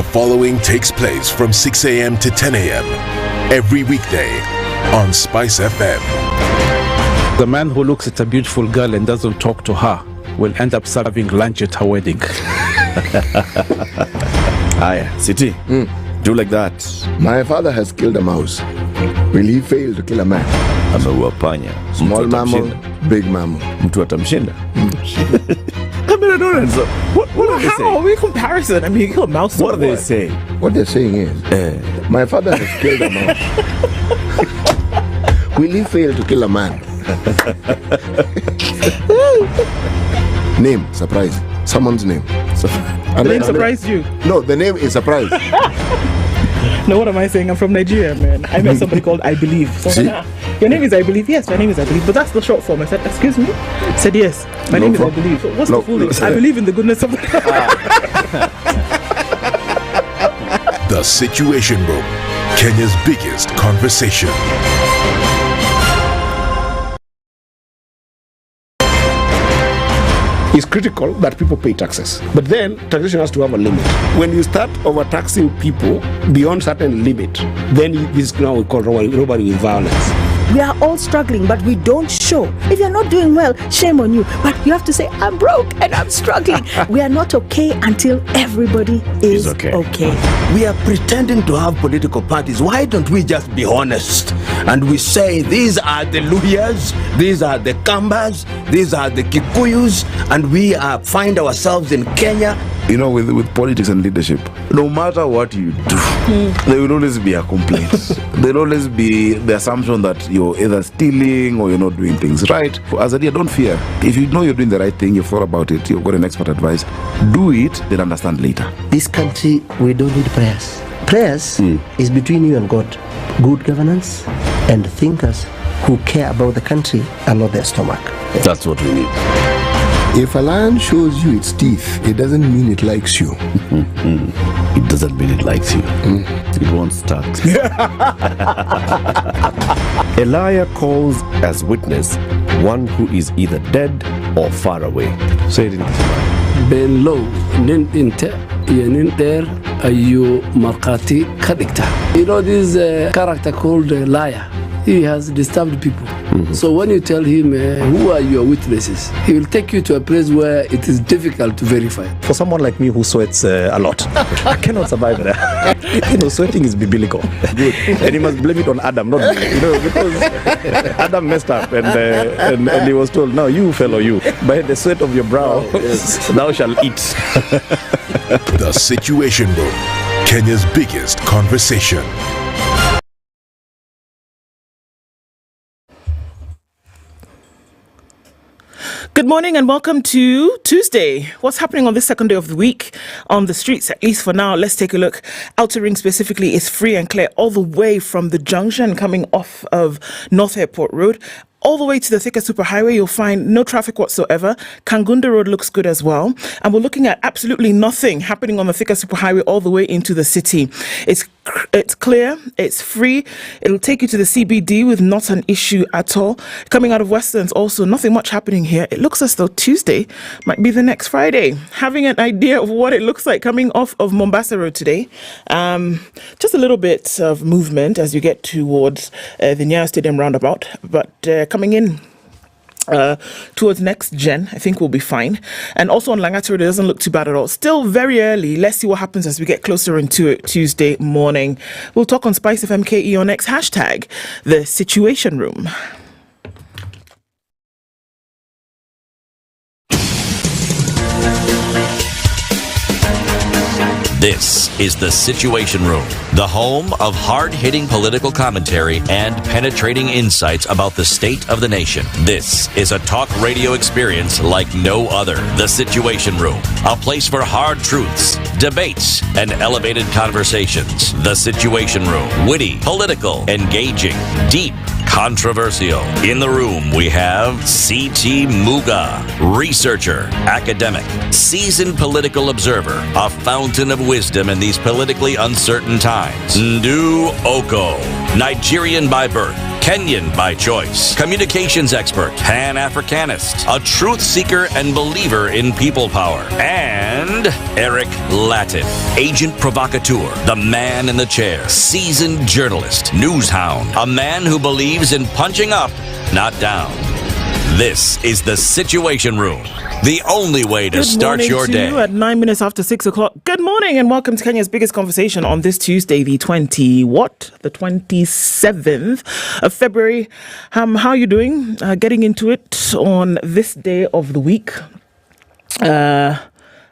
The following takes place from 6 a.m. to 10 a.m. every weekday on SpiceFM. The man who looks at a beautiful girl and doesn't talk to her will end up serving lunch at her wedding. Aya, City, do like that. My father has killed a mouse. Will he fail to kill a man? Ameua panya. Small mammal, big mammal. Mtu atamshinda. What are they How saying? are we comparison? I mean, you kill a mouse. What are they saying? What they're saying is, my father has killed a mouse. Will he fail to kill a man? Name, surprise. Someone's name. The name surprised you? No, the name is surprise. No, what am I saying? I'm from Nigeria, man. I met somebody called I Believe. So See? Your name is I Believe? Yes, my name is I Believe. But that's the short form. I said, excuse me? I said, yes, my name is I Believe. So what's the full name? I believe in the goodness of The Situation Room, Kenya's biggest conversation. It's critical that people pay taxes. But then taxation has to have a limit. When you start overtaxing people beyond certain limit, then this is now we call robbery with violence. We are all struggling, but we don't show. If you're not doing well, shame on you. But you have to say, I'm broke and I'm struggling. We are not okay until everybody is okay. We are pretending to have political parties. Why don't we just be honest? And we say, these are the Luyas, these are the Kambas, these are the Kikuyus, and we find ourselves in Kenya. You know, with politics and leadership, no matter what you do, there will always be a complaint. There will always be the assumption that you're either stealing or you're not doing things right. As a leader, don't fear. If you know you're doing the right thing, you've thought about it, you've got an expert advice, do it, then understand later. This country, we don't need prayers. Prayers is between you and God. Good governance and thinkers who care about the country and not their stomach. That's what we need. If a lion shows you its teeth, it doesn't mean it likes you. It doesn't mean it likes you. It won't start. A liar calls as witness one who is either dead or far away. Say it in Kiswahili. Ben low, nin inte, yenin der, ayu markati kadikta. You know this character called liar. He has disturbed people. So when you tell him who are your witnesses, he will take you to a place where it is difficult to verify. For someone like me who sweats a lot, I cannot survive there. Sweating is biblical. Good. And you must blame it on Adam, not me. Because Adam messed up and he was told, no, you fellow, you, by the sweat of your brow, thou shalt eat. The Situation Room, Kenya's biggest conversation. Good morning and welcome to Tuesday. What's happening on this second day of the week on the streets, at least for now? Let's take a look. Outer Ring specifically is free and clear all the way from the junction coming off of North Airport Road. All the way to the Thika Superhighway, you'll find no traffic whatsoever. Kangunda Road looks good as well. And we're looking at absolutely nothing happening on the Thika Superhighway all the way into the city. It's clear, it's free. It'll take you to the CBD with not an issue at all. Coming out of Westlands also, nothing much happening here. It looks as though Tuesday might be the next Friday. Having an idea of what it looks like coming off of Mombasa Road today. Just a little bit of movement as you get towards the Nyeri Stadium roundabout. But coming in towards next gen, I think we'll be fine. And also on Langata Road, it doesn't look too bad at all. Still very early. Let's see what happens as we get closer into it Tuesday morning. We'll talk on SpiceFM KE on X, hashtag the Situation Room. This is The Situation Room, the home of hard-hitting political commentary and penetrating insights about the state of the nation. This is a talk radio experience like no other. The Situation Room, a place for hard truths, debates, and elevated conversations. The Situation Room, witty, political, engaging, deep, controversial. In the room, we have C.T. Muga, researcher, academic, seasoned political observer, a fountain of wisdom in these politically uncertain times. Ndu Okoh, Nigerian by birth, Kenyan by choice, communications expert, Pan-Africanist, a truth seeker and believer in people power, and And Eric Latiff, agent provocateur, the man in the chair, seasoned journalist, news hound, a man who believes in punching up, not down. This is the Situation Room, the only way to start your day. Good morning to you at 9 minutes after 6 o'clock. Good morning and welcome to Kenya's biggest conversation on this Tuesday, the 27th of February. How are you doing? Getting into it on this day of the week.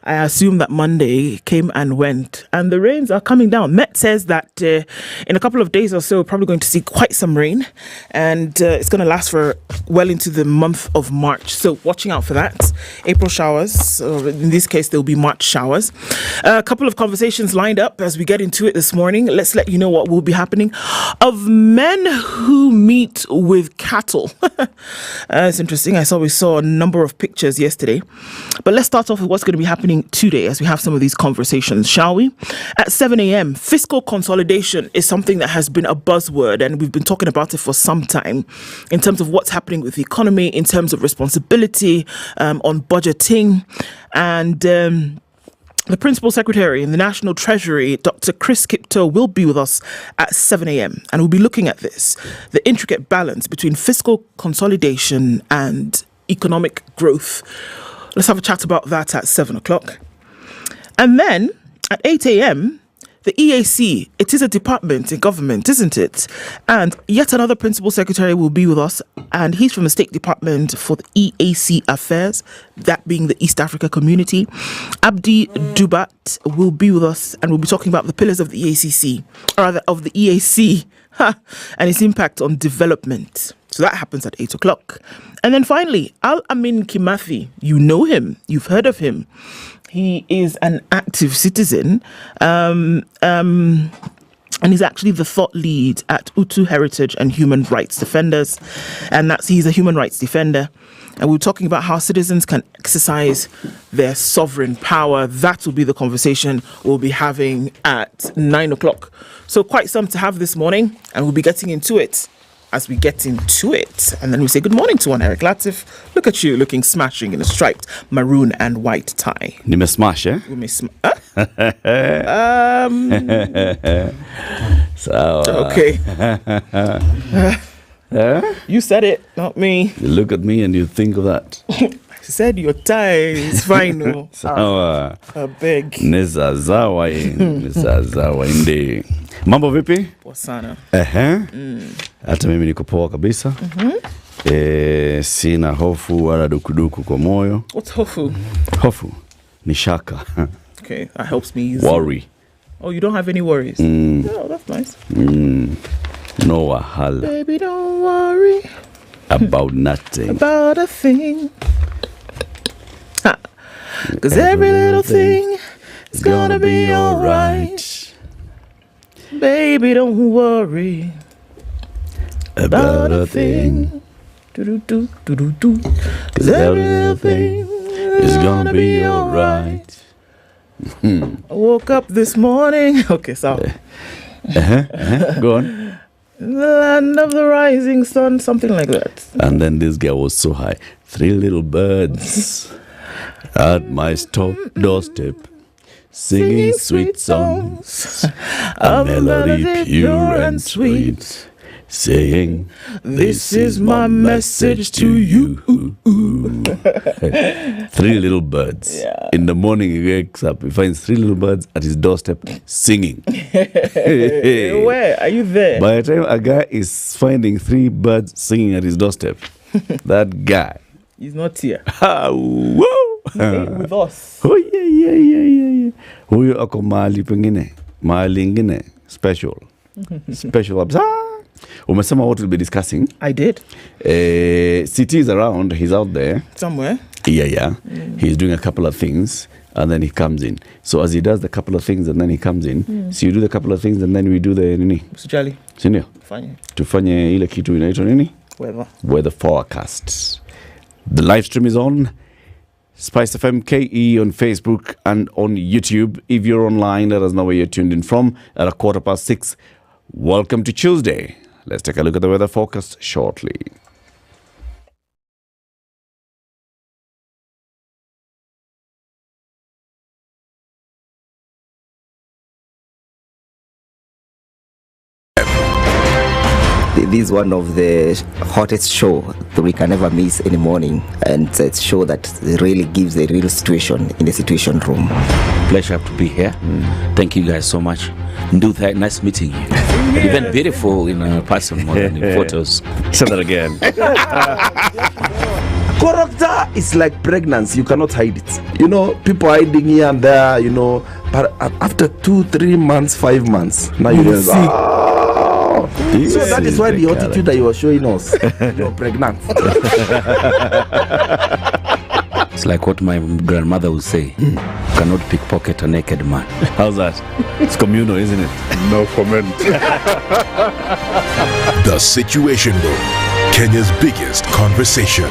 I assume that Monday came and went and the rains are coming down. Met says that in a couple of days or so, we're probably going to see quite some rain and it's going to last for well into the month of March. So watching out for that. April showers, or in this case, there'll be March showers. A couple of conversations lined up as we get into it this morning. Let's let you know what will be happening. Of men who meet with cattle. It's interesting. We saw a number of pictures yesterday. But let's start off with what's going to be happening today as we have some of these conversations, shall we? At 7 a.m., fiscal consolidation is something that has been a buzzword and we've been talking about it for some time in terms of what's happening with the economy, in terms of responsibility, on budgeting. And the Principal Secretary in the National Treasury, Dr. Kiptoo, will be with us at 7 a.m. and we'll be looking at this, the intricate balance between fiscal consolidation and economic growth. Let's have a chat about that at 7 o'clock. And then at 8 a.m., the EAC, it is a department in government, isn't it? And yet another principal secretary will be with us, and he's from the State Department for the EAC affairs, that being the East Africa community. Abdi Dubat will be with us, and we'll be talking about the pillars of the EACC, or rather of the EAC, and its impact on development. So that happens at 8 o'clock. And then finally, Al-Amin Kimathi, you know him, you've heard of him. He is an active citizen, and he's actually the thought lead at Utu Heritage and Human Rights Defenders. And he's a human rights defender. And we're talking about how citizens can exercise their sovereign power. That will be the conversation we'll be having at 9 o'clock. So quite some to have this morning, and we'll be getting into it as we get into it. And then we say good morning to one Eric Latiff. Look at you looking smashing in a striped maroon and white tie. Nime smash, eh? Okay. You said it, not me. You look at me and you think of that. I said your tie is fine. Sawa. Big. Nisazawa indi. Mambo vipi? Poa sana. Hata mimi niko poa kabisa. Sina hofu wala dukuduku kwa moyo. What's hofu? Hofu ni shaka. Okay, that helps me easy. Worry. Oh, you don't have any worries? Oh, that's nice. No wahala. Baby, don't worry about nothing. About a thing. Cause every little thing is gonna be alright. Baby, don't worry about a thing. Cause every little thing is gonna be alright. I woke up this morning. Okay, sorry. Go on. In the land of the rising sun, something like that. And then this guy was so high. 3 little birds at my doorstep, singing sweet songs, a melody pure and sweet, saying, this is my message to you. 3 little birds. Yeah. In the morning he wakes up, he finds 3 little birds at his doorstep singing. Where? Are you there? By the time a guy is finding 3 birds singing at his doorstep, that guy, he's not here. Whoa! He ain't with us. Oh, yeah. Huyo ako mahali pengine, mahali ingine, special. Umesema what we'll be discussing? I did. CT is around, he's out there. Somewhere? Yeah. He's doing a couple of things and then he comes in. So as he does the couple of things and then he comes in, so you do the couple of things and then we do the nini? Usijali. Sindio? Fine. Tufanye ile kitu inaitwa nini? Weather forecast. The live stream is on SpiceFM KE on Facebook and on YouTube. If you're online, let us know where you're tuned in from at 6:15. Welcome to Tuesday. Let's take a look at the weather forecast shortly. This is one of the hottest show that we can ever miss in the morning, and it's a show that really gives a real situation in the situation room. Pleasure to be here. Thank you guys so much. Ndu, nice meeting you. And even beautiful in person more than in photos. Say that again. Character is like pregnancy. You cannot hide it. You know, people hiding here and there, you know, but after 2-3 months, 5 months, now you realize, so that is why the attitude that you were showing us, you're pregnant. It's like what my grandmother would say. You cannot pickpocket a naked man. How's that? It's communal, isn't it? No comment. The Situation Room, Kenya's biggest conversation.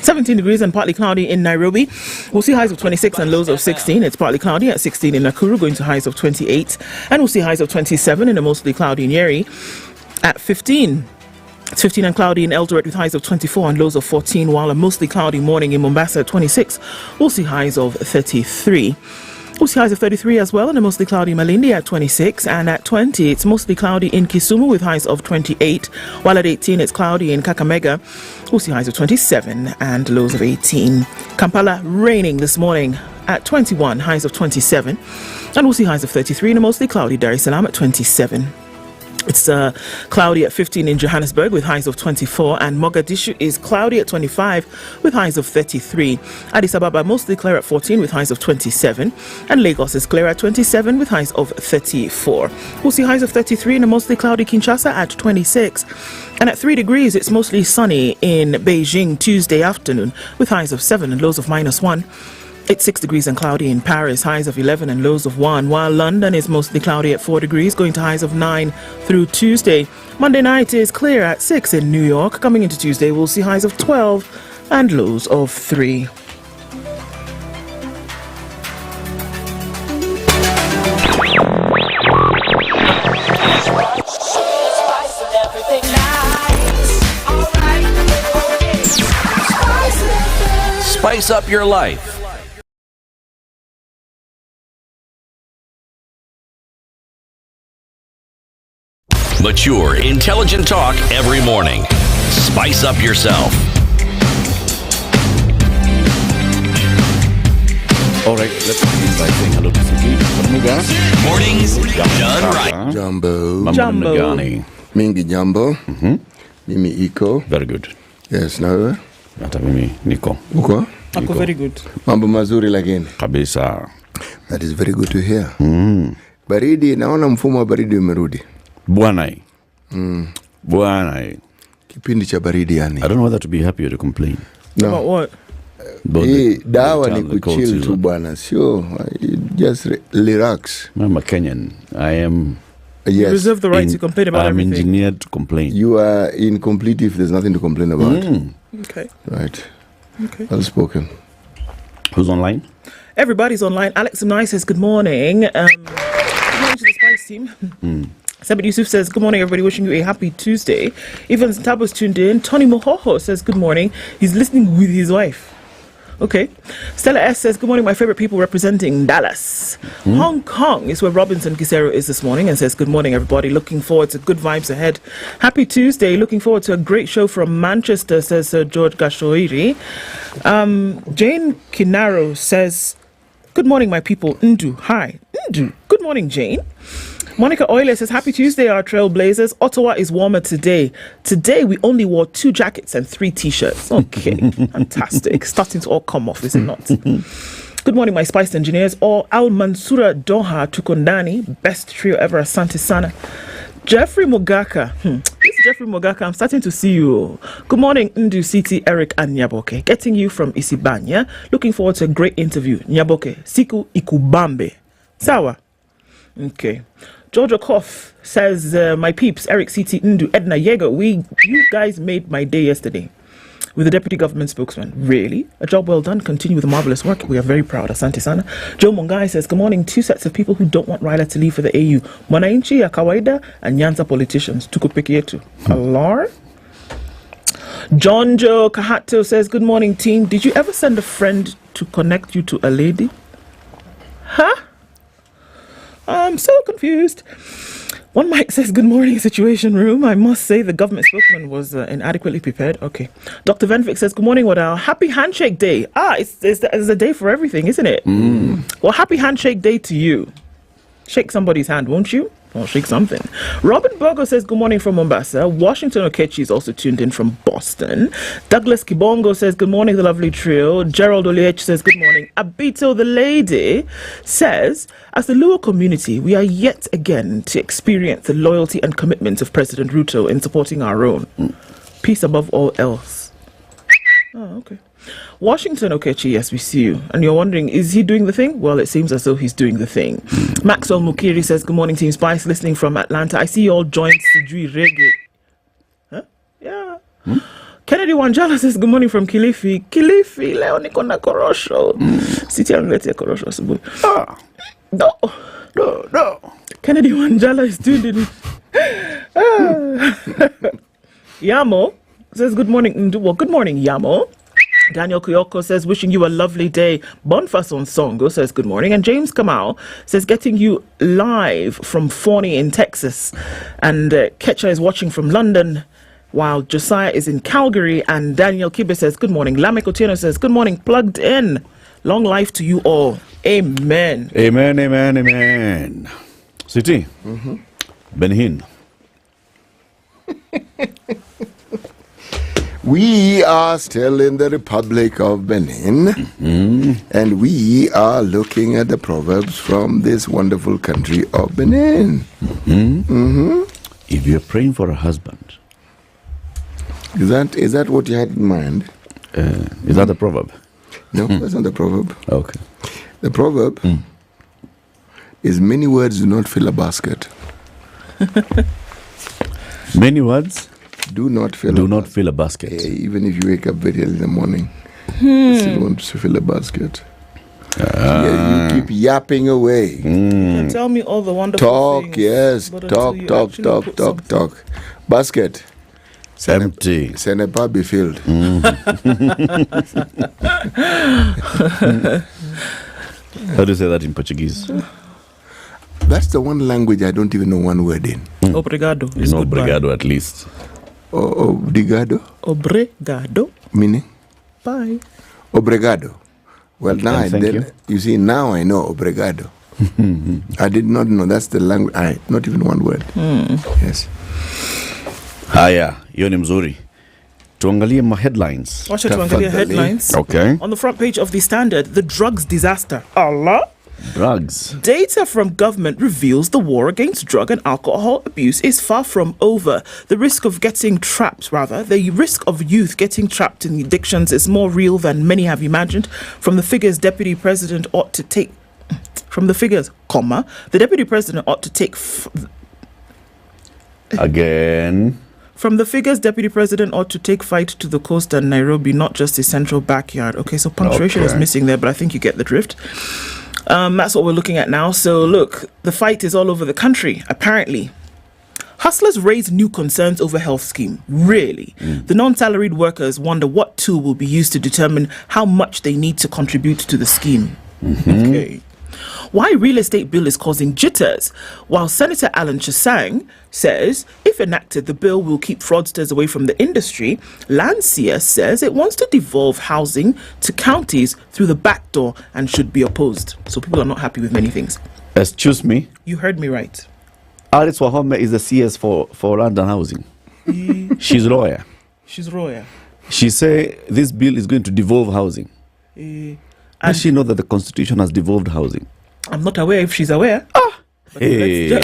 17 degrees and partly cloudy in Nairobi. We'll see highs of 26 and lows of 16. It's partly cloudy at 16 in Nakuru, going to highs of 28. And we'll see highs of 27 in a mostly cloudy Nyeri at 15. It's 15 and cloudy in Eldoret with highs of 24 and lows of 14, while a mostly cloudy morning in Mombasa at 26. We'll see highs of 33. We'll see highs of 33 as well, and a mostly cloudy Malindi at 26, and at 20 it's mostly cloudy in Kisumu with highs of 28, while at 18 it's cloudy in Kakamega. We'll see highs of 27 and lows of 18. Kampala raining this morning at 21, highs of 27, and we'll see highs of 33 in a mostly cloudy Dar es Salaam at 27. It's cloudy at 15 in Johannesburg with highs of 24, and Mogadishu is cloudy at 25 with highs of 33. Addis Ababa mostly clear at 14 with highs of 27, and Lagos is clear at 27 with highs of 34. We'll see highs of 33 in a mostly cloudy Kinshasa at 26, and at 3 degrees it's mostly sunny in Beijing Tuesday afternoon with highs of 7 and lows of -1. It's 6 degrees and cloudy in Paris, highs of 11 and lows of 1, while London is mostly cloudy at 4 degrees, going to highs of 9 through Tuesday. Monday night is clear at 6 in New York. Coming into Tuesday, we'll see highs of 12 and lows of 3. Spice up your life. Mature, intelligent talk every morning. Spice up yourself. All right, let's begin by saying hello to Suji. Muga. Mornings done right. Jambo. Jambo. Gani. Mingi jambo. Mimi iko. Very good. Yes, na wewe? Hata mimi niko. Uko? Ako very good. Mambo mazuri lakini. Kabisa. That is very good to hear. Baridi, naona mfumo wa baridi umerudi. Bwana. Bwana. Kipindi cha baridi yani. I don't know whether to be happy or to complain. No. About what? Hii dawa ni kuchill tu bwana, sio just relax. I'm a Kenyan. I am. You reserve the right to complain about everything. I'm engineered to complain. You are incomplete if there's nothing to complain about. Okay. Right. Okay. Well spoken. Who's online? Everybody's online. Alex Mnai says good morning. Good morning to the Spice team. Sabit Yusuf says, good morning, everybody. Wishing you a happy Tuesday. Ivan Zintabo's tuned in. Tony Mohoho says, good morning. He's listening with his wife. Okay. Stella S says, good morning, my favorite people representing Dallas. Hong Kong is where Robinson Gisero is this morning and says, good morning, everybody. Looking forward to good vibes ahead. Happy Tuesday. Looking forward to a great show from Manchester, says Sir George Gashoiri. Jane Kinaro says, good morning, my people. Ndu. Hi. Ndu. Good morning, Jane. Monica Euler says, happy Tuesday, our trailblazers. Ottawa is warmer today. Today, we only wore 2 jackets and 3 T-shirts. Okay, fantastic. Starting to all come off, is it not? Good morning, my Spice engineers. Or Al Mansura Doha Tukundani, best trio ever, Asante Sana. Jeffrey Mogaka. This is Jeffrey Mogaka. I'm starting to see you. Good morning, Ndu City, Eric and Nyaboke. Getting you from Isibanya. Looking forward to a great interview. Nyaboke, Siku Ikubambe. Sawa. Okay. Georgia Koff says, my peeps, Eric CT Ndu, Ednah Yego, you guys made my day yesterday with the deputy government spokesman. Really? A job well done. Continue with the marvelous work. We are very proud. Asante Sana. Joe Mongai says, good morning. 2 sets of people who don't want Raila to leave for the AU. Mwananchi ya kawaida and Nyanza politicians. Tuko peke yetu. Allah. John Joe Kahato says, good morning, team. Did you ever send a friend to connect you to a lady? Huh? I'm so confused. One mic says, good morning, Situation Room. I must say the government spokesman was inadequately prepared. Okay. Dr. Venvik says, good morning, Wadal. Happy Handshake Day. It's a day for everything, isn't it? Well, happy Handshake Day to you. Shake somebody's hand, won't you? Or shake something. Robin Bogo says, good morning from Mombasa. Washington Okechi is also tuned in from Boston. Douglas Kibongo says, good morning, the lovely trio. Gerald Oliech says, good morning. Abito the lady says, as the Luo community, we are yet again to experience the loyalty and commitment of President Ruto in supporting our own. Peace above all else. Oh, okay. Washington Okechi, yes, we see you. And you're wondering, is he doing the thing? Well, it seems as though he's doing the thing. Maxwell Mukiri says, good morning, Team Spice, listening from Atlanta. I see you all joined Sijui Reggae. Huh? Yeah. Kennedy Wanjala says, good morning from Kilifi. Kilifi, leo niko na korosho. Siti anglete korosho asubuhi. No. Kennedy Wanjala is tuned in. Yamo says, good morning. Well, good morning, Yamo. Daniel Kuyoko says, wishing you a lovely day. Bonfason Songo says, good morning. And James Kamau says, getting you live from Forney in Texas. And Ketcha is watching from London, while Josiah is in Calgary. And Daniel Kibe says, good morning. Lamek Otieno says, good morning, plugged in. Long life to you all. Amen. Amen, amen, amen. Siti, Benin. We are still in the Republic of Benin, and we are looking at the proverbs from this wonderful country of Benin. If you're praying for a husband, is that what you had in mind? Is that the proverb? No, that's not the proverb. Okay. The proverb is many words do not fill a basket. Many words do not fill a basket. Even if you wake up very early in the morning, you still want to fill a basket. You keep yapping away. You can tell me all the wonderful things. Yes, talk. Basket. Empty. Ce n'est pas be filled. How do you say that in Portuguese? That's the one language I don't even know one word in. Obrigado. You know obrigado at least. Obrigado? Obrigado. Meaning? Bye. Obrigado. Well, now you see, now I know obrigado. I did not know that's the language. Not even one word. Yes. Haya, hiyo ni mzuri. Tuangalie ma headlines. Wacha tuangalie headlines. Okay. On the front page of the Standard, the drugs disaster. Allah. Drugs. Data from government reveals the war against drug and alcohol abuse is far from over. The risk of youth getting trapped in addictions is more real than many have imagined. From the figures, the Deputy President ought to take From the figures, Deputy President ought to take fight to the coast and Nairobi, not just his central backyard. Okay, so punctuation is missing there, but I think you get the drift. That's what we're looking at now. So look, the fight is all over the country, apparently. Hustlers raise new concerns over health scheme. Really? The non-salaried workers wonder what tool will be used to determine how much they need to contribute to the scheme. Okay. Why real estate bill is causing jitters, while Senator Alan Chesang says if enacted, the bill will keep fraudsters away from the industry. Lancia says it wants to devolve housing to counties through the back door and should be opposed. So people are not happy with many things. Excuse me? You heard me right. Alice Wahome is the CS for land and housing. She's a lawyer. She say this bill is going to devolve housing. Does she know that the Constitution has devolved housing? I'm not aware if she's aware. Housing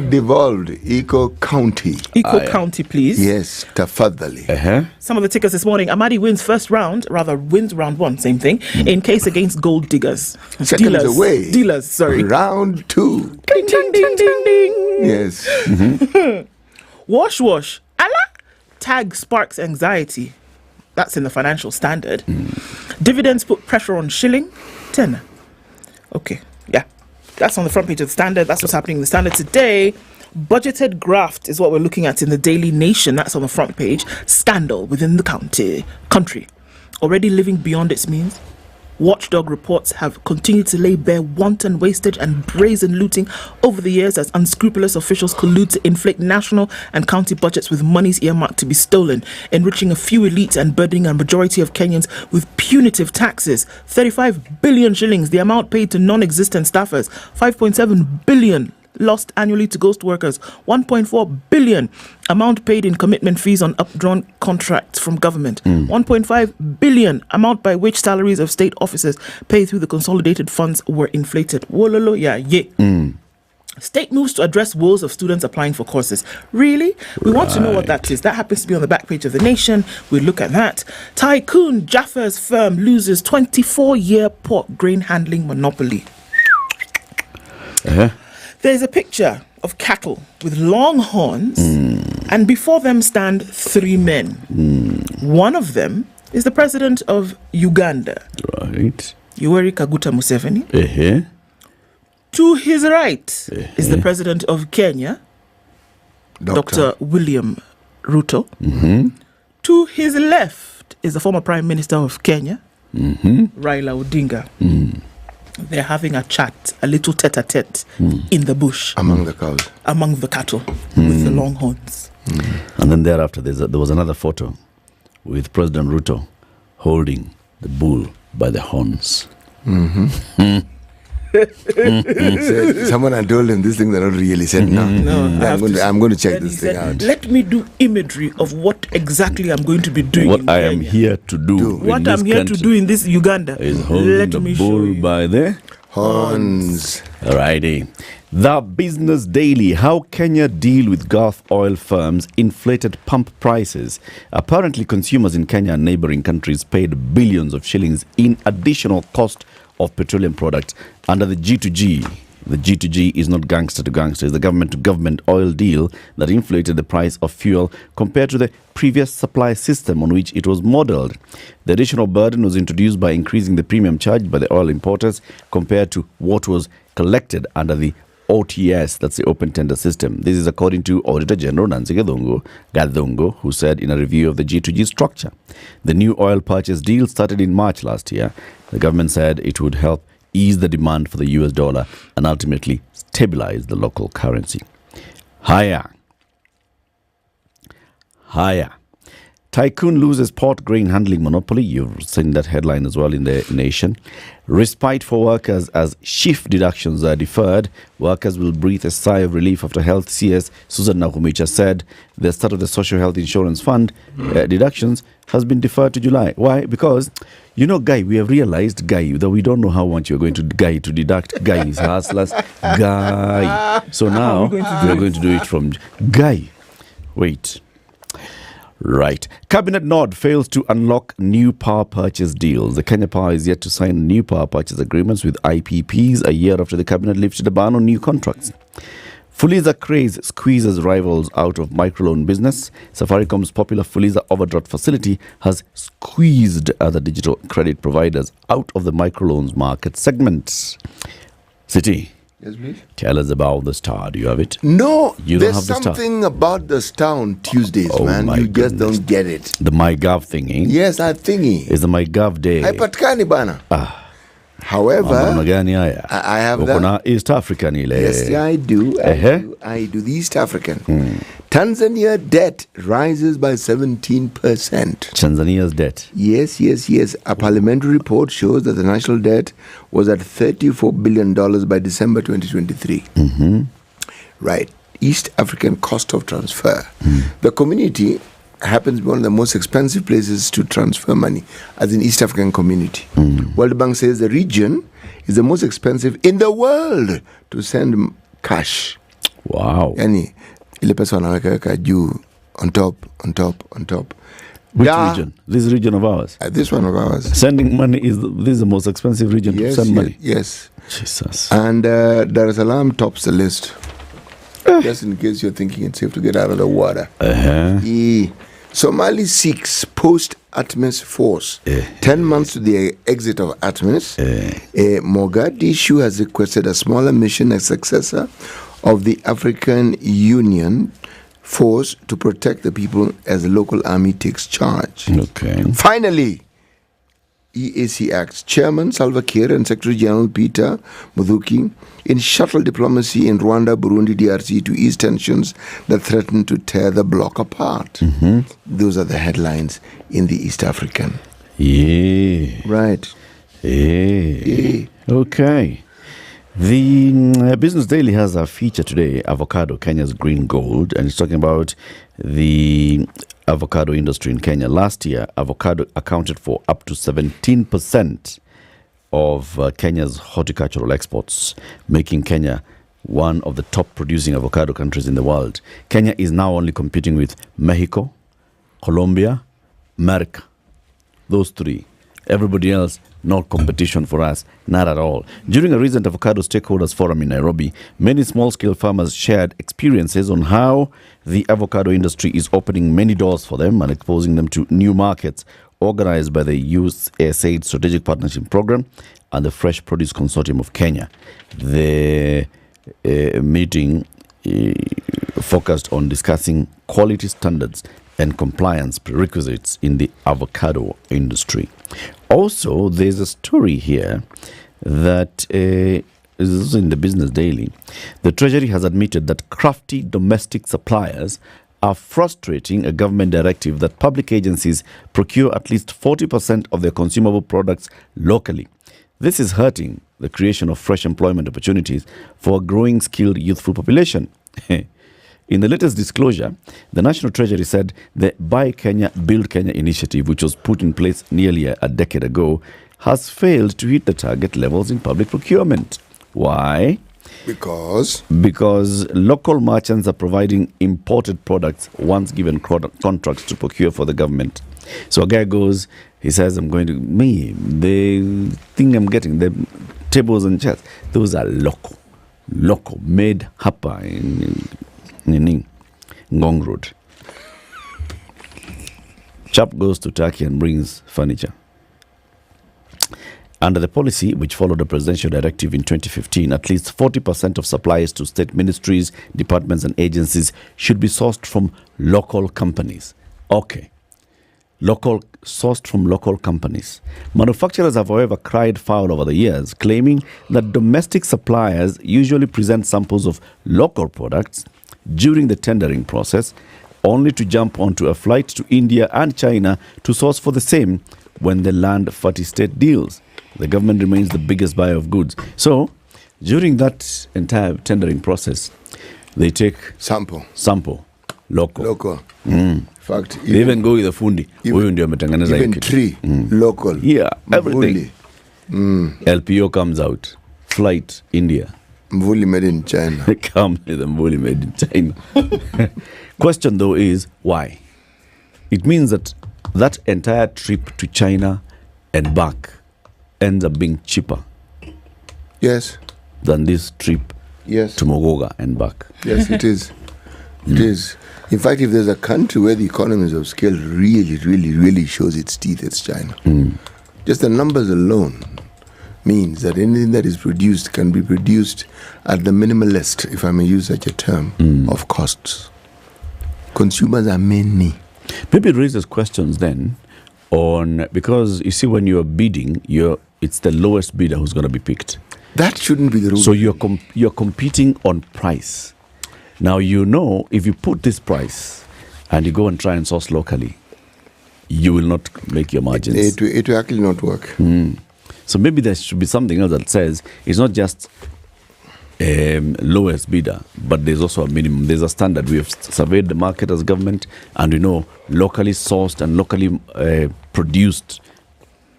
devolved. Eco County. County, please. Yes, tafadhali. Some of the tickers this morning. Amadi wins round one, same thing, in case against gold diggers. Dealers, sorry. Round 2. Ding, ding, ding, ding, ding. Yes. Wash. Allah. Tag sparks anxiety. That's in the Financial Standard. Dividends put pressure on shilling. 10. Okay, yeah. That's on the front page of the Standard. That's what's happening in the Standard today. Budgeted graft is what we're looking at in the Daily Nation. That's on the front page. Scandal within the country. Already living beyond its means. Watchdog reports have continued to lay bare wanton wastage and brazen looting over the years as unscrupulous officials collude to inflate national and county budgets with monies earmarked to be stolen, enriching a few elites and burdening a majority of Kenyans with punitive taxes. 35 billion shillings, the amount paid to non-existent staffers. 5.7 billion lost annually to ghost workers. 1.4 billion amount paid in commitment fees on updrawn contracts from government. 1.5 billion amount by which salaries of state officers paid through the consolidated funds were inflated. Wololo, yeah. State moves to address woes of students applying for courses. Really? We want to know what that is. That happens to be on the back page of The Nation. We look at that. Tycoon Jaffa's firm loses 24-year pork grain handling monopoly. There's a picture of cattle with long horns, and before them stand three men. One of them is the president of Uganda, right? Yoweri Kaguta Museveni. To his right is the president of Kenya, Dr. William Ruto. To his left is the former prime minister of Kenya, Raila Odinga. They're having a chat, a little tete-a-tete in the bush. Among the cows. Among the cattle with the long horns. And then thereafter, there was another photo with President Ruto holding the bull by the horns. Someone had told him these things are not really said now. I'm going to check this thing out. Let me do imagery of what exactly I'm going to be doing. What I am here to do. What I'm here to do in this Uganda is holding the bull by the horns. Alrighty. The Business Daily. How Kenya deal with Gulf oil firms' inflated pump prices. Apparently, consumers in Kenya and neighboring countries paid billions of shillings in additional cost of petroleum products under the G2G. The G2G is not gangster to gangster. It's the government-to-government oil deal that inflated the price of fuel compared to the previous supply system on which it was modeled. The additional burden was introduced by increasing the premium charged by the oil importers compared to what was collected under the OTS, that's the open tender system. This is according to Auditor General Nancy Gadongo, who said in a review of the G2G structure. The new oil purchase deal started in March last year. The government said it would help ease the demand for the US dollar and ultimately stabilize the local currency. Higher. Tycoon loses port grain handling monopoly. You've seen that headline as well in the Nation. Respite for workers as shift deductions are deferred. Workers will breathe a sigh of relief after Health CS Susan Nakumicha said the start of the Social Health Insurance Fund deductions has been deferred to July. Why? Because, you know, Guy, we have realized, Guy, that we don't know how much you're going to deduct Guy's hustlers. Guy. So now we are going to do it from Guy. Wait. Right. Cabinet nod fails to unlock new power purchase deals. The Kenya Power is yet to sign new power purchase agreements with IPPs a year after the cabinet lifted a ban on new contracts. Fuliza craze squeezes rivals out of microloan business. Safaricom's popular Fuliza overdraft facility has squeezed other digital credit providers out of the microloans market segment. City. Yes, please. Tell us about the Star. Do you have it? No, you don't have the Star. There's something about the Star on Tuesdays, man. You just don't get it. The MyGov thingy? Yes, that thingy. It's the MyGov day. Haipatikani bana. However, I have that. East African ile. Yes, I do. I do. The East African. Tanzania debt rises by 17%. Tanzania's debt? Yes. A parliamentary report shows that the national debt was at $34 billion by December 2023. Right. East African cost of transfer. The community happens to be one of the most expensive places to transfer money as an East African community. World Bank says the region is the most expensive in the world to send cash. Wow. Yani, ile pesa wanaweka juu, on top. Which region? This region of ours? This one of ours. Sending money, this is the most expensive region to send money? Yes. Jesus. And Dar es Salaam tops the list. Just in case you're thinking it's safe to get out of the water. Somali seeks post-ATMIS force. 10 months to the exit of ATMIS. Mogadishu has requested a smaller mission as successor of the African Union force to protect the people as the local army takes charge. Okay. Finally, EAC Acts. Chairman Salva Kiir and Secretary General Peter Muthuki in shuttle diplomacy in Rwanda, Burundi, DRC to ease tensions that threaten to tear the bloc apart. Those are the headlines in the East African. Yeah. Right. Yeah. Okay. The Business Daily has a feature today, Avocado, Kenya's green gold, and it's talking about the avocado industry in Kenya. Last year, avocado accounted for up to 17% of Kenya's horticultural exports, making Kenya one of the top producing avocado countries in the world. Kenya is now only competing with Mexico, Colombia, America. Those three. Everybody else, no competition for us, not at all. During a recent avocado stakeholders forum in Nairobi, many small-scale farmers shared experiences on how the avocado industry is opening many doors for them and exposing them to new markets, organized by the USAID Strategic Partnership Program and the Fresh Produce Consortium of Kenya. The meeting focused on discussing quality standards and compliance prerequisites in the avocado industry. Also, there's a story here that is in the Business Daily. The Treasury has admitted that crafty domestic suppliers are frustrating a government directive that public agencies procure at least 40% of their consumable products locally. This is hurting the creation of fresh employment opportunities for a growing skilled youthful population. In the latest disclosure, the National Treasury said the Buy Kenya, Build Kenya initiative, which was put in place nearly a decade ago, has failed to hit the target levels in public procurement. Why? Because local merchants are providing imported products once given contracts to procure for the government. So a guy goes, he says, the thing I'm getting, the tables and chairs, those are local, made hapa in Ngong Road. Chap goes to Turkey and brings furniture. Under the policy, which followed a presidential directive in 2015, at least 40% of supplies to state ministries, departments, and agencies should be sourced from local companies. Okay. Sourced from local companies. Manufacturers have, however, cried foul over the years, claiming that domestic suppliers usually present samples of local products during the tendering process, only to jump onto a flight to India and China to source for the same when they land 40 state deals. The government remains the biggest buyer of goods. So, during that entire tendering process, they take sample, local. In fact, they even go with the fundi. Even tree, local. Yeah, everything. LPO comes out. Flight, India. Mvuli made in China. Come with the mvuli made in China. Question though is, why? It means that entire trip to China and back ends up being cheaper. Yes. Than this trip to Mogoga and back. Yes, it is. It is. In fact, if there's a country where the economies of scale really shows its teeth, it's China. Just the numbers alone means that anything that is produced can be produced at the minimalist, if I may use such a term, of costs. Consumers are many. Maybe it raises questions then on, because you see when you're bidding, it's the lowest bidder who's going to be picked. That shouldn't be the rule. So you're competing on price. Now, if you put this price and you go and try and source locally, you will not make your margins. It will actually not work. So maybe there should be something else that says it's not just lowest bidder, but there's also a minimum. There's a standard. We have surveyed the market as government, and we know locally sourced and locally produced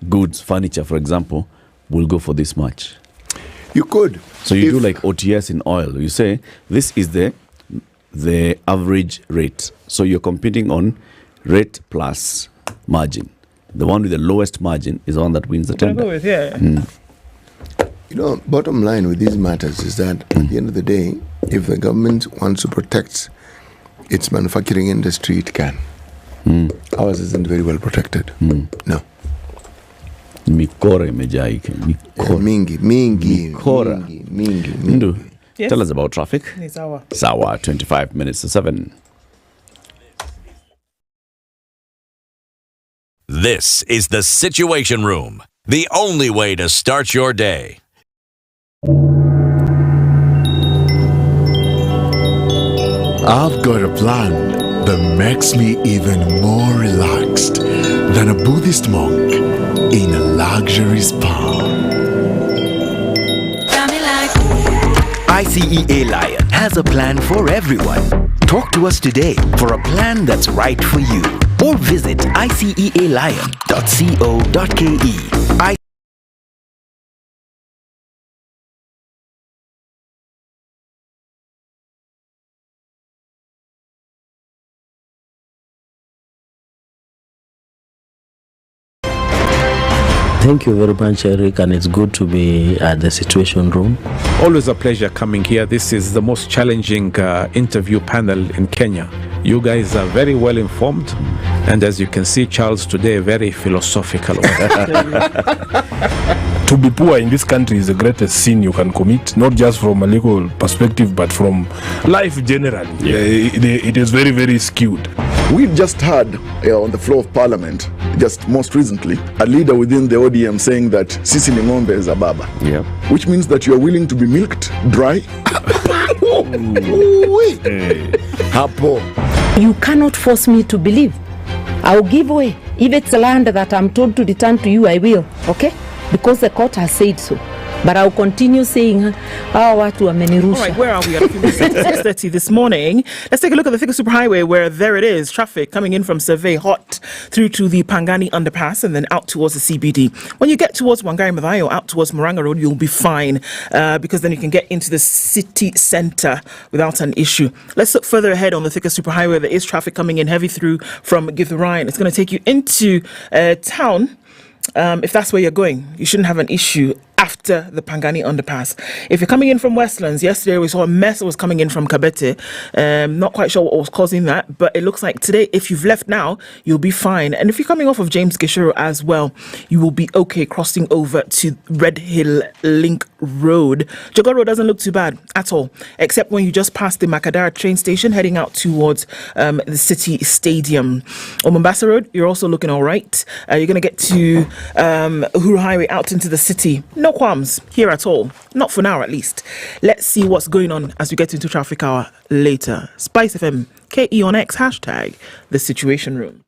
goods, furniture, for example, will go for this much. You could. So you do like OTS in oil. You say this is the average rate. So you're competing on rate plus margin. The one with the lowest margin is the one that wins the tender. Go with, yeah. Bottom line with these matters is that at the end of the day, if the government wants to protect its manufacturing industry, it can. Ours isn't very well protected. No. Mikora imejaa mingi. Ndu, yes. Tell us about traffic. It's our 25 minutes to 7. This is the Situation Room, the only way to start your day. I've got a plan that makes me even more relaxed than a Buddhist monk in a luxury spa. ICEA Lion has a plan for everyone. Talk to us today for a plan that's right for you. Or visit icealion.co.ke. Thank you very much, Eric, and it's good to be at the Situation Room. Always a pleasure coming here. This is the most challenging interview panel in Kenya. You guys are very well informed, and as you can see, Charles today, very philosophical. To be poor in this country is the greatest sin you can commit, not just from a legal perspective, but from life generally. It is very, very skewed. We've just heard on the floor of parliament, just most recently, a leader within the ODM saying that sisi ni ng'ombe is a baba. Yeah. Which means that you are willing to be milked dry. Hapo. You cannot force me to believe. I'll give way. If it's land that I'm told to return to you, I will. Okay? Because the court has said so. But I'll continue saying, watu wamenirusha. All right, where are we at? 6:30 this morning. Let's take a look at the Thika Superhighway, where there it is. Traffic coming in from Survey hot through to the Pangani underpass and then out towards the CBD. When you get towards Wangari Maathai or out towards Murang'a Road, you'll be fine because then you can get into the city centre without an issue. Let's look further ahead on the Thika Superhighway. There is traffic coming in heavy through from Githurai. It's going to take you into town. If that's where you're going, you shouldn't have an issue after the Pangani underpass. If you're coming in from Westlands, yesterday we saw a mess that was coming in from Kabete. Not quite sure what was causing that, but it looks like today, if you've left now, you'll be fine. And if you're coming off of James Gishuru as well, you will be okay crossing over to Red Hill Link Road. Jogoro doesn't look too bad at all, except when you just pass the Makadara train station heading out towards the City Stadium. On Mombasa Road, you're also looking all right. You're going to get to Uhuru Highway out into the city. No qualms here at all. Not for now, at least. Let's see what's going on as we get into traffic hour later. SpiceFM, KE on X, hashtag The Situation Room.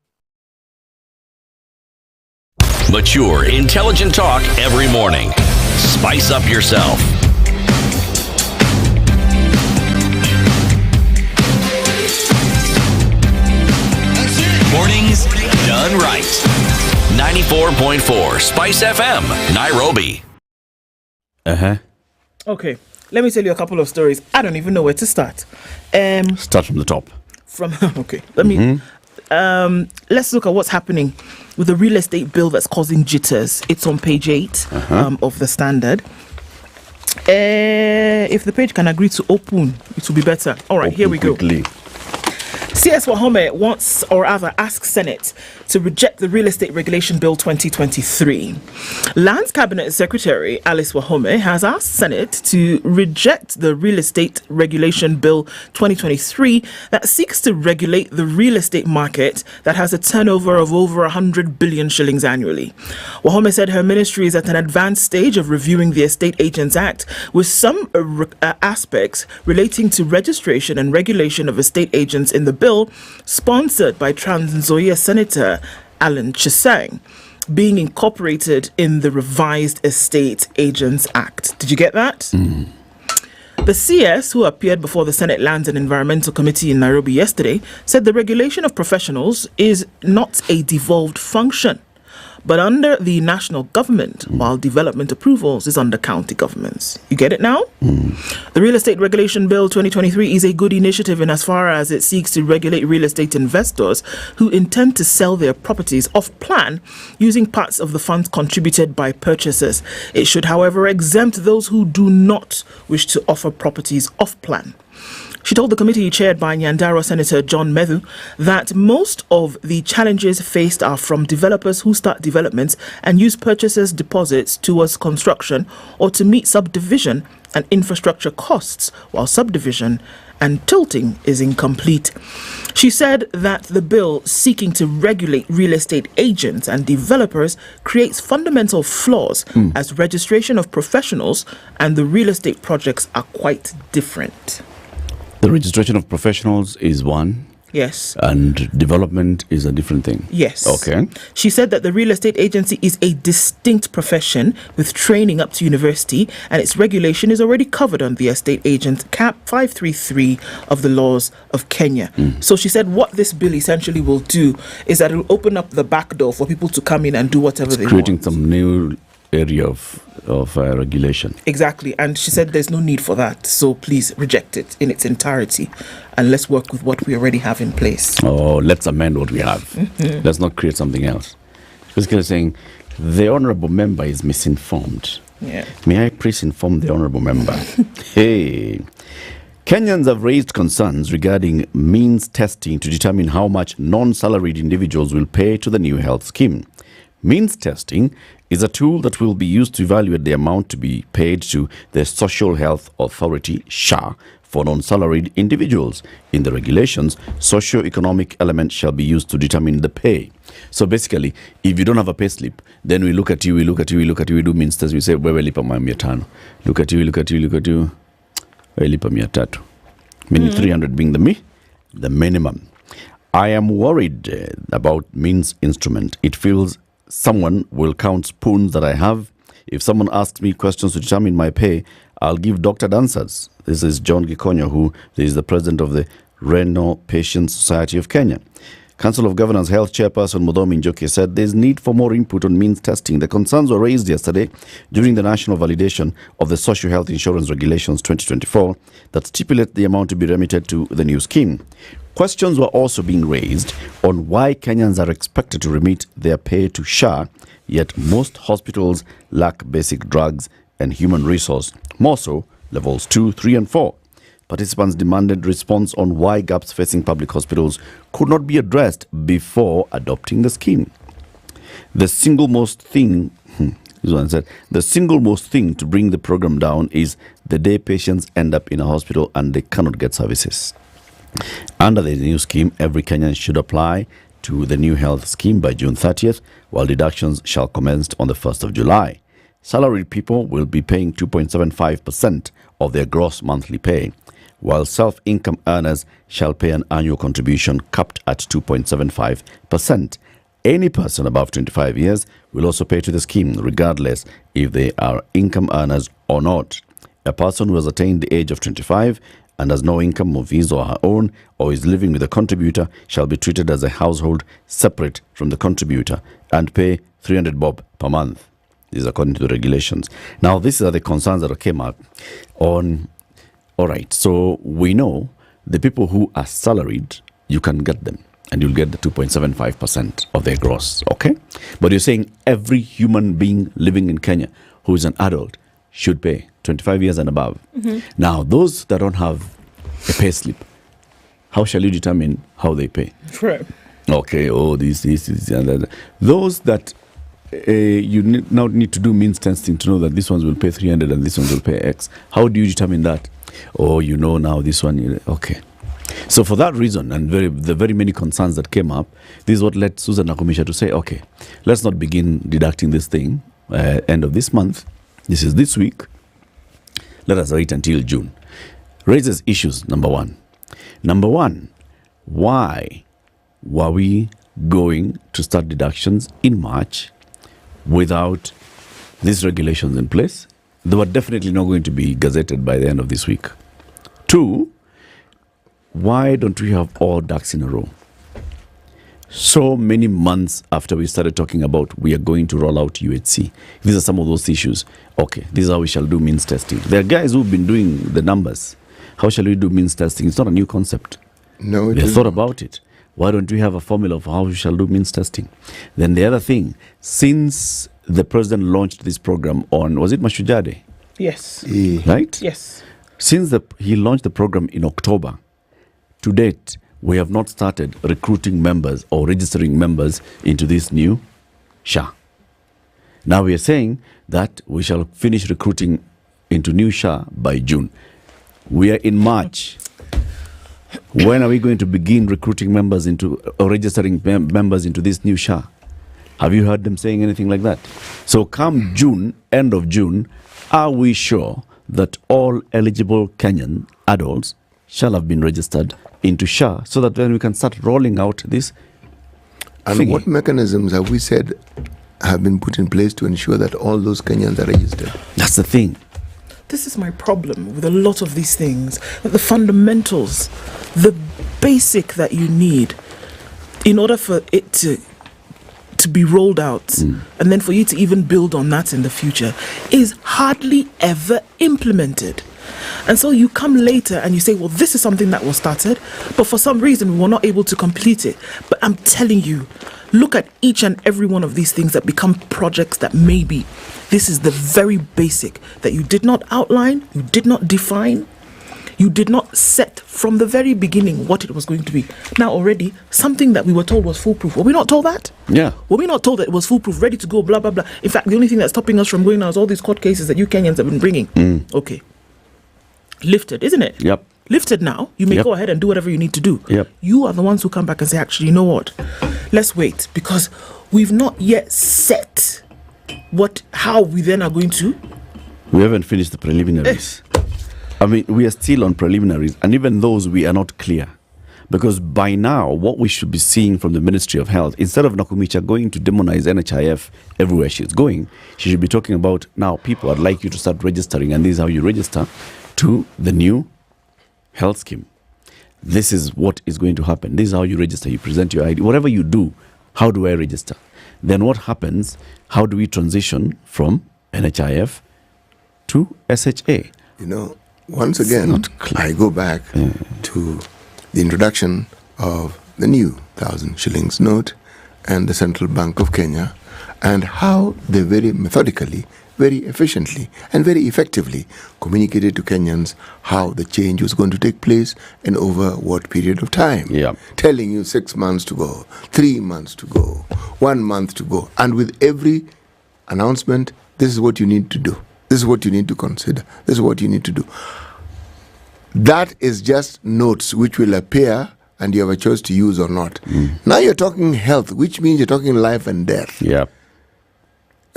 Mature, intelligent talk every morning. Spice up yourself. Mornings done right. 94.4 Spice FM, Nairobi. Okay, let me tell you a couple of stories. I don't even know where to start. Start from the top. Okay, let me. Let's look at what's happening with the real estate bill that's causing jitters. It's on page 8 of the Standard. If the page can agree to open, it will be better. All right, here we go. CS Wahome wants, or rather asks Senate to reject the Real Estate Regulation Bill 2023. Lands Cabinet Secretary Alice Wahome has asked Senate to reject the Real Estate Regulation Bill 2023 that seeks to regulate the real estate market that has a turnover of over 100 billion shillings annually. Wahome said her ministry is at an advanced stage of reviewing the Estate Agents Act with some aspects relating to registration and regulation of estate agents in the bill, sponsored by Trans Nzoia Senator Alan Chisang, being incorporated in the revised Estate Agents Act. Did you get that? The CS, who appeared before the Senate Lands and Environmental Committee in Nairobi yesterday, said the regulation of professionals is not a devolved function, but under the national government, while development approvals is under county governments. You get it now? The Real Estate Regulation Bill 2023 is a good initiative in as far as it seeks to regulate real estate investors who intend to sell their properties off-plan using parts of the funds contributed by purchasers. It should, however, exempt those who do not wish to offer properties off-plan. She told the committee chaired by Nyandarua Senator John Methu that most of the challenges faced are from developers who start developments and use purchasers' deposits towards construction or to meet subdivision and infrastructure costs, while subdivision and tilting is incomplete. She said that the bill seeking to regulate real estate agents and developers creates fundamental flaws as registration of professionals and the real estate projects are quite different. The registration of professionals is one. Yes. And development is a different thing. Yes. Okay. She said that the real estate agency is a distinct profession with training up to university, and its regulation is already covered on the Estate Agent Cap 533 of the laws of Kenya. So she said what this bill essentially will do is that it will open up the back door for people to come in and do whatever they Creating want. some new area of regulation. Exactly. And she said there's no need for that. So please reject it in its entirety and let's work with what we already have in place. Oh, let's amend what we have. Let's not create something else. Basically saying the honorable member is misinformed. Yeah. May I please inform the honorable member? Hey. Kenyans have raised concerns regarding means testing to determine how much non-salaried individuals will pay to the new health scheme. Means testing is a tool that will be used to evaluate the amount to be paid to the Social Health Authority, SHA, for non-salaried individuals. In the regulations, socio-economic elements shall be used to determine the pay. So basically, if you don't have a pay slip, then we look at you, we do means testing, we say, wewe lipa mia tano. Look at you, wewe lipa mia tatu. Meaning 300 being the minimum. I am worried about means instrument. It feels someone will count spoons that I have. If someone asks me questions to determine my pay, I'll give doctored answers. This is John Gikonyo, who is the president of the Renal Patients Society of Kenya. Council of Governors Health Chairperson Mudomi Njoki said there's need for more input on means testing. The concerns were raised yesterday during the national validation of the Social Health Insurance Regulations 2024 that stipulate the amount to be remitted to the new scheme. Questions were also being raised on why Kenyans are expected to remit their pay to SHA, yet most hospitals lack basic drugs and human resource, more so levels 2, 3 and 4. Participants demanded response on why gaps facing public hospitals could not be addressed before adopting the scheme. The single most thing to bring the program down is the day patients end up in a hospital and they cannot get services. Under the new scheme, every Kenyan should apply to the new health scheme by June 30th, while deductions shall commence on the 1st of July. Salaried people will be paying 2.75% of their gross monthly pay, while self-income earners shall pay an annual contribution capped at 2.75%. Any person above 25 years will also pay to the scheme, regardless if they are income earners or not. A person who has attained the age of 25 and has no income of his or her own or is living with a contributor shall be treated as a household separate from the contributor and pay 300 bob per month. This is according to the regulations. Now, these are the concerns that came up on. All right, so we know the people who are salaried, you can get them and you'll get the 2.75% of their gross, okay? But you're saying every human being living in Kenya who is an adult should pay 25 years and above. Now, those that don't have a pay slip, how shall you determine how they pay? Right. Okay, this, and that. Those that you now need to do means testing to know that this ones will pay 300 and this ones will pay X. How do you determine that? Now this one, okay. So for that reason, and the very many concerns that came up, this is what led Susan Nakumisha to say, okay, let's not begin deducting this thing end of this month. This is this week. Let us wait until June. Raises issues, number one. Number one, why were we going to start deductions in March without these regulations in place? They were definitely not going to be gazetted by the end of this week. Two, why don't we have all ducks in a row? So many months after we started talking about we are going to roll out UHC. These are some of those issues. Okay, this is how we shall do means testing. There are guys who've been doing the numbers. How shall we do means testing? It's not a new concept. No, they thought about it. Why don't we have a formula for how we shall do means testing? Then the other thing, since the president launched this program on, was it Mashujaa Day? Yes. Right? Yes. Since he launched the program in October, to date, we have not started recruiting members or registering members into this new SHA. Now we are saying that we shall finish recruiting into new SHA by June. We are in March. When are we going to begin recruiting members into or registering members into this new SHA? Have you heard them saying anything like that? So come June, end of June, are we sure that all eligible Kenyan adults shall have been registered into SHA so that then we can start rolling out this? And thingy? what mechanisms have we said have been put in place to ensure that all those Kenyans are registered? That's the thing. This is my problem with a lot of these things. The fundamentals, the basic that you need in order for it to be rolled out and then for you to even build on that in the future is hardly ever implemented. And so you come later and you say, well, this is something that was started, but for some reason we were not able to complete it. But I'm telling you, look at each and every one of these things that become projects that maybe this is the very basic that you did not outline, you did not define, you did not set from the very beginning what it was going to be. Now already, something that we were told was foolproof. Were we not told that? Yeah. Were we not told that it was foolproof, ready to go, blah, blah, blah? In fact, the only thing that's stopping us from going now is all these court cases that you Kenyans have been bringing. Okay. Lifted, isn't it? Yep. Lifted now. You may go ahead and do whatever you need to do. Yep. You are the ones who come back and say, actually, you know what? Let's wait, because we've not yet set how we then are going to. We haven't finished the preliminaries. I mean, we are still on preliminaries, and even those we are not clear. Because by now, what we should be seeing from the Ministry of Health, instead of Nakumicha going to demonize NHIF everywhere she's going, she should be talking about, now, people, I'd like you to start registering, and this is how you register to the new health scheme. This is what is going to happen. This is how you register. You present your ID. Whatever you do, how do I register? Then what happens? How do we transition from NHIF to SHA? You know, once again, I go back to the introduction of the new 1,000 shillings note and the Central Bank of Kenya, and how they very methodically, very efficiently, and very effectively communicated to Kenyans how the change was going to take place and over what period of time. Telling you 6 months to go, 3 months to go, 1 month to go. And with every announcement, this is what you need to do. This is what you need to consider. This is what you need to do. That is just notes which will appear and you have a choice to use or not. Now you're talking health, which means you're talking life and death.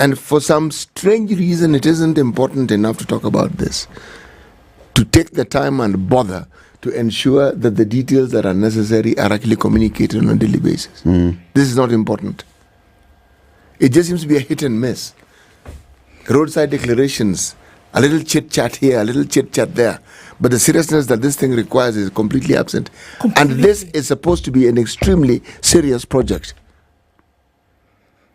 And for some strange reason, it isn't important enough to talk about this. To take the time and bother to ensure that the details that are necessary are actually communicated on a daily basis. This is not important. It just seems to be a hit and miss. Roadside declarations, a little chit-chat here, a little chit-chat there. But the seriousness that this thing requires is completely absent. And this is supposed to be an extremely serious project.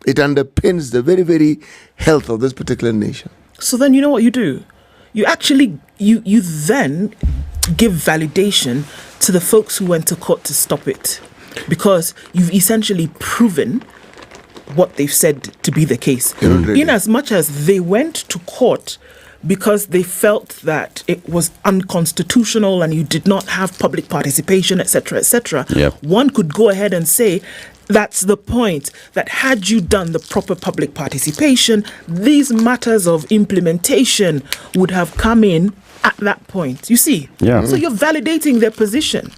It underpins the very, very health of this particular nation. So then you know what you do? You actually, you then give validation to the folks who went to court to stop it. Because you've essentially proven what they've said to be the case. In as much as they went to court because they felt that it was unconstitutional and you did not have public participation, etc., etc., one could go ahead and say, that's the point, that had you done the proper public participation, these matters of implementation would have come in at that point. You see? So you're validating their position.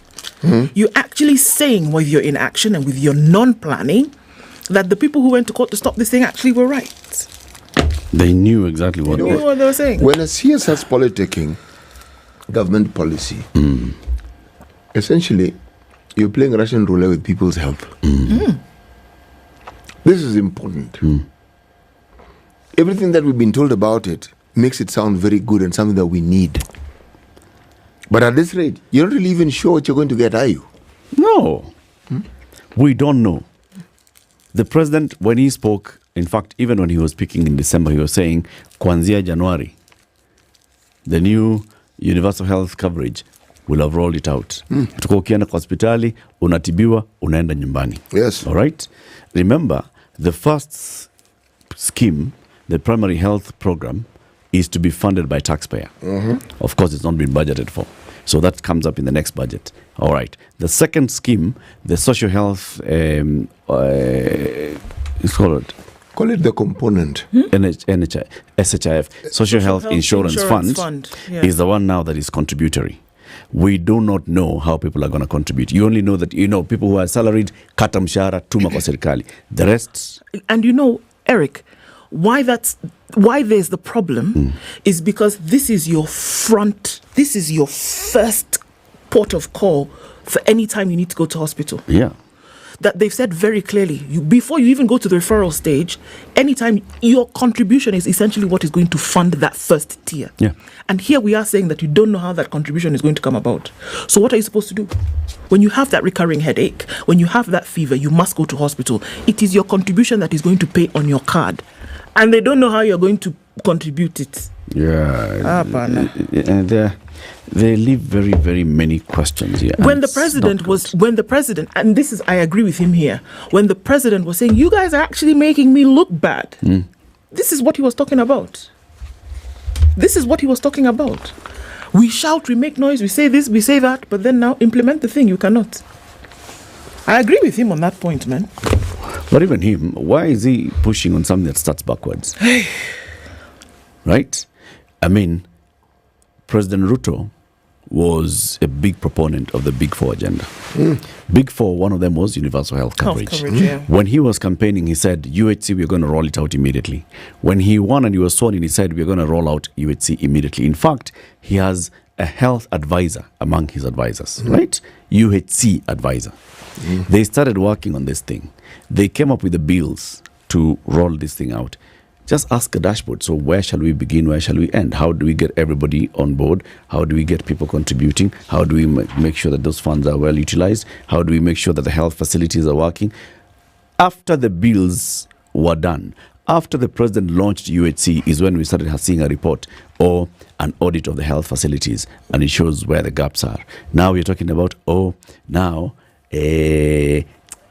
You're actually saying with your inaction and with your non-planning that the people who went to court to stop this thing actually were right. They knew exactly what, they were saying. When a CS has politicking government policy, essentially, you're playing Russian roulette with people's health. This is important. Everything that we've been told about it makes it sound very good and something that we need. But at this rate, you're not really even sure what you're going to get, are you? No. We don't know. The president, when he spoke, in fact, even when he was speaking in December, he was saying, Kwanzia January, the new universal health coverage will have rolled it out. Tuko ukienda kwa hospitali, unatibiwa, unaenda nyumbani. Yes. All right? Remember, the first scheme, the primary health program, is to be funded by taxpayer. Of course, it's not been budgeted for. So that comes up in the next budget. All right. The second scheme, the social health, Call it the component. SHIF, Social Health Insurance Fund, is the one now that is contributory. We do not know how people are going to contribute. You only know that, people who are salaried, kata mshahara, tuma kwa serikali. The rest... And Eric, why there's the problem is because this is your first port of call for any time you need to go to hospital. Yeah. That they've said very clearly, before you even go to the referral stage, anytime your contribution is essentially what is going to fund that first tier. Yeah. And here we are saying that you don't know how that contribution is going to come about. So what are you supposed to do? When you have that recurring headache, when you have that fever, you must go to hospital. It is your contribution that is going to pay on your card. And they don't know how you're going to contribute it. Yeah. And they leave very, very many questions here. When the president, and this is, I agree with him here, when the president was saying, you guys are actually making me look bad. This is what he was talking about. We shout, we make noise, we say this, we say that, but then now implement the thing, you cannot. I agree with him on that point, man. But even him, why is he pushing on something that starts backwards? Right? I mean, President Ruto was a big proponent of the Big Four agenda. Big Four, one of them was universal health coverage. When he was campaigning, he said, UHC, we're going to roll it out immediately. When he won and he was sworn in, he said, we're going to roll out UHC immediately. In fact, he has a health advisor among his advisors, right? UHC advisor. They started working on this thing. They came up with the bills to roll this thing out. Just ask a dashboard. So where shall we begin? Where shall we end? How do we get everybody on board? How do we get people contributing? How do we make sure that those funds are well utilized? How do we make sure that the health facilities are working? After the bills were done, after the president launched UHC is when we started seeing a report or an audit of the health facilities, and it shows where the gaps are. Now we're talking about,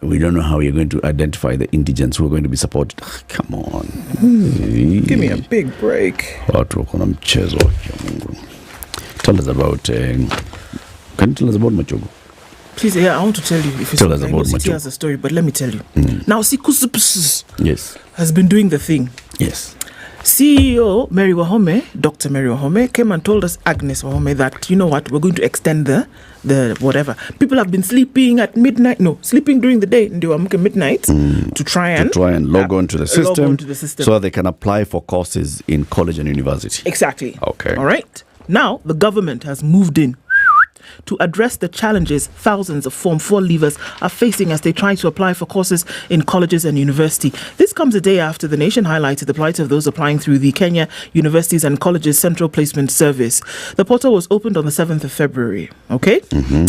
we don't know how you're going to identify the indigents who are going to be supported. Come on. Give me a big break. Tell us about, can you tell us about Machogo? Please, I want to tell you. If it's tell us about Machogo. He has a story, but let me tell you. Now, yes, has been doing the thing. Yes. CEO Mary Wahome, Dr. Mary Wahome, came and told us, Agnes Wahome, that, you know what, we're going to extend the whatever. People have been sleeping at midnight, sleeping during the day, midnight, to try and log on to the system so that they can apply for courses in college and university. Exactly. Okay. All right. Now, the government has moved in to address the challenges thousands of Form 4 leavers are facing as they try to apply for courses in colleges and university. This comes a day after the nation highlighted the plight of those applying through the Kenya Universities and Colleges Central Placement Service. The portal was opened on the 7th of February. Okay?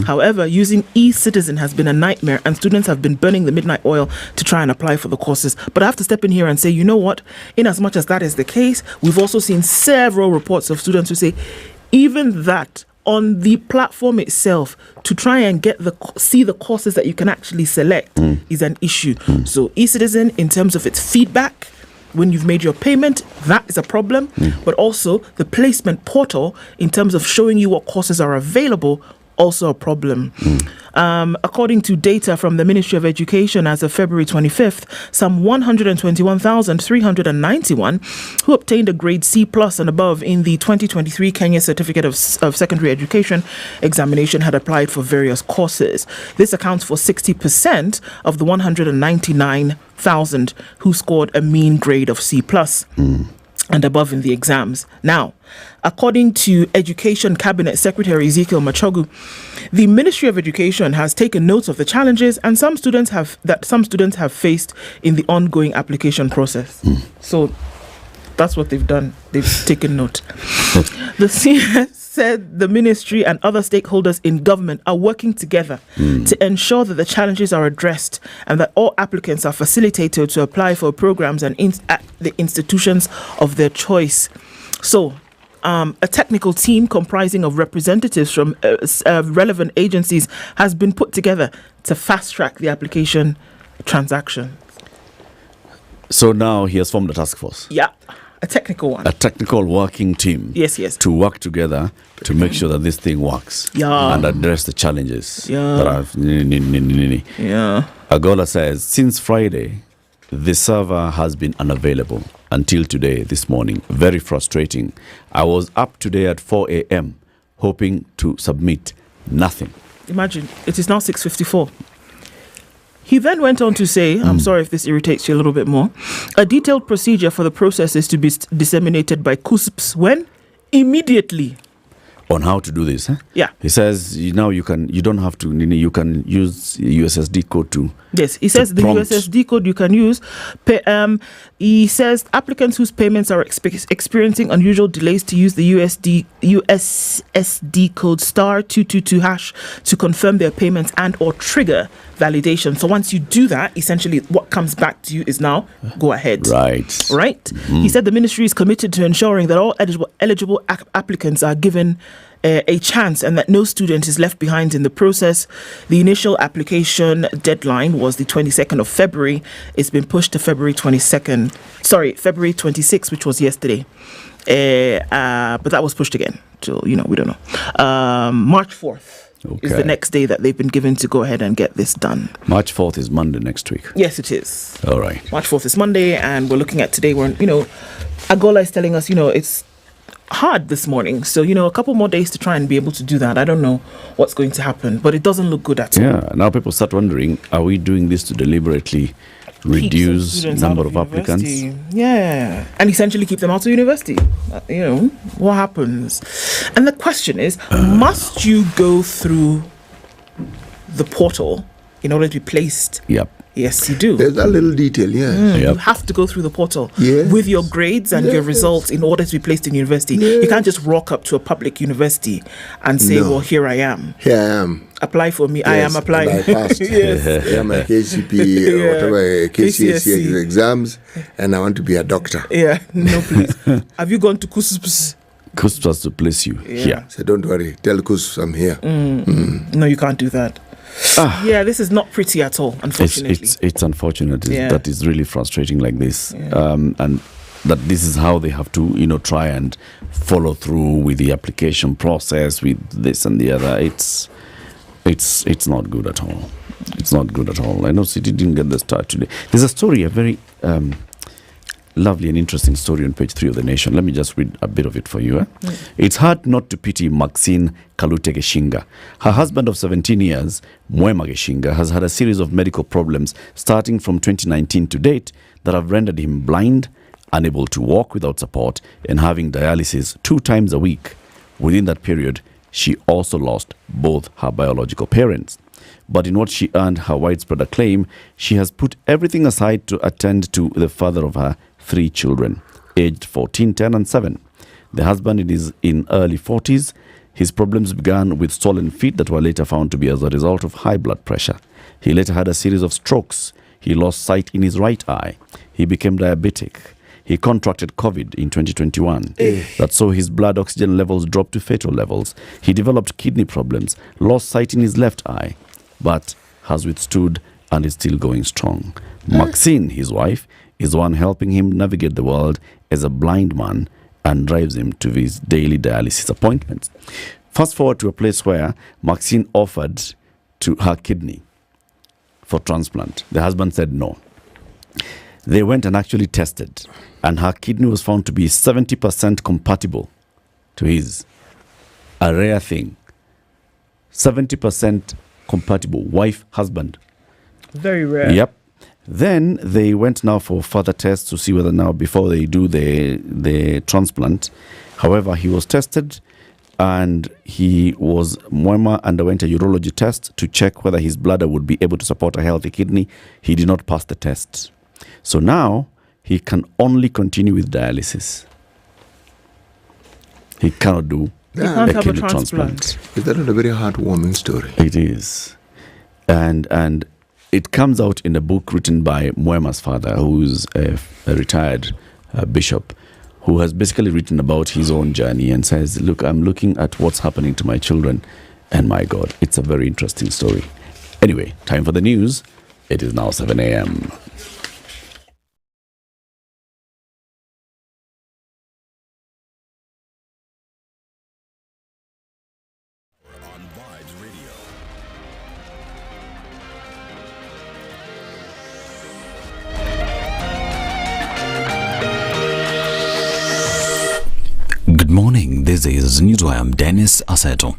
However, using e-citizen has been a nightmare and students have been burning the midnight oil to try and apply for the courses. But I have to step in here and say, you know what? In as much as that is the case, we've also seen several reports of students who say, even that on the platform itself, to try and see the courses that you can actually select is an issue. So eCitizen, in terms of its feedback, when you've made your payment, that is a problem. But also the placement portal, in terms of showing you what courses are available, also a problem. According to data from the Ministry of Education as of February 25th, some 121,391 who obtained a grade C plus and above in the 2023 Kenya Certificate of Secondary Education examination had applied for various courses. This accounts for 60% of the 199,000 who scored a mean grade of C plus. And above in the exams. Now, according to Education Cabinet Secretary Ezekiel Machogu, the Ministry of Education has taken note of the challenges and some students have faced in the ongoing application process. So that's what they've done. They've taken note. The CS said the ministry and other stakeholders in government are working together to ensure that the challenges are addressed and that all applicants are facilitated to apply for programs and at the institutions of their choice. So, a technical team comprising of representatives from relevant agencies has been put together to fast-track the application transaction. So now he has formed a task force. Yeah. A technical one. A technical working team. Yes. To work together to make sure that this thing works. Yeah. And address the challenges. That are. Agola says, since Friday, the server has been unavailable until today, this morning. Very frustrating. I was up today at 4 a.m. hoping to submit nothing. Imagine, it is now 6:54. He then went on to say, I'm sorry if this irritates you a little bit more, a detailed procedure for the process is to be disseminated by CUSPs when? Immediately. On how to do this, huh? Yeah. He says you don't have to, you can use USSD code to. Yes, he says the prompt. USSD code you can use. He says applicants whose payments are experiencing unusual delays to use the USSD code *222# to confirm their payments and or trigger validation. So once you do that, essentially what comes back to you is now go ahead. Right. He said the ministry is committed to ensuring that all eligible applicants are given a chance and that no student is left behind in the process. The initial application deadline was the 22nd of February. It's been pushed to February 26th, which was yesterday. But that was pushed again. So, we don't know. March 4th. Okay. Is the next day that they've been given to go ahead and get this done. March 4th is Monday next week. Yes, it is. All right. March 4th is Monday, and we're looking at today where, Agola is telling us, it's hard this morning. So, a couple more days to try and be able to do that. I don't know what's going to happen, but it doesn't look good at all. Yeah, now people start wondering, are we doing this to deliberately reduce number of applicants? Yeah, and essentially keep them out of university. What happens? And the question is, must you go through the portal in order to be placed? Yep. Yes, you do. There's that little detail, You have to go through the portal with your grades and your results in order to be placed in university. You can't just rock up to a public university and say, well, here I am. Here I am. Apply for me. I am applying. I passed. Yes. I am a KCP or whatever, KCSE exams, and I want to be a doctor. Yeah, no, please. Have you gone to KUSPs? KUSPs has to place you here. So don't worry. Tell KUSPs I'm here. No, you can't do that. Yeah, this is not pretty at all, unfortunately. It's unfortunate that is really frustrating like this. Yeah. And that this is how they have to, try and follow through with the application process, with this and the other. It's not good at all. It's not good at all. I know City didn't get the start today. There's a story, a very lovely and interesting story on page 3 of The Nation. Let me just read a bit of it for you. It's hard not to pity Maxine Kalute Geshinga. Her husband of 17 years, Mwema Geshinga, has had a series of medical problems starting from 2019 to date that have rendered him blind, unable to walk without support, and having dialysis 2 times a week. Within that period, she also lost both her biological parents. But in what she earned her widespread acclaim, she has put everything aside to attend to the father of her 3 children, aged 14, 10, and 7. The husband is in early 40s. His problems began with swollen feet that were later found to be as a result of high blood pressure. He later had a series of strokes. He lost sight in his right eye. He became diabetic. He contracted COVID in 2021. That saw his blood oxygen levels drop to fatal levels. He developed kidney problems, lost sight in his left eye, but has withstood and is still going strong. Maxine, his wife, is the one helping him navigate the world as a blind man and drives him to his daily dialysis appointments. Fast forward to a place where Maxine offered to her kidney for transplant. The husband said no. They went and actually tested, and her kidney was found to be 70% compatible to his. A rare thing. 70% compatible. Wife, husband. Very rare. Yep. Then they went now for further tests to see whether now before they do the transplant. However, he was tested and Mwema underwent a urology test to check whether his bladder would be able to support a healthy kidney. He did not pass the test. So now he can only continue with dialysis. He cannot do a kidney transplant. Is that not a very heartwarming story? It is. And it comes out in a book written by Mwema's father, who's a retired bishop, who has basically written about his own journey and says, look, I'm looking at what's happening to my children, and my God, it's a very interesting story. Anyway, time for the news. It is now 7 a.m. Good morning. This is Newswire. I'm Dennis Aseto.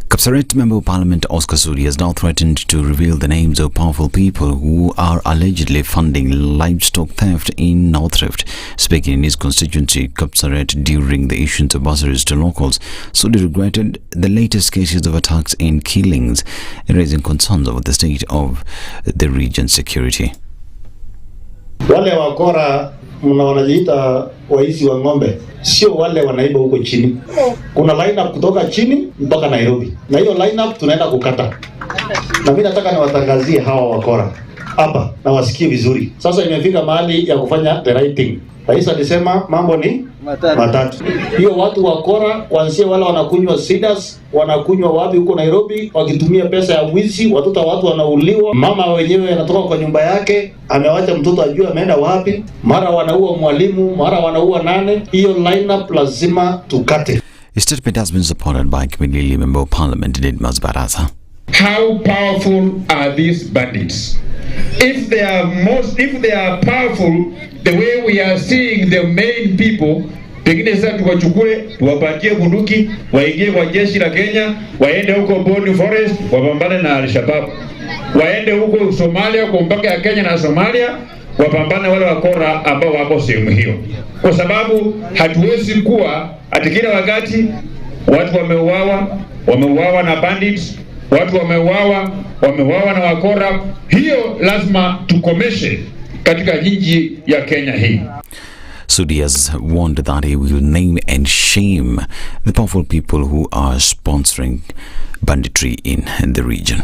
Kapsaret Member of Parliament Oscar Sudi has now threatened to reveal the names of powerful people who are allegedly funding livestock theft in North Rift. Speaking in his constituency, Kapsaret, during the issuance of bursaries to locals, Sudi regretted the latest cases of attacks and killings, raising concerns over the state of the region's security. Wale wakora wanajiita waizi wa ng'ombe sio wale wanaiba huko chini. Kuna line up kutoka chini mpaka Nairobi, na hiyo line up tunaenda kukata. Na mimi nataka niwatangazie hawa wakora hapa na wasikie vizuri. Sasa imefika mahali ya kufanya the right thing. Rais alisema mambo ni matatu. Hiyo watu wakora kuanzia wale wanakunywa cidas, wanakunywa wapi huko Nairobi wakitumia pesa ya wizi, watoto watu wanauliwa, mama wenyewe anatoka kwa nyumba yake, amewacha mtoto ajue ameenda wapi, mara wanaua mwalimu, mara wanaua nane. Hiyo lineup lazima tukate. His statement has been supported by Committee Member of Parliament Ednah Barasa. How powerful are these bandits? If they are powerful the way we are seeing the main people, pengine sasa tuwachukue, tuwapatie bunduki, waingie kwa jeshi la Kenya, waende huko Boni Forest, wapambane na Al-Shabaab. Waende huko Somalia, kwa mpaka ya Kenya na Somalia, wapambane wale wakora ambao wako sehemu hiyo. Kwa sababu hatuwezi kuwa ati kila wakati watu wameuawa na bandits, watu wameuawa na wakora. Hiyo lazima tukomeshe katika nchi ya Kenya hii. Sudi has warned that he will name and shame the powerful people who are sponsoring banditry in the region.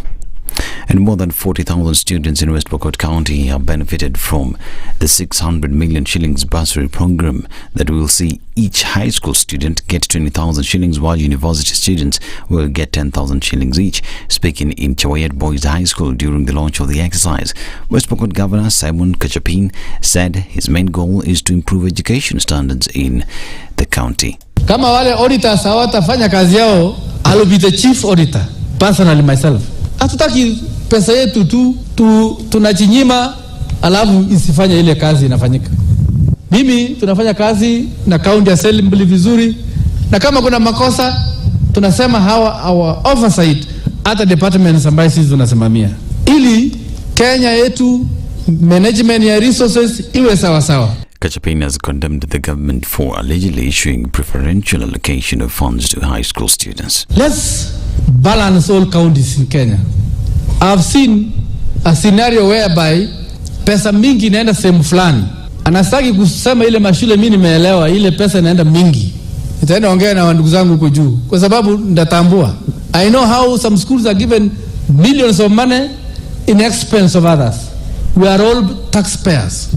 And more than 40,000 students in West Pokot County have benefited from the 600 million shillings bursary program that will see each high school student get 20,000 shillings while university students will get 10,000 shillings each. Speaking in Chawayat Boys High School during the launch of the exercise, West Pokot Governor Simon Kachapin said his main goal is to improve education standards in the county. Kama wale auditors hawatafanya kazi yao, I'll be the chief auditor, personally myself. Hatutaki pesa yetu tunachinyima alafu isifanye ile kazi inafanyika. Mimi tunafanya kazi na county assembly vizuri, na kama kuna makosa tunasema our oversight hata departments ambayo sisi tunasimamia, ili Kenya yetu management ya resources iwe sawa sawa. Kachapin has condemned the government for allegedly issuing preferential allocation of funds to high school students. Let's balance all counties in Kenya. I've seen a scenario whereby pesa mingi inaenda sehemu fulani. Anastaki kusema ile mashule mimi nimeelewa ile pesa inaenda mingi. Nitaenda ongea na ndugu zangu huko juu kwa sababu ndatambua. I know how some schools are given millions of money in expense of others. We are all taxpayers.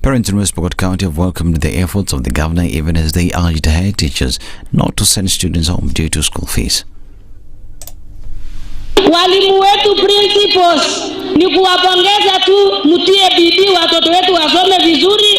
Parents in West Pokot County have welcomed the efforts of the governor even as they urged head teachers not to send students home due to school fees. Walimu wetu principals ni kuwapongeza tu, mtie bidii watoto wetu wasome vizuri,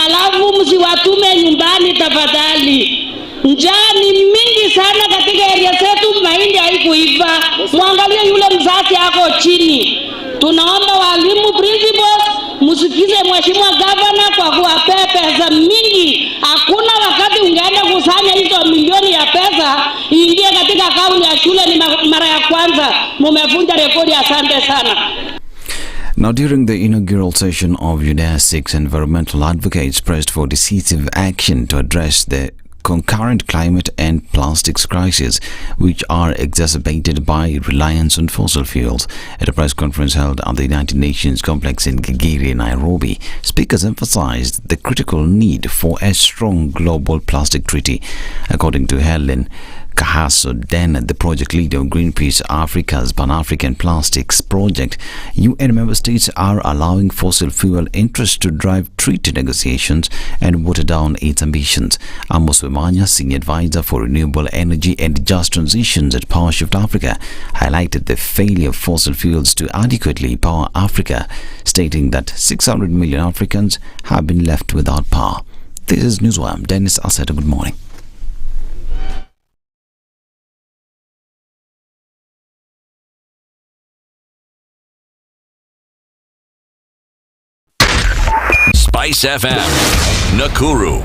alafu msiwatume nyumbani tafadhali. Njaa ni mingi sana katika area zetu, mahindi haikuiva. Muangalie yule mzazi ako chini. Tunaomba walimu principals msikize mheshimiwa governor kwa kuwapea pesa mingi. Hakuna wakati ungeenda kusanya hizo milioni ya pesa ingie katika akaunti ya shule, ni mara ya kwanza. Mumevunja rekodi, asante sana. Now, during the inaugural session of UDA, 6 environmental advocates pressed for decisive action to address the concurrent climate and plastics crisis, which are exacerbated by reliance on fossil fuels. At a press conference held at the United Nations complex in Gigiri, Nairobi, speakers emphasized the critical need for a strong global plastic treaty. According to Helen Kahaso Den, the project leader of Greenpeace Africa's Pan-African Plastics Project, UN member states are allowing fossil fuel interests to drive treaty negotiations and water down its ambitions. Amos Wemanya, senior advisor for renewable energy and just transitions at PowerShift Africa, highlighted the failure of fossil fuels to adequately power Africa, stating that 600 million Africans have been left without power. This is Newswire. I'm Dennis Aseto. Good morning. SpiceFM, Nakuru.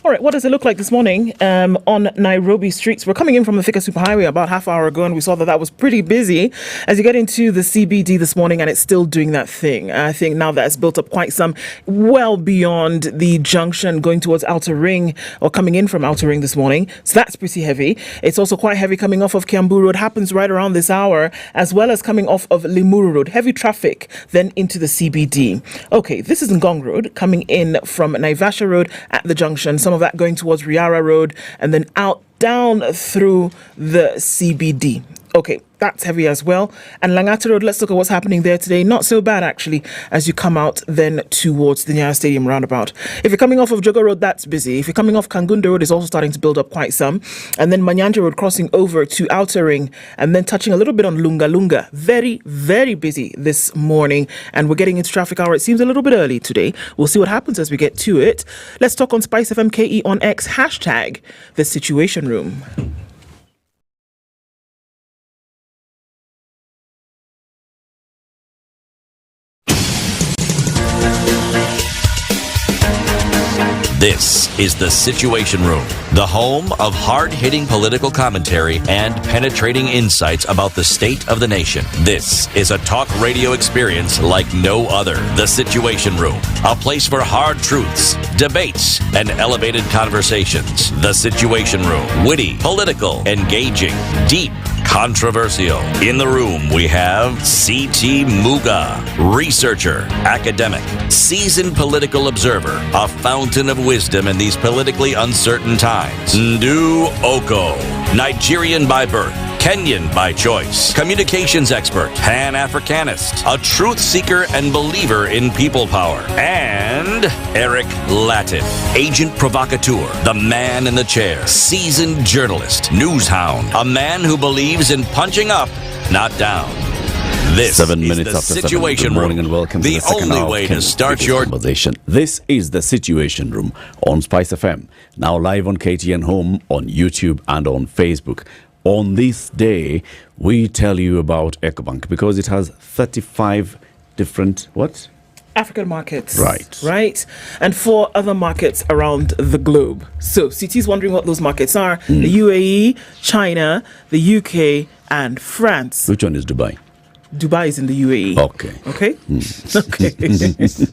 All right, what does it look like this morning on Nairobi streets? We're coming in from the Thika Superhighway about half hour ago, and we saw that was pretty busy as you get into the CBD this morning, and it's still doing that thing. I think now that it's built up quite some, well beyond the junction going towards Outer Ring or coming in from Outer Ring this morning. So that's pretty heavy. It's also quite heavy coming off of Kiambu Road, happens right around this hour, as well as coming off of Limuru Road. Heavy traffic then into the CBD. Okay, this is Ngong Road coming in from Naivasha Road at the junction. Some of that going towards Riara Road and then out down through the CBD. Okay, that's heavy as well. And Langata Road, let's look at what's happening there today. Not so bad, actually, as you come out then towards the Nyeri Stadium roundabout. If you're coming off of Jogo Road, that's busy. If you're coming off Kangunda Road, it's also starting to build up quite some. And then Manyanja Road crossing over to Outer Ring and then touching a little bit on Lunga Lunga. Very, very busy this morning. And we're getting into traffic hour. It seems a little bit early today. We'll see what happens as we get to it. Let's talk on SpiceFM KE on X, hashtag the Situation Room. This is The Situation Room, the home of hard-hitting political commentary and penetrating insights about the state of the nation. This is a talk radio experience like no other. The Situation Room, a place for hard truths, debates, and elevated conversations. The Situation Room, witty, political, engaging, deep, controversial. In the room, we have C.T. Muga, researcher, academic, seasoned political observer, a fountain of wisdom in these politically uncertain times. Ndu Okoh, Nigerian by birth, Kenyan by choice, communications expert, Pan-Africanist, a truth seeker and believer in people power, and Eric Latiff, agent provocateur, the man in the chair, seasoned journalist, news hound, a man who believes in punching up, not down. This 7 minutes is the after Situation 7. Good morning Room, and welcome the to the second only hour way of to start your conversation. This is the Situation Room on SpiceFM, now live on KTN Home, on YouTube and on Facebook. On this day, we tell you about EcoBank because it has 35 different African markets. Right. And 4 other markets around the globe. So, CT's wondering what those markets are. The UAE, China, the UK, and France. Which one is Dubai? Dubai is in the UAE. Okay. Okay?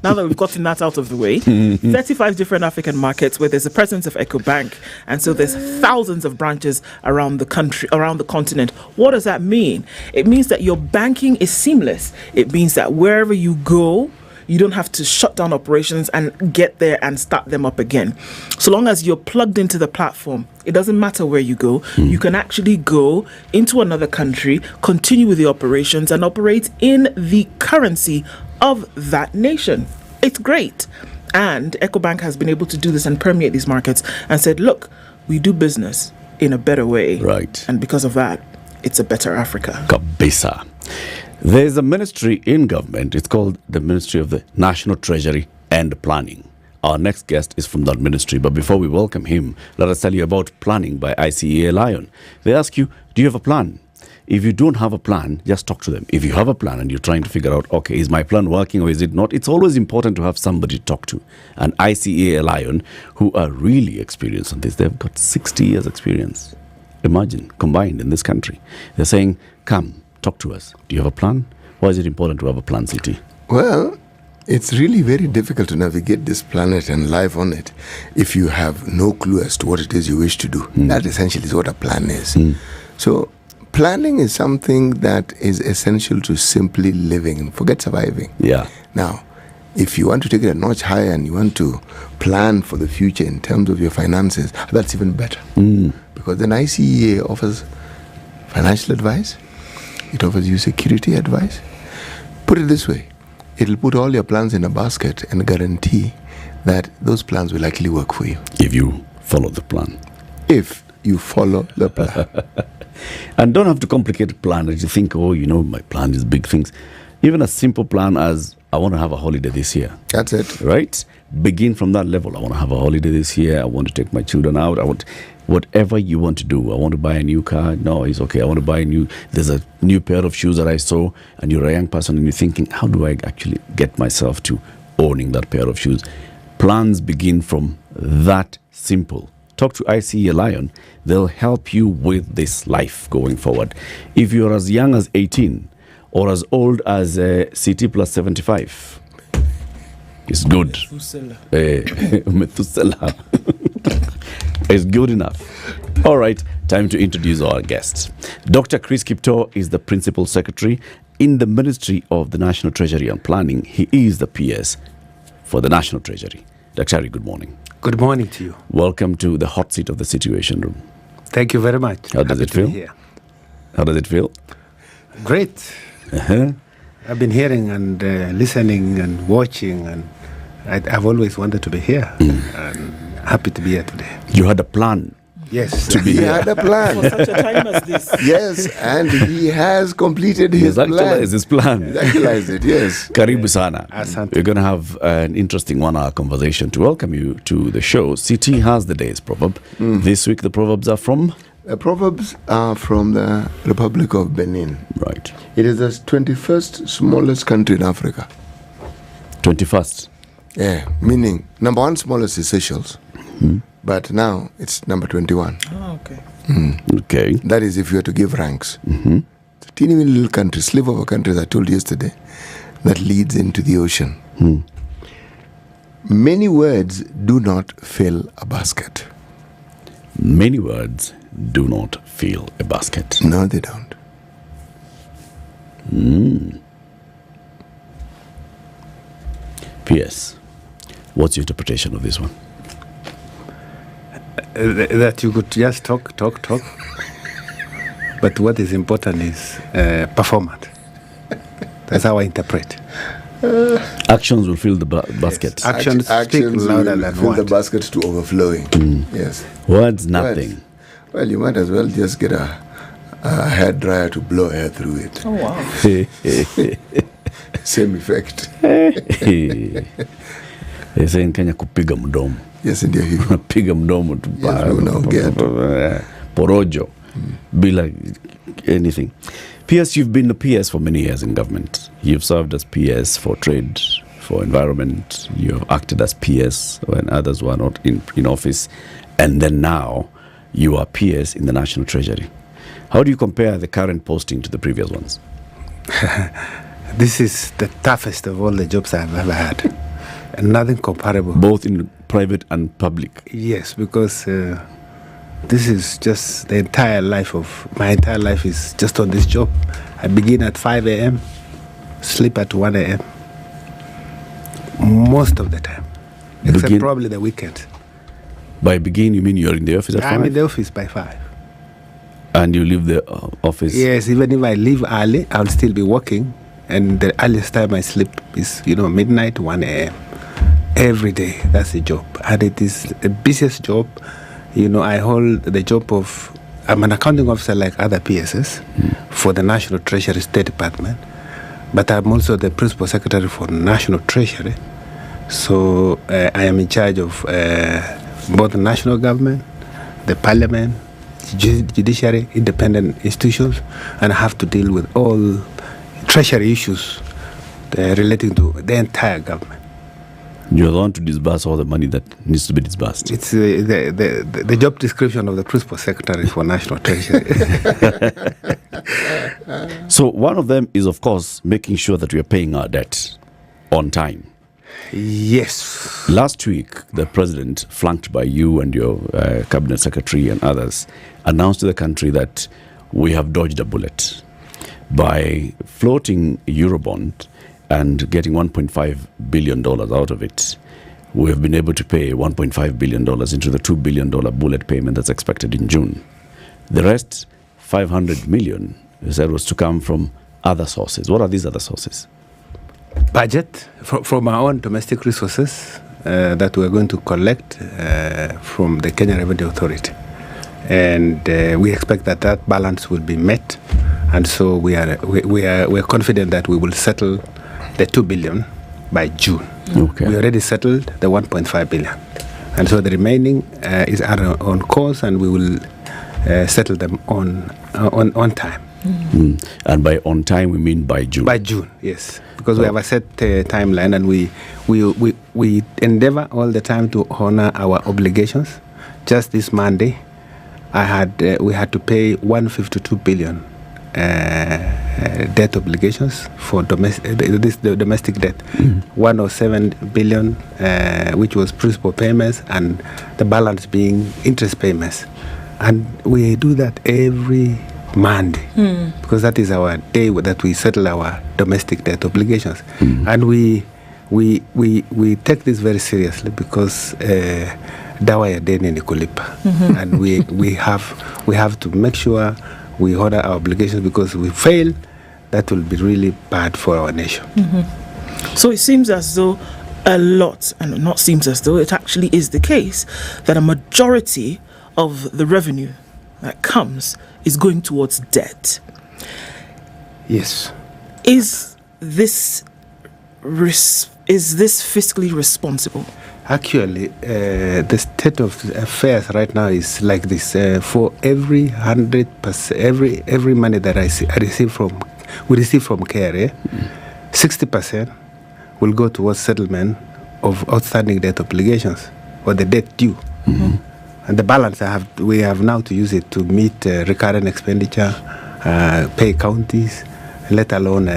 Now that we've gotten that out of the way, 35 different African markets where there's a presence of EcoBank. And so there's thousands of branches around the country, around the continent. What does that mean? It means that your banking is seamless. It means that wherever you go, you don't have to shut down operations and get there and start them up again. So long as you're plugged into the platform, it doesn't matter where you go. You can actually go into another country, continue with the operations, and operate in the currency of that nation. It's great. And EcoBank has been able to do this and permeate these markets and said, look, we do business in a better way. Right. And because of that, it's a better Africa. Kabisa. There's a ministry in government. It's called the Ministry of the National Treasury and Planning. Our next guest is from that ministry. But before we welcome him, let us tell you about planning by ICEA Lion. They ask you, do you have a plan? If you don't have a plan, just talk to them. If you have a plan and you're trying to figure out, okay, is my plan working or is it not? It's always important to have somebody to talk to. And ICEA Lion, who are really experienced on this, they've got 60 years experience. Imagine, combined in this country. They're saying, come, talk to us. Do you have a plan? Why is it important to have a plan, City? Well, it's really very difficult to navigate this planet and live on it if you have no clue as to what it is you wish to do. That essentially is what a plan is. So planning is something that is essential to simply living. Forget surviving. Yeah. Now, if you want to take it a notch higher and you want to plan for the future in terms of your finances, that's even better. Because then ICEA offers financial advice. It offers you security advice. Put it this way, it'll put all your plans in a basket and guarantee that those plans will actually work for you. If you follow the plan. If you follow the plan. And don't have to complicate a plan that you think, oh, you know, my plan is big things. Even a simple plan as, I want to have a holiday this year. That's it. Right? Begin from that level. I want to have a holiday this year. I want to take my children out. I want whatever you want to do. I want to buy a new car. No, it's okay. I want to buy there's a new pair of shoes that I saw, and you're a young person and you're thinking, how do I actually get myself to owning that pair of shoes? Plans begin from that simple. Talk to ICE Lion. They'll help you with this life going forward. If you're as young as 18 or as old as CT plus 75, it's good. Methuselah. It's good enough. All right, time to introduce our guest. Dr. Chris Kiptoo is the Principal Secretary in the Ministry of the National Treasury and Planning. He is the PS for the National Treasury. Dr. good morning. Good morning to you. Welcome to the hot seat of the Situation Room. Thank you very much. How does it feel? How does it feel? Great. I've been hearing and listening and watching, and I've always wanted to be here. And happy to be here today. You had a plan. Yes. To be He here. had a plan. For such a time as this. Yes, and he has completed his plan. Actualized his plan. He's actualized it, yes. Karibu sana. We're going to have an interesting one-hour conversation to welcome you to the show. CT has the day's proverb. This week the proverbs are from? The proverbs are from the Republic of Benin. Right. It is the 21st smallest country in Africa. 21st? Yeah, meaning number one smallest is Seychelles. But now it's number 21. Oh, okay. Okay. That is if you were to give ranks. It's a teeny little country, sliver of a country, as I told you yesterday, that leads into the ocean. Many words do not fill a basket. Many words do not fill a basket. No, they don't. PS, what's your interpretation of this one? That you could just talk. But what is important is performance. That's how I interpret. Actions will fill the basket. Actions speak louder than fill the words. basket to overflowing. Yes. Words, nothing. Well, you might as well just get a hair dryer to blow air through it. Oh, wow. Same effect. They say in Kenya kupiga mdomo. Yes, ndio hivyo. Piga mdomo tu. Yes, unaongea tu. Porojo. Bila anything. PS, you've been a PS for many years in government. You've served as PS for trade, for environment. You've acted as PS when others were not in office. And then now you are PS in the National Treasury. How do you compare the current posting to the previous ones? This is the toughest of all the jobs I've ever had. And nothing comparable. Both in private and public? Yes, because this is just my entire life is just on this job. I begin at 5 a.m., sleep at 1 a.m. Most of the time, except probably the weekend. By begin, you mean you're in the office at 5? I'm in the office by 5. And you leave the office? Yes, even if I leave early, I'll still be working. And the earliest time I sleep is, midnight, 1 a.m. Every day. That's the job. And it is the busiest job. I hold the job of, I'm an accounting officer like other PSs for the National Treasury State Department. But I'm also the Principal Secretary for National Treasury. So I am in charge of both the national government, the parliament, judiciary, independent institutions, and I have to deal with all treasury issues relating to the entire government. You're the one to disburse all the money that needs to be disbursed. It's the job description of the Principal Secretary for National Treasury. So one of them is, of course, making sure that we are paying our debt on time. Yes. Last week, the president, flanked by you and your cabinet secretary and others, announced to the country that we have dodged a bullet by floating Eurobond and getting $1.5 billion out of it. We have been able to pay $1.5 billion into the $2 billion bullet payment that's expected in June. The rest, $500 million, you said, was to come from other sources. What are these other sources? Budget from our own domestic resources that we're going to collect from the Kenya Revenue Authority. And we expect that balance will be met. And so we're confident that we will settle the 2 billion by June. Okay. We already settled the 1.5 billion. And so the remaining is on course, and we will settle them on time. And by on time, we mean by June. By June, yes, because we have a set timeline, and we endeavor all the time to honor our obligations. Just this Monday, we had to pay 152 billion debt obligations for domestic debt. 107 billion, which was principal payments, and the balance being interest payments. And we do that every Monday because that is our day that we settle our domestic debt obligations. And we take this very seriously because dawa ya deni ni kulipa. And we have to make sure we honor our obligations, because if we fail, that will be really bad for our nation. So it seems as though it actually is the case that a majority of the revenue that comes is going towards debt. Yes. Is this fiscally responsible? Actually, the state of affairs right now is like this. For every 100%, every money that we receive from care, 60% will go towards settlement of outstanding debt obligations or the debt due. And the balance we have now to use it to meet recurrent expenditure, pay counties, let alone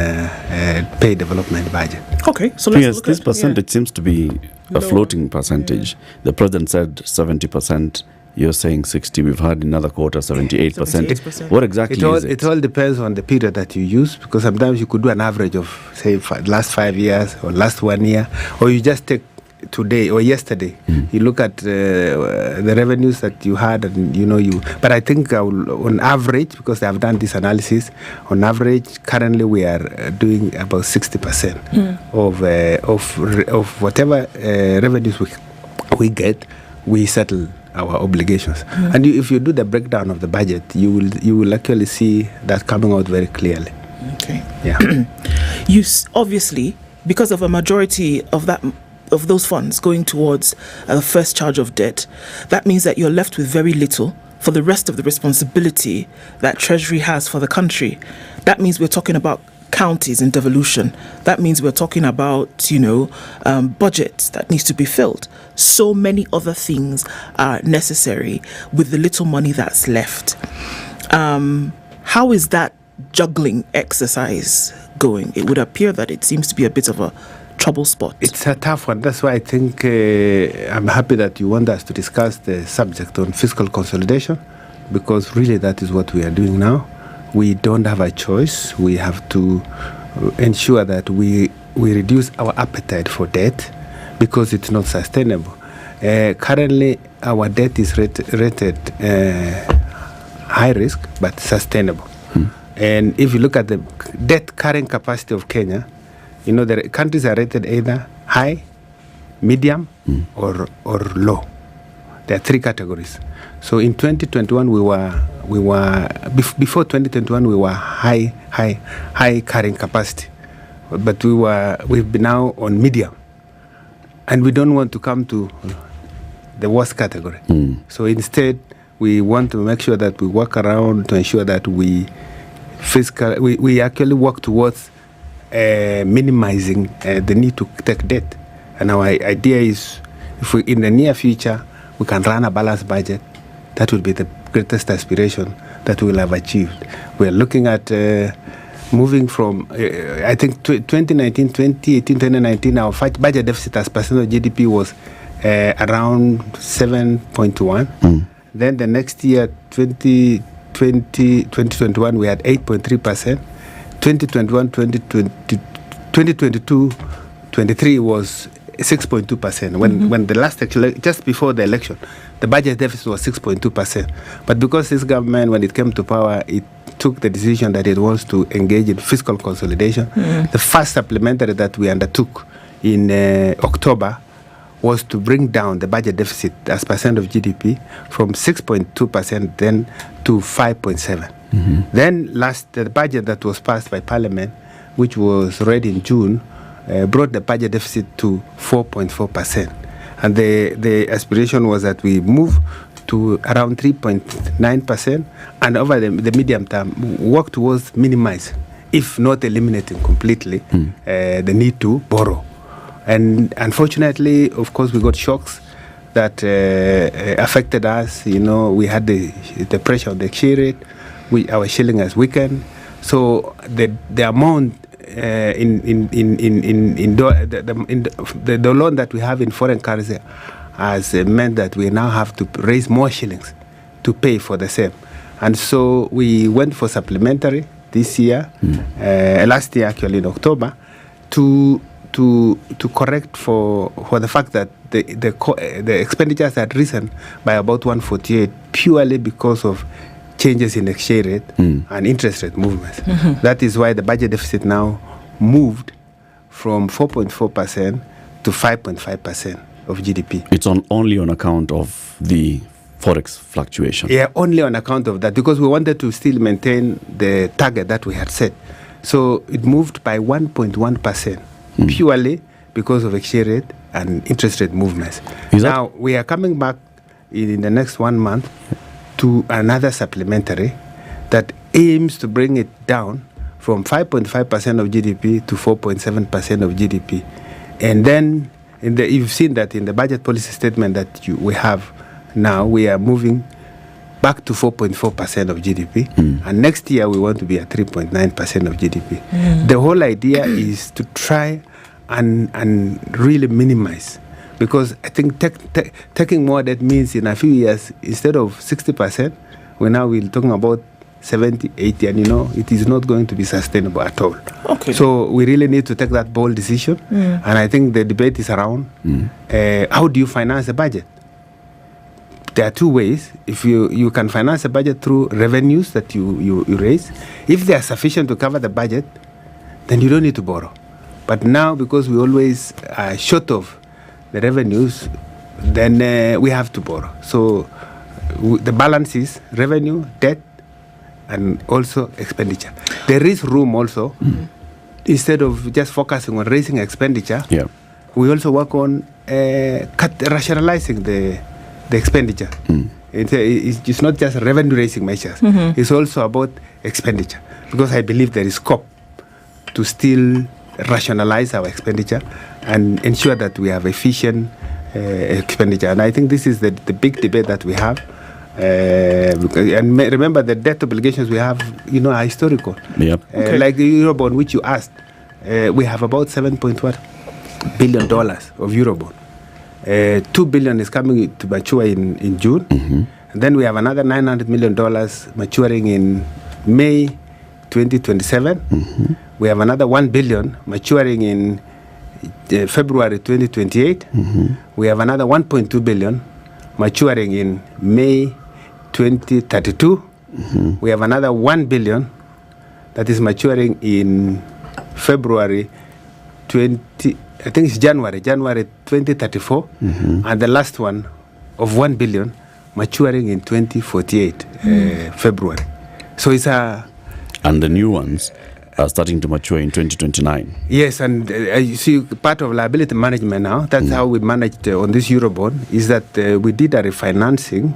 pay development budget. Okay, so let's look this percentage seems to be a floating percentage. The president said 70%. You're saying 60. We've had another quarter 78%. What exactly is it? It all depends on the period that you use, because sometimes you could do an average of, say, last 5 years or last 1 year, or you just take today or yesterday. You look at the revenues that you had, and but I think on average, because they have done this analysis, on average currently we are doing about 60% of whatever revenues we get, we settle our obligations. And if you do the breakdown of the budget, you will actually see that coming out very clearly. Okay. Yeah. You obviously, because of a majority of those funds going towards the first charge of debt, that means that you're left with very little for the rest of the responsibility that Treasury has for the country. That means we're talking about counties in devolution. That means we're talking about, budgets that needs to be filled. So many other things are necessary with the little money that's left. How is that juggling exercise going? It would appear that it seems to be a bit of a trouble spot. It's a tough one. That's why I think I'm happy that you want us to discuss the subject on fiscal consolidation, because really that is what we are doing now. We don't have a choice. We have to ensure that we reduce our appetite for debt, because it's not sustainable. Currently, our debt is rated high risk but sustainable. And if you look at the debt carrying capacity of Kenya, the countries are rated either high, medium, or low. There are 3 categories. So in 2021, before 2021, we were high carrying capacity, but we've been now on medium, and we don't want to come to the worst category. So instead, we want to make sure that we work around to ensure that we actually work towards minimizing the need to take debt. And our idea is, if we in the near future we can run a balanced budget, that will be the greatest aspiration that we will have achieved. We are looking at moving from, I think 2018, 2019, our budget deficit as percent of GDP was around 7.1. Then the next year, 2021, we had 8.3%. 2022, 23 was 6.2%. When the last just before the election, the budget deficit was 6.2%. But because this government, when it came to power, it took the decision that it wants to engage in fiscal consolidation. The first supplementary that we undertook in October was to bring down the budget deficit as percent of GDP from 6.2% then to 5.7%. Then the budget that was passed by Parliament, which was read in June, brought the budget deficit to 4.4%. And the aspiration was that we move to around 3.9%, and over the medium term, work towards minimize, if not eliminating completely, the need to borrow. And unfortunately, of course, we got shocks that affected us. We had the pressure of the exchange rate. Our shilling has weakened. So the amount the loan that we have in foreign currency has meant that we now have to raise more shillings to pay for the same. And so we went for supplementary this year, last year actually in October, to correct for the fact that the expenditures had risen by about 148 purely because of changes in exchange rate and interest rate movements. That is why the budget deficit now moved from 4.4% to 5.5% of GDP. It's only on account of the forex fluctuation. Yeah, only on account of that, because we wanted to still maintain the target that we had set. So it moved by 1.1% purely because of exchange rate and interest rate movements. Now we are coming back in the next 1 month to another supplementary that aims to bring it down from 5.5% of GDP to 4.7% of GDP. And then you've seen that in the budget policy statement that we have now, we are moving back to 4.4% of GDP. And next year we want to be at 3.9% of GDP. The whole idea is to try and really minimize. Because I think taking more debt means in a few years, instead of 60%, we're talking about 70, 80, and it is not going to be sustainable at all. Okay. So we really need to take that bold decision. And I think the debate is around how do you finance a budget? There are two ways. If you can finance a budget through revenues that you raise, if they are sufficient to cover the budget, then you don't need to borrow. But now, because we always are short of the revenues, then we have to borrow. So the balance is revenue, debt, and also expenditure. There is room also, instead of just focusing on raising expenditure, we also work on rationalizing the expenditure. It's not just revenue raising measures. It's also about expenditure, because I believe there is scope to still rationalize our expenditure and ensure that we have efficient expenditure. And I think this is the big debate that we have. And remember, the debt obligations we have, are historical. Like the Eurobond, which you asked, we have about $7.1 billion of Eurobond. $2 billion is coming to mature in June. And then we have another $900 million maturing in May 2027. We have another $1 billion maturing in February 2028. We have another $1.2 billion maturing in May 2032. We have another $1 billion that is maturing in February January 2034. And the last one of $1 billion maturing in 2048, February. So it's and the new ones are starting to mature in 2029. Yes, and you see, part of liability management now, that's how we managed on this Eurobond, is that we did a refinancing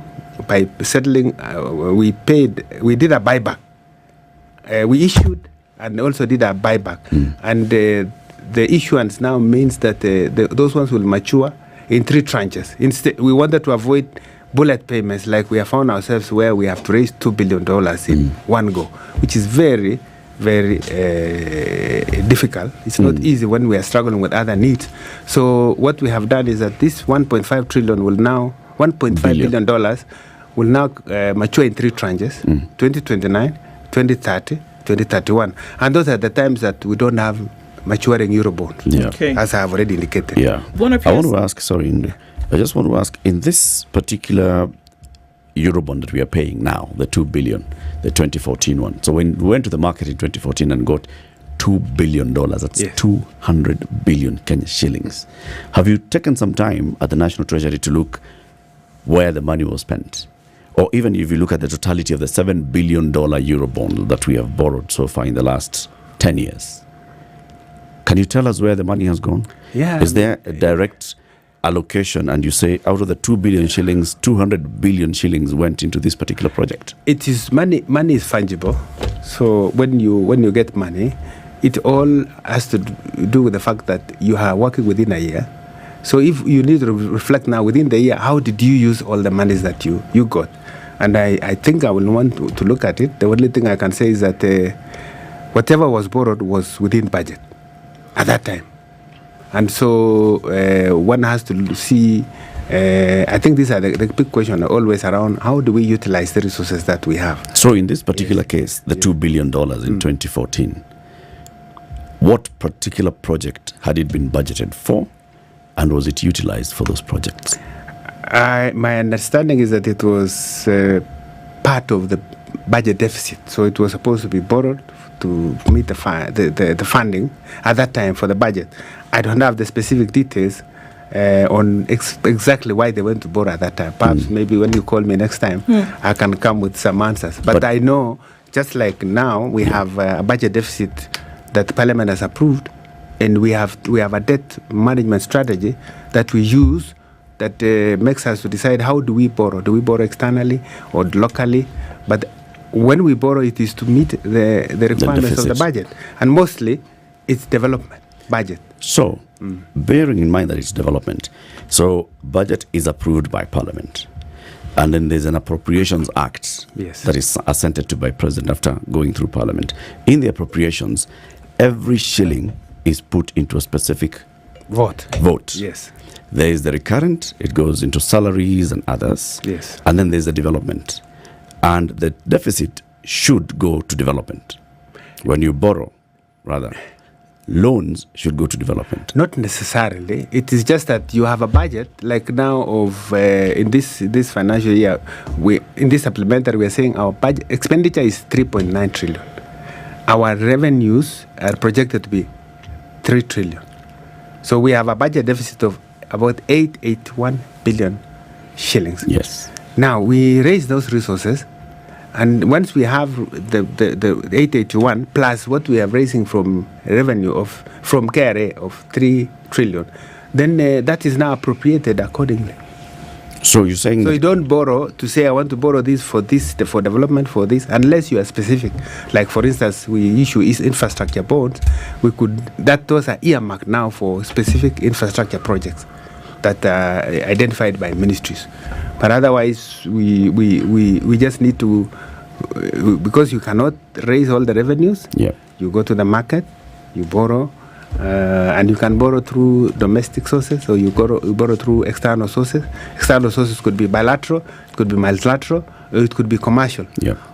by settling, we did a buyback. We issued and also did a buyback. And the issuance now means that those ones will mature in 3 tranches. Instead, we wanted to avoid bullet payments like we have found ourselves where we have to raise $2 billion in one go, which is very, very difficult. It's not easy when we are struggling with other needs. So what we have done is that this $1.5 billion will now mature in 3 tranches, 2029, 2030, 2031. And those are the times that we don't have maturing Eurobond, as I have already indicated. I want to ask, I just want to ask, in this particular Eurobond that we are paying now, the $2 billion, the 2014 one. So when we went to the market in 2014 and got $2 billion, that's 200 billion Kenya shillings. Have you taken some time at the National Treasury to look where the money was spent? Or even if you look at the totality of the $7 billion Eurobond that we have borrowed so far in the last 10 years, can you tell us where the money has gone? Yeah. Is there a direct allocation and you say out of the 2 billion shillings, 200 billion shillings went into this particular project? It is money is fungible. So when you get money, it all has to do with the fact that you are working within a year. So if you need to reflect now within the year, how did you use all the monies that you got? And I think I will want to look at it. The only thing I can say is that whatever was borrowed was within budget at that time. And so one has to see, I think these are the big question always around, how do we utilize the resources that we have? So in this particular case, the $2 billion in 2014, what particular project had it been budgeted for, and was it utilized for those projects? My understanding is that it was part of the budget deficit. So it was supposed to be borrowed to meet the funding at that time for the budget. I don't have the specific details on exactly why they went to borrow at that time. Perhaps maybe when you call me next time, I can come with some answers. But I know, just like now, we have a budget deficit that Parliament has approved, and we have a debt management strategy that we use that makes us to decide how do we borrow. Do we borrow externally or locally? But when we borrow, it is to meet the requirements of the budget. And mostly, it's development budget. So, bearing in mind that it's development, so budget is approved by Parliament. And then there's an Appropriations Act that is assented to by President after going through Parliament. In the appropriations, every shilling is put into a specific vote. Yes. There is the recurrent, it goes into salaries and others. Yes. And then there's the development. And the deficit should go to development. When you borrow, rather, loans should go to development. Not necessarily. It is just that you have a budget, like now of, in this financial year, in this supplementary, we are saying our budget expenditure is 3.9 trillion. Our revenues are projected to be 3 trillion. So we have a budget deficit of about 881 billion shillings. Yes. Now we raise those resources, and once we have the 881 plus what we are raising from revenue from KRA of 3 trillion, then that is now appropriated accordingly. So you're saying... So you don't borrow to say, I want to borrow this, for development, for this, unless you are specific. Like, for instance, we issue infrastructure bonds. Those are earmarked now for specific infrastructure projects that are identified by ministries. But otherwise, we just need to, because you cannot raise all the revenues, you go to the market, you borrow, and you can borrow through domestic sources, or you borrow through external sources. External sources could be bilateral, it could be multilateral, or it could be commercial.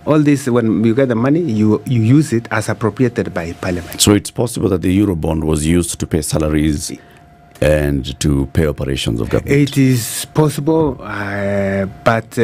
All this, when you get the money, you use it as appropriated by Parliament. So it's possible that the Eurobond was used to pay salaries and to pay operations of government. It is possible, but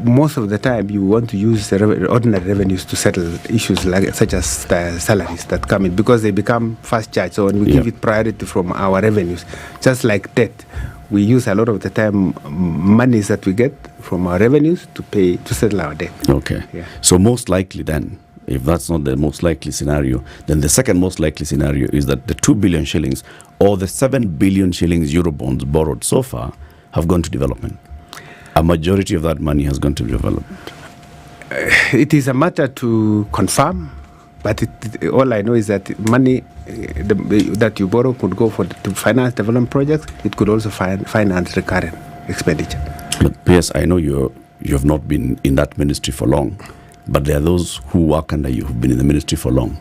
most of the time you want to use ordinary revenues to settle issues such as the salaries that come in, because they become fast charged. So when we give it priority from our revenues, just like debt, we use a lot of the time monies that we get from our revenues to settle our debt. Okay. So most likely then, if that's not the most likely scenario, then the second most likely scenario is that the 2 billion shillings or the 7 billion shillings Eurobonds borrowed so far have gone to development. A majority of that money has gone to development. It is a matter to confirm, but all I know is that money that you borrow could go to finance development projects. It could also finance recurrent expenditure. But P.S., I know you have not been in that ministry for long, but there are those who work under you who've been in the ministry for long.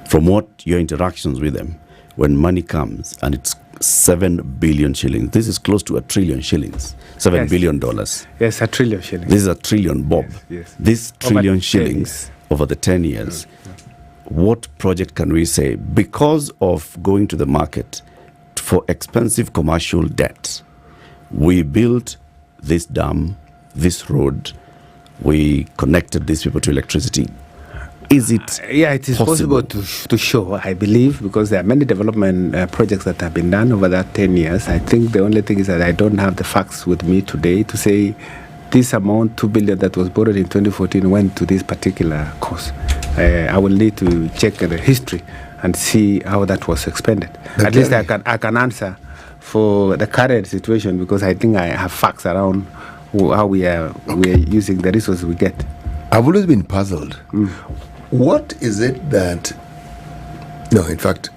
From what your interactions with them, when money comes and it's 7 billion shillings, this is close to $1 trillion shillings, $7 billion. Yes, $1 trillion shillings. This is $1 trillion, Bob. Yes. This trillion shillings over the 10 years, what project can we say, because of going to the market for expensive commercial debt, we built this dam, this road, we connected these people to electricity. Is it it is possible to show, I believe, because there are many development projects that have been done over that 10 years. I think the only thing is that I don't have the facts with me today to say this amount, 2 billion that was borrowed in 2014 went to this particular cause. I will need to check the history and see how that was expended. At least I can answer for the current situation because I think I have facts around how we are using the resources we get. I've always been puzzled. What is it that... No, in fact,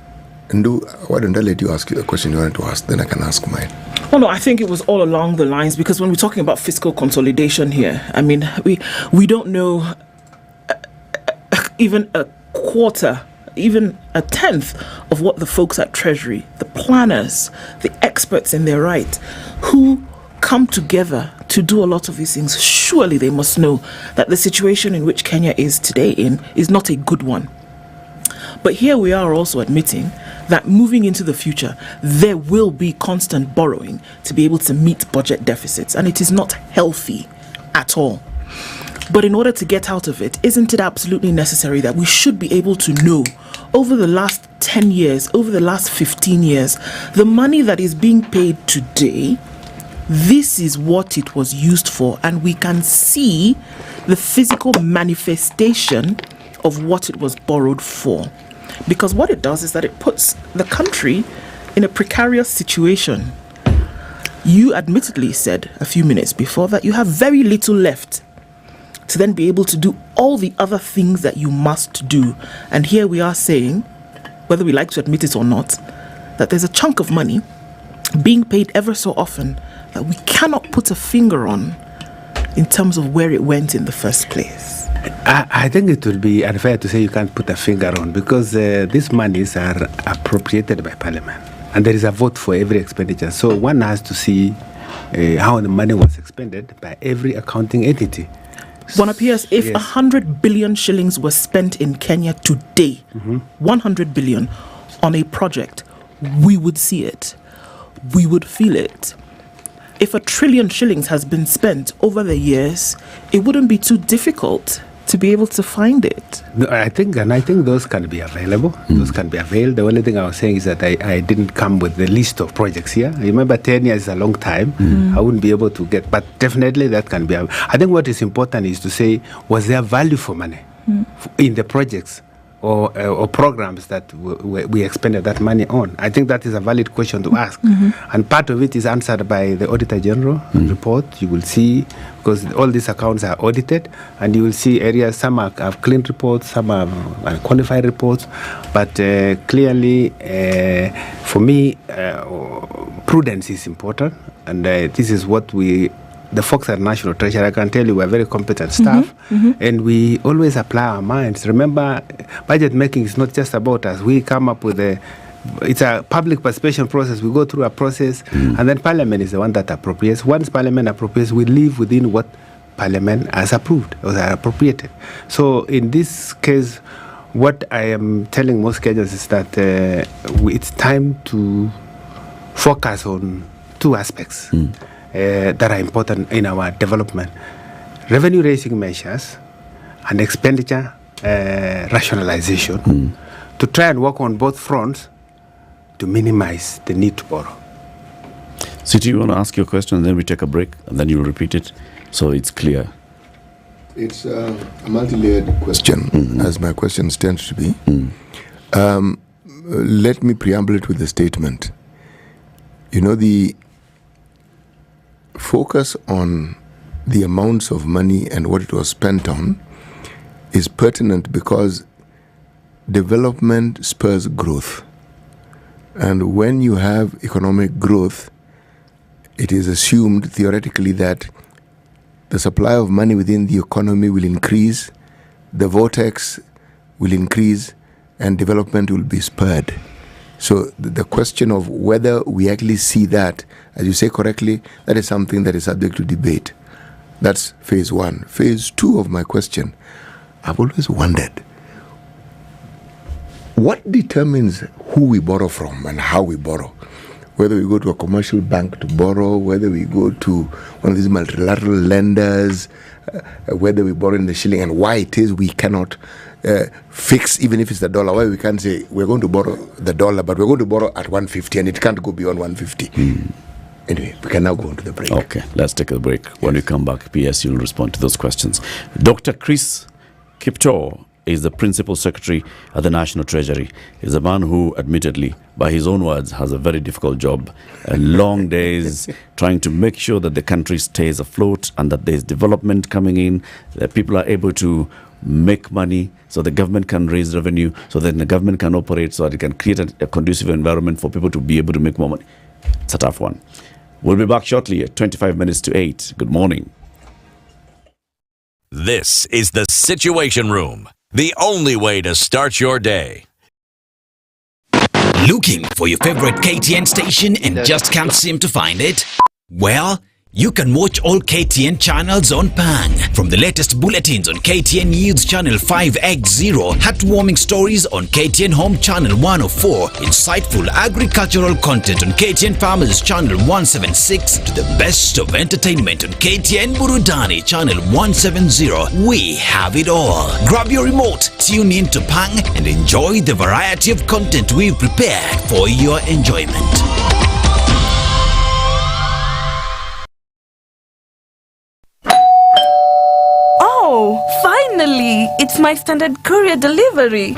why don't I let you ask the question you wanted to ask, then I can ask mine. Well, no, I think it was all along the lines, because when we're talking about fiscal consolidation here, I mean, we don't know even a quarter, even a tenth of what the folks at Treasury, the planners, the experts in their right, who come together to do a lot of these things, surely they must know that the situation in which Kenya is today is not a good one. But here we are also admitting that moving into the future, there will be constant borrowing to be able to meet budget deficits, and it is not healthy at all. But in order to get out of it, isn't it absolutely necessary that we should be able to know over the last 10 years, over the last 15 years, the money that is being paid today, this is what it was used for, and we can see the physical manifestation of what it was borrowed for. Because what it does is that it puts the country in a precarious situation. You admittedly said a few minutes before that you have very little left to then be able to do all the other things that you must do. And here we are saying, whether we like to admit it or not, that there's a chunk of money being paid ever so often that we cannot put a finger on in terms of where it went in the first place. I think it would be unfair to say you can't put a finger on, because these monies are appropriated by Parliament and there is a vote for every expenditure. So one has to see how the money was expended by every accounting entity. Bwana Piers, if 100 billion shillings was spent in Kenya today, 100 billion on a project, we would see it. We would feel it. If 1 trillion shillings has been spent over the years, it wouldn't be too difficult to be able to find it. No, I think those can be available. Those can be availed. The only thing I was saying is that I didn't come with the list of projects here. I remember 10 years is a long time. I wouldn't be able to get, but definitely that can be. I think what is important is to say, was there value for money in the projects or programs that we expended that money on? I think that is a valid question to ask. And part of it is answered by the Auditor General report. You will see, because all these accounts are audited, and you will see areas, some have clean reports, some have qualified reports. But clearly, for me, prudence is important. And this is what the folks at National Treasury, I can tell you, we're very competent staff, and we always apply our minds. Remember, budget making is not just about us. We come up with it's a public participation process. We go through a process, and then Parliament is the one that appropriates. Once Parliament appropriates, we live within what Parliament has approved or has appropriated. So in this case, what I am telling most Kenyans is that it's time to focus on two aspects that are important in our development: revenue-raising measures and expenditure rationalization, to try and work on both fronts to minimize the need to borrow. Siti, you want to ask your question, and then we take a break, and then you'll repeat it, so it's clear. It's a multi-layered question, as my questions tend to be. Let me preamble it with a statement. You know, the focus on the amounts of money and what it was spent on is pertinent because development spurs growth. And when you have economic growth, it is assumed theoretically that the supply of money within the economy will increase, the vortex will increase, and development will be spurred. So the question of whether we actually see that, as you say correctly, that is something that is subject to debate. That's phase one. Phase two of my question, I've always wondered, what determines who we borrow from and how we borrow? Whether we go to a commercial bank to borrow, whether we go to one of these multilateral lenders, whether we borrow in the shilling, and why it is we cannot fix, even if it's the dollar, why we can't say we're going to borrow the dollar, but we're going to borrow at 150 and it can't go beyond 150. Anyway, we can now go on to the break. Okay, let's take a break. When we come back, PS, you'll respond to those questions. Dr. Chris Kiptoo is the Principal Secretary at the National Treasury. He's a man who, admittedly, by his own words, has a very difficult job. Long days trying to make sure that the country stays afloat and that there's development coming in, that people are able to make money so the government can raise revenue, so that the government can operate, so that it can create a conducive environment for people to be able to make more money. It's a tough one. We'll be back shortly at 25 minutes to 8. Good morning. This is the Situation Room, the only way to start your day. Looking for your favorite KTN station and just can't seem to find it? Well, you can watch all KTN channels on Pang. From the latest bulletins on KTN News Channel 5X0, heartwarming stories on KTN Home Channel 104, insightful agricultural content on KTN Farmers Channel 176, to the best of entertainment on KTN Burudani Channel 170. We have it all. Grab your remote, tune in to Pang, and enjoy the variety of content we've prepared for your enjoyment. Finally, it's my Standard Courier delivery.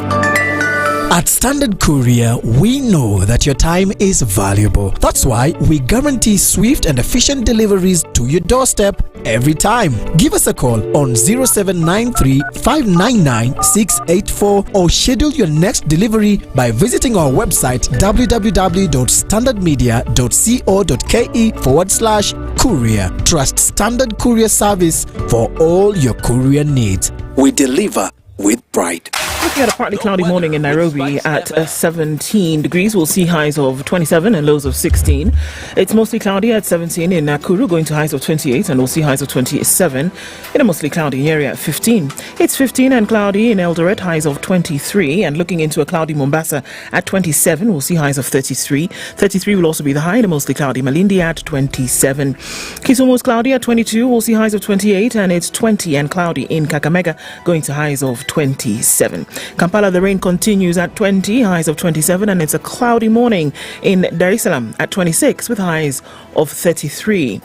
At Standard Courier, we know that your time is valuable. That's why we guarantee swift and efficient deliveries to your doorstep every time. Give us a call on 0793 599 684 or schedule your next delivery by visiting our website www.standardmedia.co.ke/courier. Trust Standard Courier service for all your courier needs. We deliver with pride. Looking at a partly cloudy morning in Nairobi at 17 degrees. We'll see highs of 27 and lows of 16. It's mostly cloudy at 17 in Nakuru, going to highs of 28, and we'll see highs of 27 in a mostly cloudy Nyeri at 15. It's 15 and cloudy in Eldoret, highs of 23, and looking into a cloudy Mombasa at 27, we'll see highs of 33. 33 will also be the high in a mostly cloudy Malindi at 27. Kisumu is cloudy at 22, we'll see highs of 28, and it's 20 and cloudy in Kakamega, going to highs of 27. Kampala, the rain continues at 20, highs of 27, and it's a cloudy morning in Dar es Salaam at 26 with highs of 33.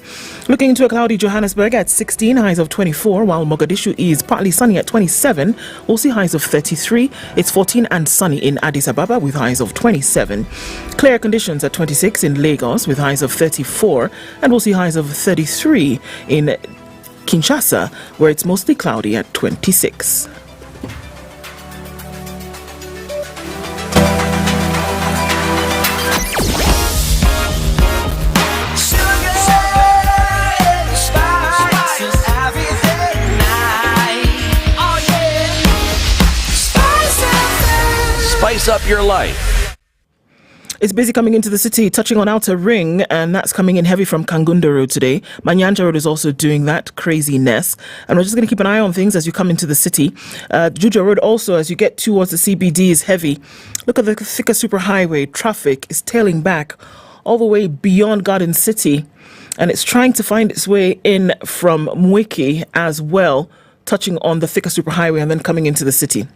Looking into a cloudy Johannesburg at 16, highs of 24, while Mogadishu is partly sunny at 27. We'll see highs of 33. It's 14 and sunny in Addis Ababa with highs of 27. Clear conditions at 26 in Lagos with highs of 34, and we'll see highs of 33 in Kinshasa, where it's mostly cloudy at 26. Spice up your life. It's busy coming into the city, touching on Outer Ring, and that's coming in heavy from Kangunda Road today. Manyanja Road is also doing that craziness. And we're just going to keep an eye on things as you come into the city. Juja Road also, as you get towards the CBD, is heavy. Look at the Thika Superhighway. Traffic is tailing back all the way beyond Garden City. And it's trying to find its way in from Mwiki as well, touching on the Thika Superhighway and then coming into the city.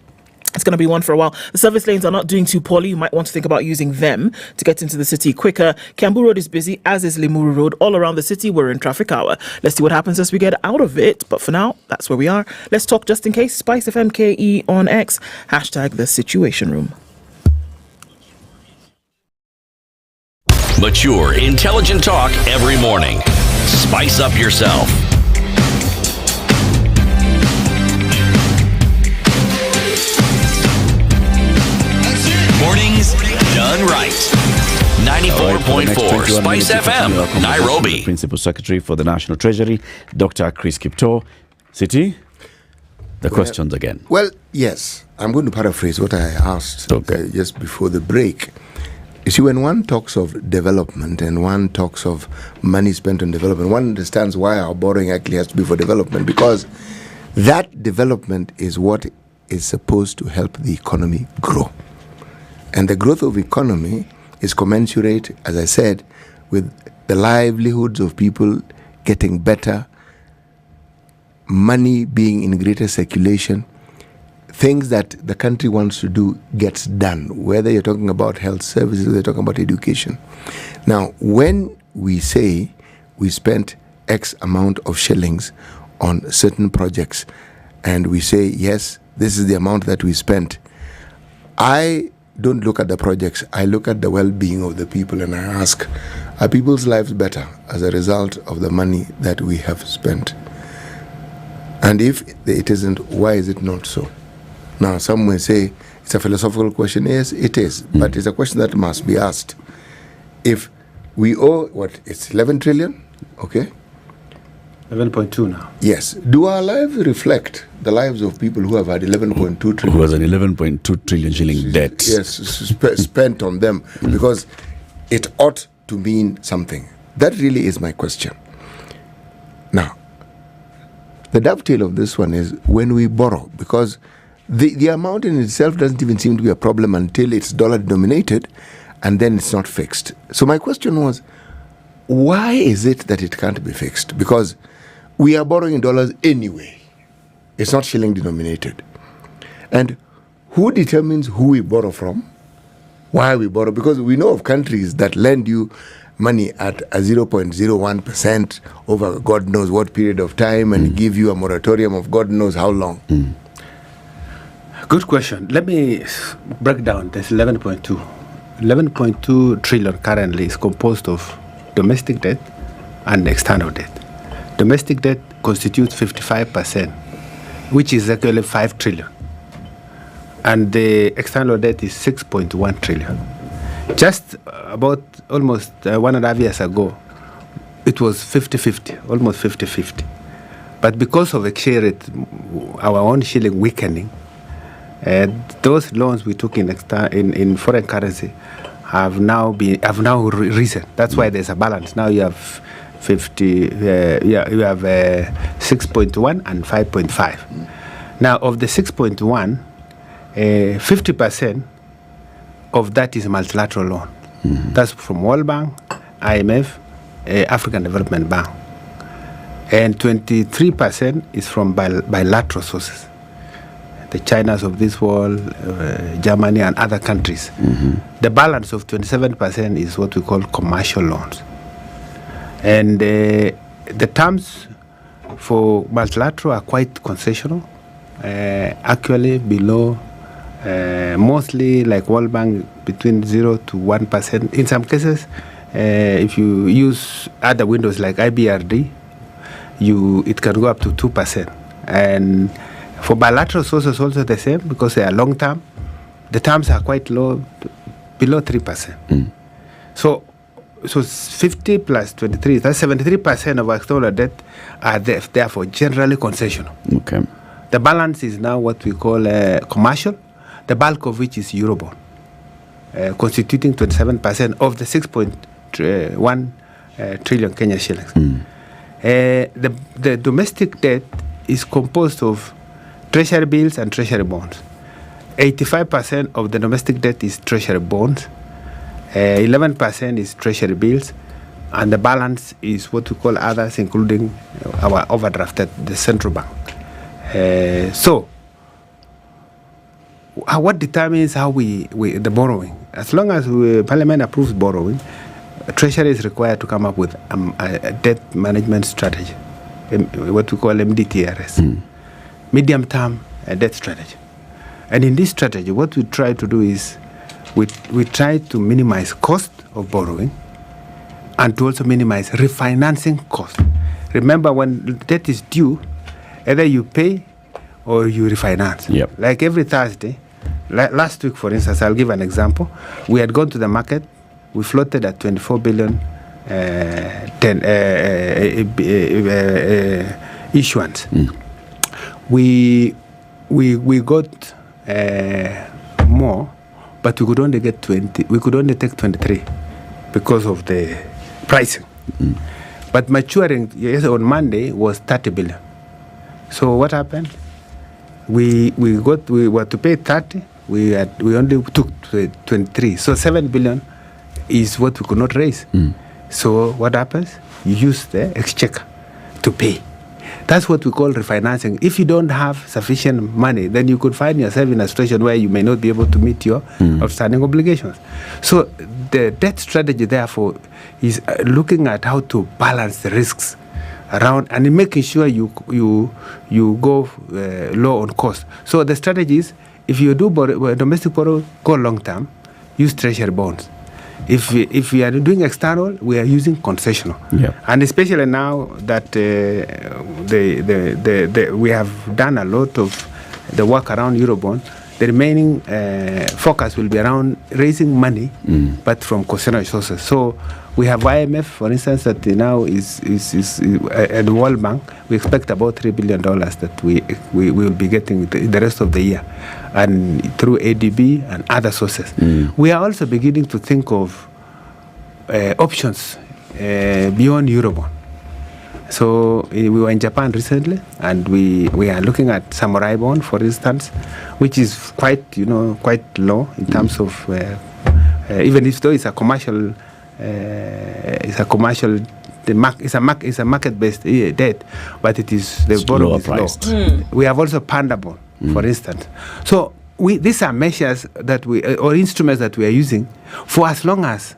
It's going to be one for a while. The service lanes are not doing too poorly. You might want to think about using them to get into the city quicker. Kiambu Road is busy, as is Limuru Road. All around the city, we're in traffic hour. Let's see what happens as we get out of it. But for now, that's where we are. Let's talk just in case. SpiceFM KE on X. # The Situation Room. Mature, intelligent talk every morning. Spice up yourself. Mornings done right. 94.4 Spice FM, Nairobi. Principal Secretary for the National Treasury, Dr. Chris Kiptoo. City, the questions again. Well, yes. I'm going to paraphrase what I asked just before the break. You see, when one talks of development and one talks of money spent on development, one understands why our borrowing actually has to be for development, because that development is what is supposed to help the economy grow. And the growth of economy is commensurate, as I said, with the livelihoods of people getting better, money being in greater circulation, things that the country wants to do gets done, whether you're talking about health services or you're talking about education. Now, when we say we spent X amount of shillings on certain projects, and we say, yes, this is the amount that we spent. I don't look at the projects. I look at the well-being of the people, and I ask, are people's lives better as a result of the money that we have spent? And if it isn't, why is it not so? Now, some may say it's a philosophical question. Yes, it is. But it's a question that must be asked. If we owe, it's 11 trillion, okay? 11.2 now. Yes. Do our lives reflect the lives of people who have had 11.2 trillion? Who has an 11.2 trillion shilling debt. Yes, spent on them. Because it ought to mean something. That really is my question. Now, the dovetail of this one is when we borrow, because the amount in itself doesn't even seem to be a problem until it's dollar denominated, and then it's not fixed. So my question was, why is it that it can't be fixed? Because we are borrowing in dollars anyway. It's not shilling denominated. And who determines who we borrow from? Why we borrow? Because we know of countries that lend you money at a 0.01% over God knows what period of time and give you a moratorium of God knows how long. Good question. Let me break down this 11.2. 11.2 trillion currently is composed of domestic debt and external debt. Domestic debt constitutes 55%, which is actually 5 trillion. And the external debt is 6.1 trillion. Just about almost 1.5 years ago, it was 50-50, almost 50-50. But because of exchange rate, our own shilling weakening, those loans we took in foreign currency have now risen. That's why there's a balance. Now you have 6.1 and 5.5. Now of the 6.1, 50% of that is multilateral loan. That's from World Bank, IMF, African Development Bank. And 23% is from bilateral sources. The Chinas of this world, Japanni and other countries. The balance of 27% is what we call commercial loans. And the terms for multilateral are quite concessional, actually below, mostly like World Bank, between 0 to 1%. In some cases, if you use other windows like IBRD, it can go up to 2%. And for bilateral sources also the same, because they are long term. The terms are quite low, below 3%. So 50 plus 23, that's 73% of our external debt are therefore generally concessional. Okay. The balance is now what we call commercial, the bulk of which is Eurobond, constituting 27% of the 6.1 trillion Kenya shillings. The domestic debt is composed of treasury bills and treasury bonds. 85% of the domestic debt is treasury bonds, 11% is treasury bills, and the balance is what we call others, including our overdraft at the central bank. So, what determines how the borrowing? As long as Parliament approves borrowing, Treasury is required to come up with a debt management strategy, what we call MDTRS, medium-term debt strategy. And in this strategy, what we try to do is we try to minimize cost of borrowing and to also minimize refinancing cost. Remember, when debt is due, either you pay or you refinance. Like every Thursday, last week, for instance, I'll give an example. We had gone to the market. We floated at 24 billion issuance. We got more, but we could only get 20. We could only take 23 because of the pricing. But maturing on Monday was 30 billion. So what happened? We were to pay 30. We only took 23. So 7 billion is what we could not raise. So what happens? You use the exchequer to pay. That's what we call refinancing. If you don't have sufficient money, then you could find yourself in a situation where you may not be able to meet your outstanding obligations. So the debt strategy, therefore, is looking at how to balance the risks around and making sure you go low on cost. So the strategy is, if you do domestic borrow, go long term, use treasury bonds. If we are doing external, we are using concessional. And especially now that we have done a lot of the work around Eurobond, the remaining focus will be around raising money, but from concessional sources. So we have IMF, for instance, that now is at the World Bank. We expect about $3 billion that we will be getting the rest of the year, and through ADB and other sources. We are also beginning to think of options beyond Eurobond. So we were in Japan recently, and we are looking at samurai bond, for instance, which is quite low in terms of even if though it's a commercial. It's a market-based debt, but it is the borrowing is low. We have also panda bond, for instance. So these are measures that or instruments that we are using for as long as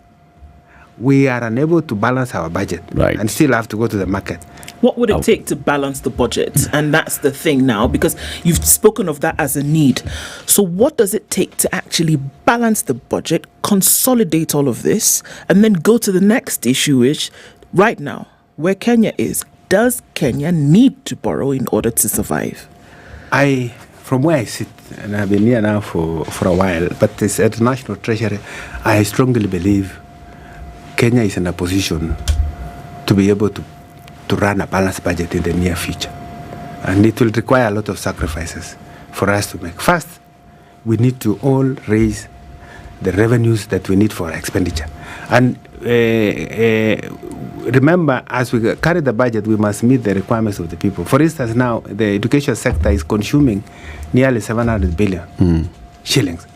we are unable to balance our budget and still have to go to the market. What would it take to balance the budget? And that's the thing now, because you've spoken of that as a need. So what does it take to actually balance the budget, consolidate all of this, and then go to the next issue, which right now, where Kenya is, does Kenya need to borrow in order to survive? From where I sit, and I've been here now for a while, but it's at the National Treasury, I strongly believe Kenya is in a position to be able to run a balanced budget in the near future. And it will require a lot of sacrifices for us to make. First, we need to all raise the revenues that we need for our expenditure. And remember, as we carry the budget, we must meet the requirements of the people. For instance, now the education sector is consuming nearly 700 billion shillings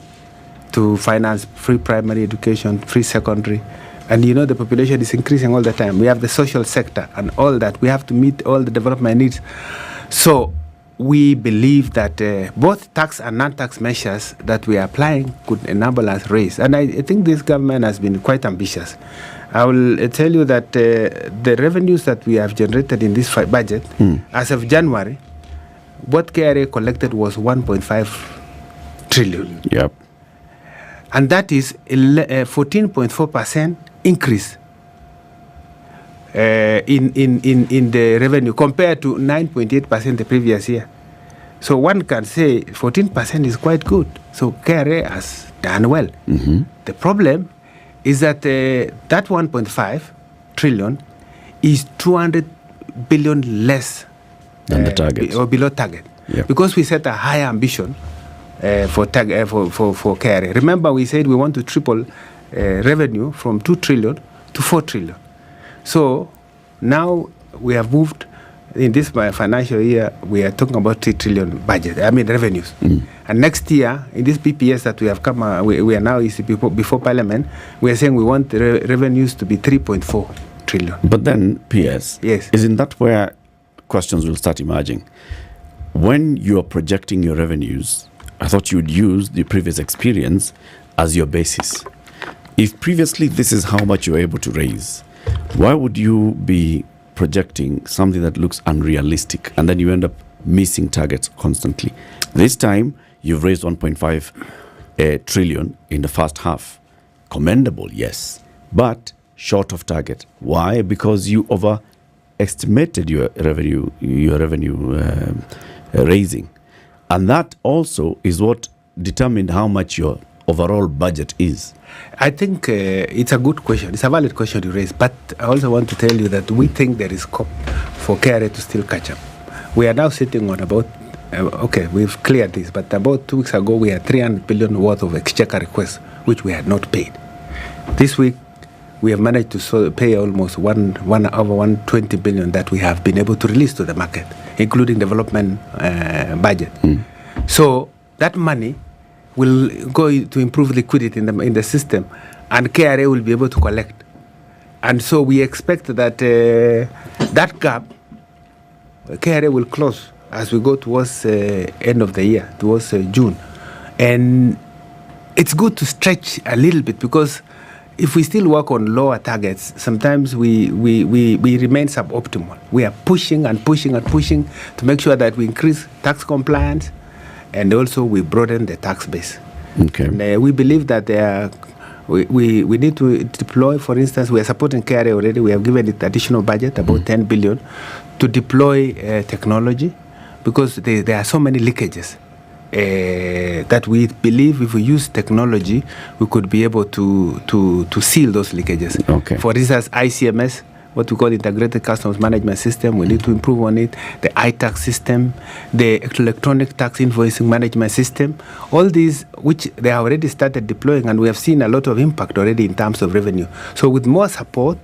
to finance free primary education, free secondary. And the population is increasing all the time. We have the social sector and all that. We have to meet all the development needs. So we believe that both tax and non-tax measures that we are applying could enable us raise. And I think this government has been quite ambitious. I will tell you that the revenues that we have generated in this budget, as of January, what KRA collected was 1.5 trillion. And that is 14.4% increase in the revenue compared to 9.8% the previous year. So one can say 14% is quite good. So KRA has done well. The problem is that that 1.5 trillion is 200 billion less than the target, or below target, because we set a higher ambition for KRA. Remember, we said we want to triple revenue from 2 trillion to 4 trillion. So now we have moved in this financial year, we are talking about 3 trillion revenues. And next year, in this PPS that we have come, we are now before Parliament, we are saying we want the revenues to be 3.4 trillion. But then, PS, isn't that where questions will start emerging? When you are projecting your revenues, I thought you would use the previous experience as your basis. If previously this is how much you're able to raise, why would you be projecting something that looks unrealistic and then you end up missing targets constantly? This time, you've raised 1.5 trillion in the first half. Commendable, yes, but short of target. Why? Because you overestimated your revenue raising. And that also is what determined how much your overall budget is. I think it's a good question. It's a valid question to raise. But I also want to tell you that we think there is scope for KRA to still catch up. We are now sitting on about, we've cleared this, but about 2 weeks ago, we had 300 billion worth of exchequer requests, which we had not paid. This week, we have managed to pay almost over 120 billion that we have been able to release to the market, including development budget. So that money will go to improve liquidity in the system, and KRA will be able to collect. And so we expect that that gap, KRA will close as we go towards end of the year, towards June. And it's good to stretch a little bit, because if we still work on lower targets, sometimes we remain suboptimal. We are pushing and pushing and pushing to make sure that we increase tax compliance, and also we broaden the tax base. Okay. And, we believe that we need to deploy, for instance, we are supporting KRA already. We have given it additional budget, about 10 billion, to deploy technology, because there are so many leakages. That we believe if we use technology, we could be able to seal those leakages. Okay. For instance, ICMS, what we call Integrated Customs Management System, we need to improve on it. The iTax system, the electronic tax invoicing management system, all these which they have already started deploying, and we have seen a lot of impact already in terms of revenue. So with more support,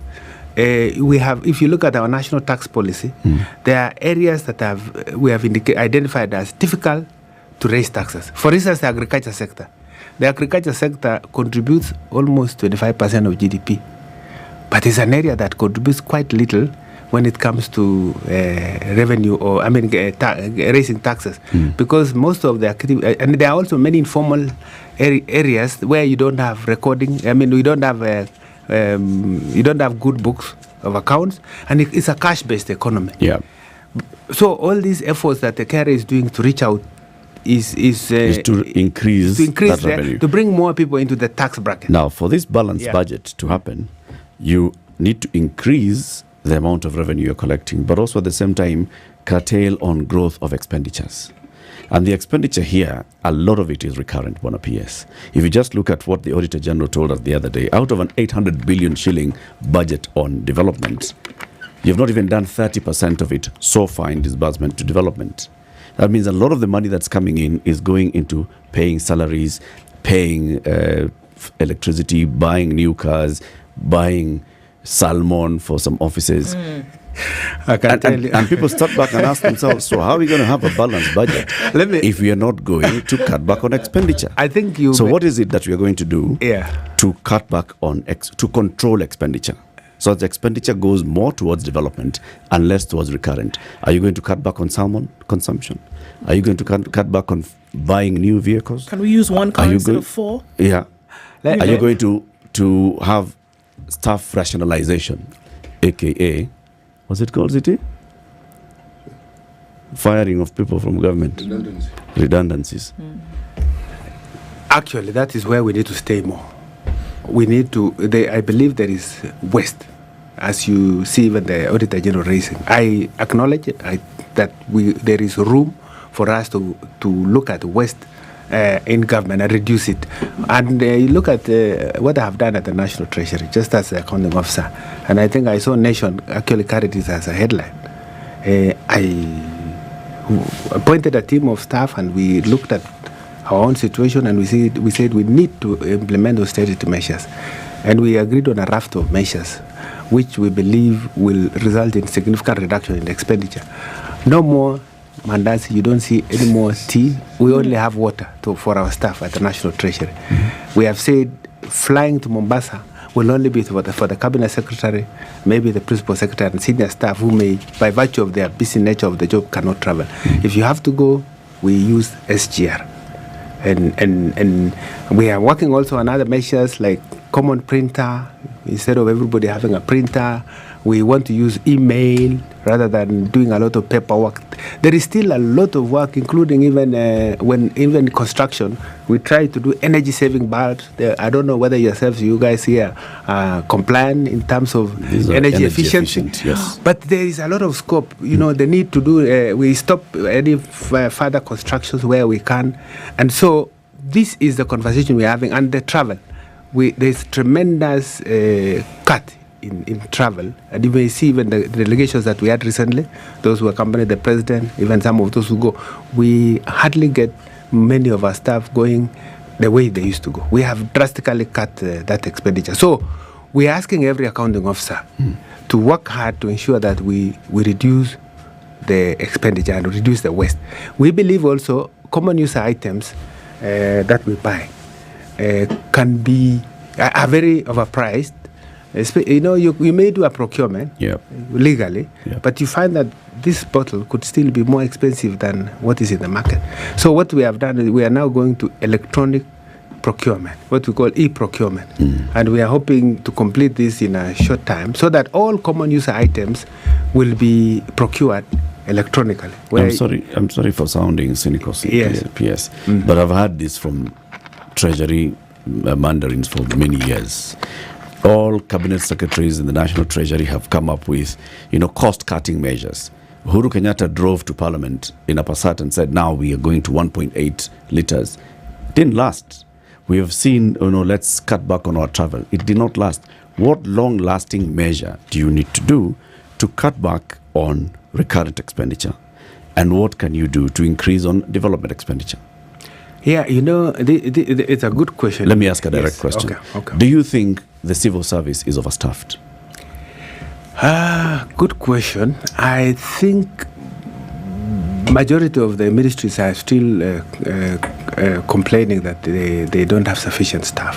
we have, if you look at our national tax policy, there are areas that we have identified as difficult to raise taxes. For instance, the agriculture sector. The agriculture sector contributes almost 25% of GDP, but it's an area that contributes quite little when it comes to revenue, or raising taxes, because most of the activity, and there are also many informal areas where you don't have recording. We don't have you don't have good books of accounts, and it's a cash-based economy. Yeah. So all these efforts that the KRA is doing to reach out is to increase that revenue, to bring more people into the tax bracket. Now, for this balanced budget to happen, you need to increase the amount of revenue you're collecting, but also at the same time curtail on growth of expenditures. And the expenditure here, a lot of it is recurrent, Bwana PS. If you just look at what the Auditor General told us the other day, out of an 800 billion shilling budget on development, you've not even done 30% of it so far in disbursement to development. That means a lot of the money that's coming in is going into paying salaries, paying electricity, buying new cars, buying salmon for some offices. I can tell you. And people step back and ask themselves, so how are we going to have a balanced budget if we are not going to cut back on expenditure? I think what is it that we are going to do to cut back on, to control expenditure? So the expenditure goes more towards development and less towards recurrent. Are you going to cut back on salmon consumption? Are you going to cut back on buying new vehicles? Can we use one car instead of four? Yeah. Are you going to have staff rationalization, aka, what's it called, City? Firing of people from government. Redundancies. Actually, that is where we need to stay more. We need to, I believe there is waste, as you see even the Auditor General raising. I acknowledge that there is room for us to look at waste in government and reduce it. And you look at what I have done at the National Treasury, just as a accounting officer, and I think I saw Nation actually carried this as a headline. I appointed a team of staff, and we looked at our own situation, and we said we need to implement austerity measures, and we agreed on a raft of measures which we believe will result in significant reduction in the expenditure. No more mandazi, you don't see any more tea. We only have water for our staff at the National Treasury. We have said flying to Mombasa will only be for the cabinet secretary, maybe the principal secretary and senior staff who may, by virtue of their busy nature of the job, cannot travel. If you have to go, we use SGR. And we are working also on other measures like common printer. Instead of everybody having a printer, we want to use email rather than doing a lot of paperwork. There is still a lot of work, including even construction. We try to do energy saving bulbs. I don't know whether you guys here are compliant in terms of energy efficiency. Yes. But there is a lot of scope. The need to do. We stop any further constructions where we can, and so this is the conversation we're having. And the travel, there's tremendous cut in travel, and you may see even the delegations that we had recently, those who accompanied the president, even some of those who go, we hardly get many of our staff going the way they used to go. We have drastically cut that expenditure. So we're asking every accounting officer to work hard to ensure that we reduce the expenditure and reduce the waste. We believe also common user items that we buy are very overpriced. You may do a procurement legally, but you find that this bottle could still be more expensive than what is in the market. So what we have done is we are now going to electronic procurement, what we call e-procurement. And we are hoping to complete this in a short time so that all common user items will be procured electronically. I'm sorry for sounding cynical. Yes. But I've heard this from Treasury mandarins for many years. All cabinet secretaries in the National Treasury have come up with, cost-cutting measures. Uhuru Kenyatta drove to Parliament in a Passat and said, now we are going to 1.8 litres. Didn't last. We have seen, let's cut back on our travel. It did not last. What long-lasting measure do you need to do to cut back on recurrent expenditure? And what can you do to increase on development expenditure? Yeah, it's a good question. Let me ask a direct question. Okay. Do you think the civil service is overstaffed? Good question. I think majority of the ministries are still complaining that they don't have sufficient staff.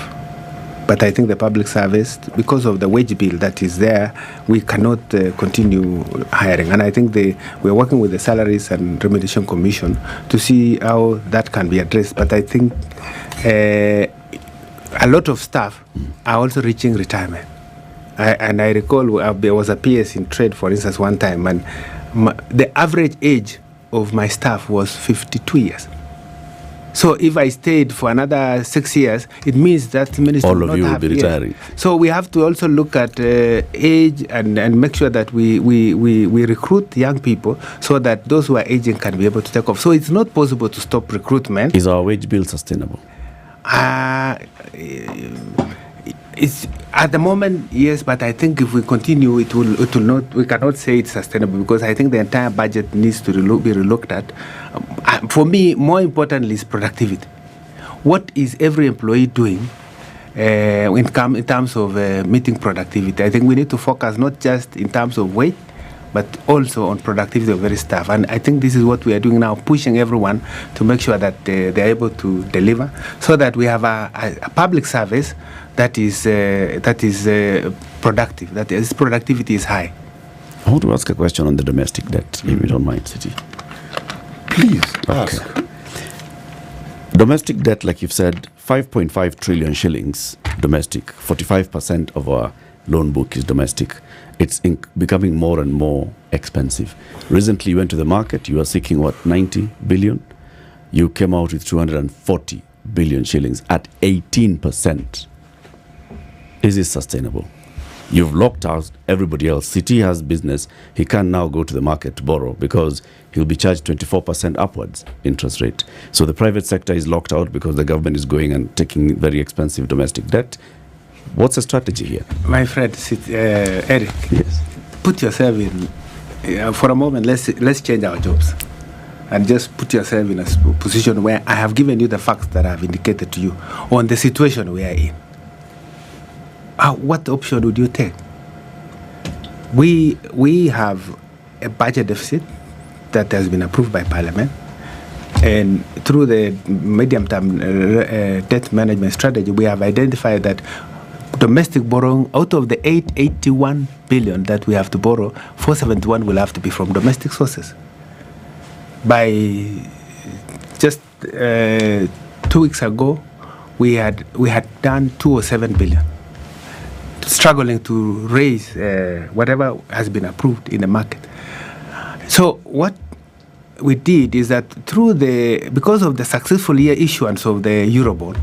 But I think the public service, because of the wage bill that is there, we cannot continue hiring. And I think we're working with the Salaries and Remuneration Commission to see how that can be addressed. But I think a lot of staff are also reaching retirement. I recall there was a PS in trade, for instance, one time, and the average age of my staff was 52 years. So if I stayed for another 6 years, it means that ministry all of you will be retiring. So we have to also look at age and make sure that we recruit young people so that those who are aging can be able to take off. So it's not possible to stop recruitment. Is our wage bill sustainable? It's at the moment, yes, but I think if we continue, it will not. We cannot say it's sustainable because I think the entire budget needs to be relooked at. For me, more importantly, is productivity. What is every employee doing in terms of meeting productivity? I think we need to focus not just in terms of weight, but also on productivity of every staff. And I think this is what we are doing now, pushing everyone to make sure that they're able to deliver, so that we have a public service that is productive, that its productivity is high. I want to ask a question on the domestic debt, if you don't mind, City. Please, ask. Domestic debt, like you've said, 5.5 trillion shillings domestic. 45% of our loan book is domestic. It's becoming more and more expensive. Recently, you went to the market. You are seeking, 90 billion? You came out with 240 billion shillings at 18%. Is this sustainable? You've locked out everybody else. City has business. He can now go to the market to borrow because he'll be charged 24% upwards interest rate. So the private sector is locked out because the government is going and taking very expensive domestic debt. What's the strategy here? My friend, Eric, yes. Put yourself in, for a moment, let's change our jobs. And just put yourself in a position where I have given you the facts that I have indicated to you on the situation we are in. What option would you take? We have a budget deficit that has been approved by Parliament, and through the medium-term debt management strategy, we have identified that domestic borrowing, out of the 881 billion that we have to borrow, 471 will have to be from domestic sources. By just 2 weeks ago, we had done 207 billion. Struggling to raise whatever has been approved in the market. So what we did is that because of the successful year issuance of the Eurobond,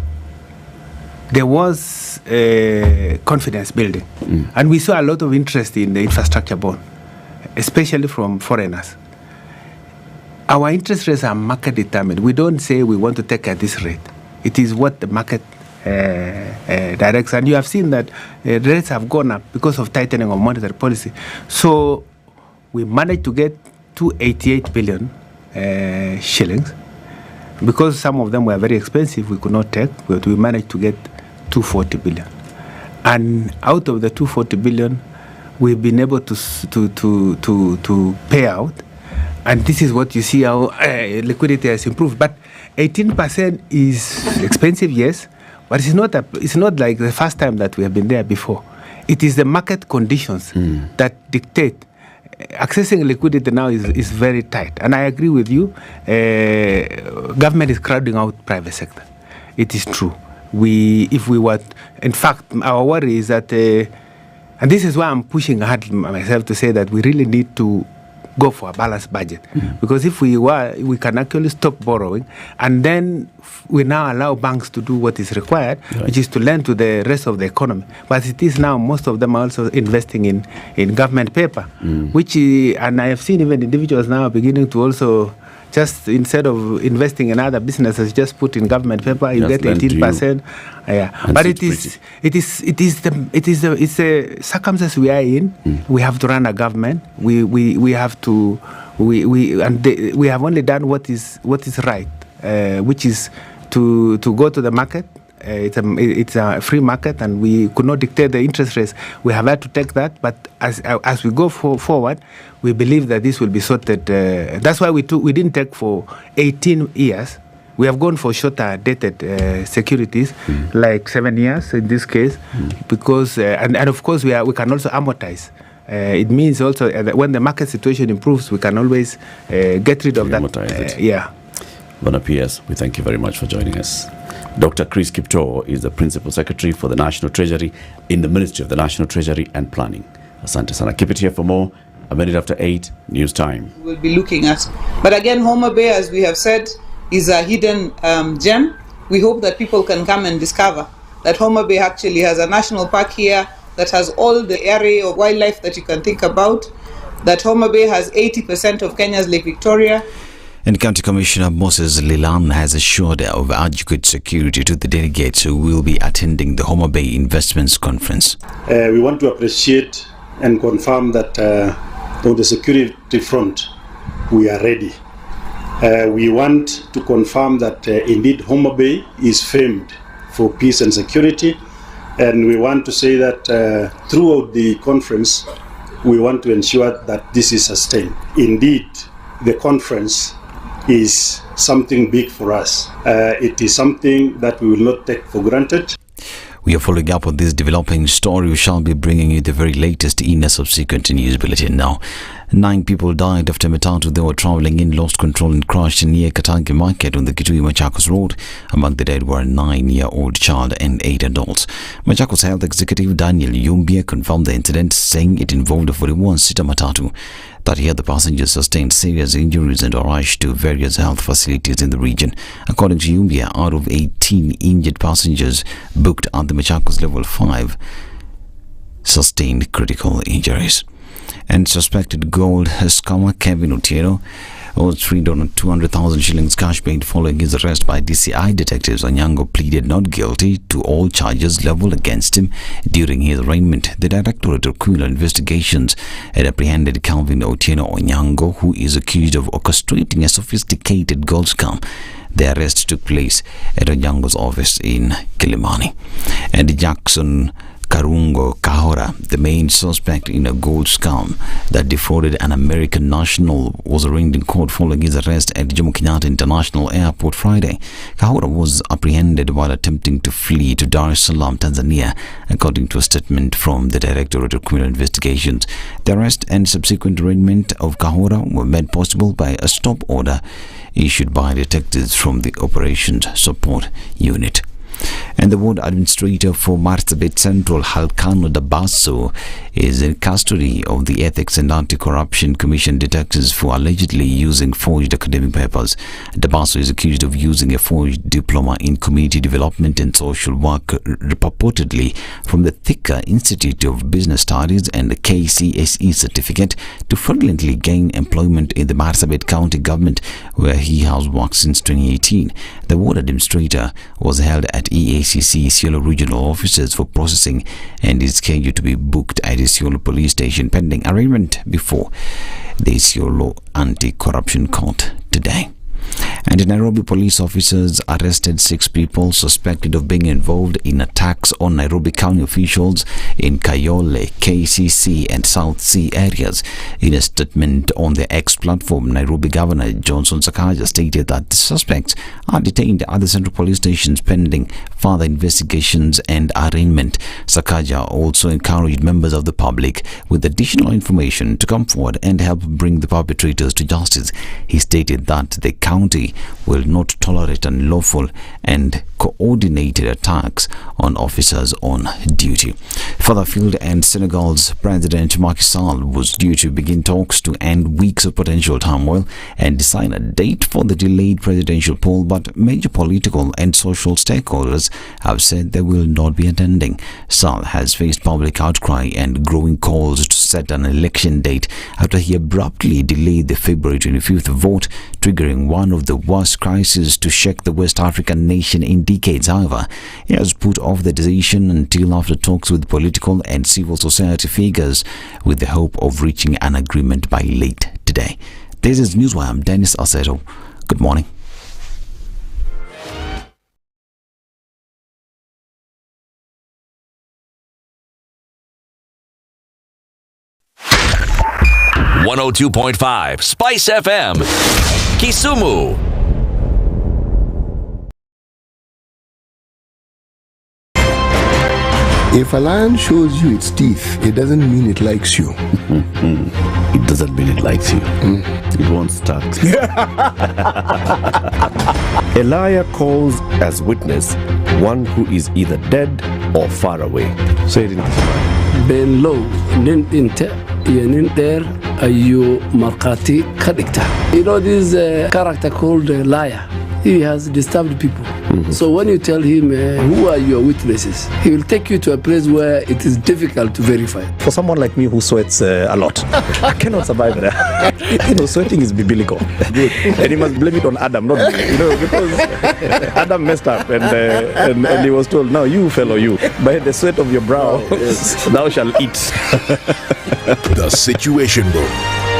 there was confidence building. And we saw a lot of interest in the infrastructure bond, especially from foreigners. Our interest rates are market determined. We don't say we want to take at this rate. It is what the market directs, and you have seen that rates have gone up because of tightening of monetary policy. So we managed to get 288 billion shillings. Because some of them were very expensive, we could not take, but we managed to get 240 billion. And out of the 240 billion, we've been able to pay out. And this is what you see how liquidity has improved. But 18% is expensive, yes. But it's not like the first time that we have been there before. It is the market conditions that dictate. Accessing liquidity now is very tight. And I agree with you, government is crowding out private sector. It is true. if we were, in fact, our worry is that, and this is why I'm pushing hard myself to say that we really need to go for a balanced budget, because if we can actually stop borrowing, and then we now allow banks to do what is required, which is to lend to the rest of the economy. But it is now most of them are also investing in government paper, which and I have seen even individuals now beginning to also just, instead of investing in other businesses, just put in government paper, you get 18%. But it's a circumstance we are in. We have to run a government. We have to we have only done what is right, which is to go to the market. It's a free market, and we could not dictate the interest rates. We have had to take that, but as we go forward, we believe that this will be sorted. That's why we didn't take for 18 years. We have gone for shorter dated securities, like 7 years in this case, because and of course we can also amortize. It means also that when the market situation improves, we can always get rid of that. Bwana PS, we thank you very much for joining us. Dr. Chris Kiptoo is the Principal Secretary for the National Treasury in the Ministry of the National Treasury and Planning. Asante sana. Keep it here for more. A minute after 8, news time. We'll be looking at. But again, Homa Bay, as we have said, is a hidden gem. We hope that people can come and discover that Homa Bay actually has a national park here that has all the area of wildlife that you can think about, that Homa Bay has 80% of Kenya's Lake Victoria. And County Commissioner Moses Lilan has assured of adequate security to the delegates who will be attending the Homa Bay Investments Conference. We want to appreciate and confirm that on the security front, we are ready. We want to confirm that indeed Homa Bay is famed for peace and security, and we want to say that throughout the conference, we want to ensure that this is sustained. Indeed, the conference is something big for us. It is something that we will not take for granted. We are following up on this developing story. We shall be bringing you the very latest in a subsequent news bulletin now. 9 people died after matatu they were travelling in lost control and crashed near Katangi Market on the Kiptoo Machakos Road. Among the dead were a 9-year-old child and 8 adults. Machakos Health Executive Daniel Yumbia confirmed the incident, saying it involved a 41-seater matatu. 30 other passengers sustained serious injuries and were rushed to various health facilities in the region. According to Yumbia, out of 18 injured passengers booked at the Machakos Level 5 sustained critical injuries. And suspected gold scammer Kevin Otieno was freed on 200,000 shillings cash paid following his arrest by DCI detectives. Onyango pleaded not guilty to all charges leveled against him during his arraignment. The Directorate of Criminal Investigations had apprehended Calvin Otieno Onyango, who is accused of orchestrating a sophisticated gold scam. The arrest took place at Onyango's office in Kilimani. And Jackson Karungo Kahora, the main suspect in a gold scam that defrauded an American national, was arraigned in court following his arrest at Jomo Kenyatta International Airport Friday. Kahora was apprehended while attempting to flee to Dar es Salaam, Tanzania, according to a statement from the Directorate of Criminal Investigations. The arrest and subsequent arraignment of Kahora were made possible by a stop order issued by detectives from the Operations Support Unit. And the ward administrator for Marsabit Central, Halkano Dabaso, is in custody of the Ethics and Anti-Corruption Commission detectives for allegedly using forged academic papers. Dabaso is accused of using a forged diploma in community development and social work, purportedly from the Thika Institute of Business Studies, and the KCSE certificate to fraudulently gain employment in the Marsabit County government, where he has worked since 2018. The ward administrator was held at EACC Isiolo regional offices for processing and is scheduled to be booked at Isiolo police station pending arraignment before the Isiolo Anti-Corruption Court today. And Nairobi police officers arrested 6 people suspected of being involved in attacks on Nairobi County officials in Kayole, KCC and South Sea areas. In a statement on the X platform, Nairobi Governor Johnson Sakaja stated that the suspects are detained at the central police stations pending further investigations and arraignment. Sakaja also encouraged members of the public with additional information to come forward and help bring the perpetrators to justice. He stated that the county will not tolerate unlawful and coordinated attacks on officers on duty. Further afield, and Senegal's President Macky Sall was due to begin talks to end weeks of potential turmoil and decide a date for the delayed presidential poll, but major political and social stakeholders have said they will not be attending. Sall has faced public outcry and growing calls to set an election date after he abruptly delayed the February 25th vote, triggering one of the worst crises to shake the West African nation in decades. However, he has put off the decision until after talks with political and civil society figures, with the hope of reaching an agreement by late today. This is Newswire. I'm Dennis Aceto. Good morning. .5 Spice FM, Kisumu. If a lion shows you its teeth, it doesn't mean it likes you. It doesn't mean it likes you. It won't start. A liar calls as witness one who is either dead or far away. Say it in Kiswahili. Ben low, nin inte, nin there, you markati kadikta. You know this character called liar. He has disturbed people. So when you tell him who are your witnesses, he will take you to a place where it is difficult to verify. For someone like me who sweats a lot, I cannot survive that. Sweating is biblical. Good. And he must blame it on Adam, not me. Because Adam messed up and he was told, "Now you fellow you, by the sweat of your brow, thou shalt eat." The Situation Room.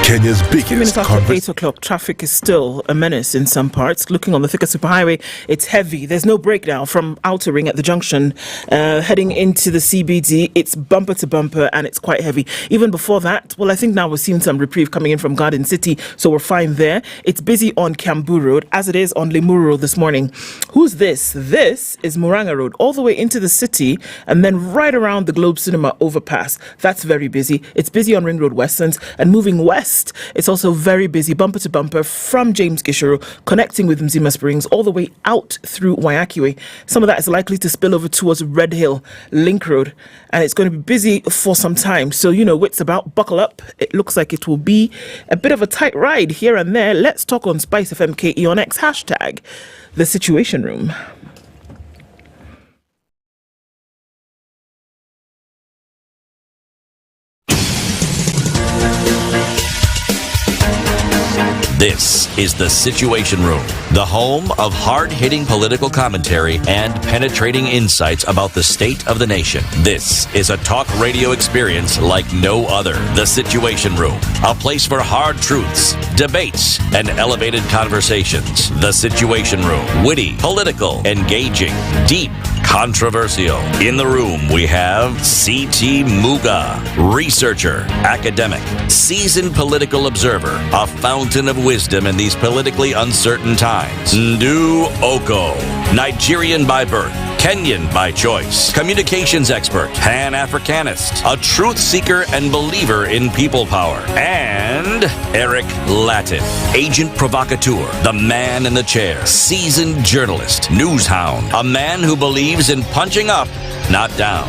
Kenya's biggest 2 minutes after 8 o'clock, traffic is still a menace in some parts. Looking on the Thika Superhighway, it's heavy. There's no breakdown from Outer Ring at the junction. Heading into the CBD, it's bumper to bumper and it's quite heavy. Even before that, well, I think now we're seeing some reprieve coming in from Garden City, so we're fine there. It's busy on Kiambu Road, as it is on Limuru Road this morning. Who's this? This is Muranga Road, all the way into the city and then right around the Globe Cinema overpass. That's very busy. It's busy on Ring Road Westlands, and moving west, it's also very busy, bumper to bumper from James Gishuru, connecting with Mzima Springs all the way out through Waiakiwe. Some of that is likely to spill over towards Red Hill, Link Road, and it's going to be busy for some time. So, wits about, buckle up. It looks like it will be a bit of a tight ride here and there. Let's talk on SpiceFM KE on X, hashtag The Situation Room. This is The Situation Room, the home of hard-hitting political commentary and penetrating insights about the state of the nation. This is a talk radio experience like no other. The Situation Room, a place for hard truths, debates, and elevated conversations. The Situation Room, witty, political, engaging, deep, controversial. In the room, we have C.T. Muga, researcher, academic, seasoned political observer, a fountain of wisdom in these politically uncertain times. Ndu Okoh, Nigerian by birth, Kenyan by choice, communications expert, Pan-Africanist, a truth seeker and believer in people power, and Eric Latiff, agent provocateur, the man in the chair, seasoned journalist, news hound, a man who believes in punching up, not down.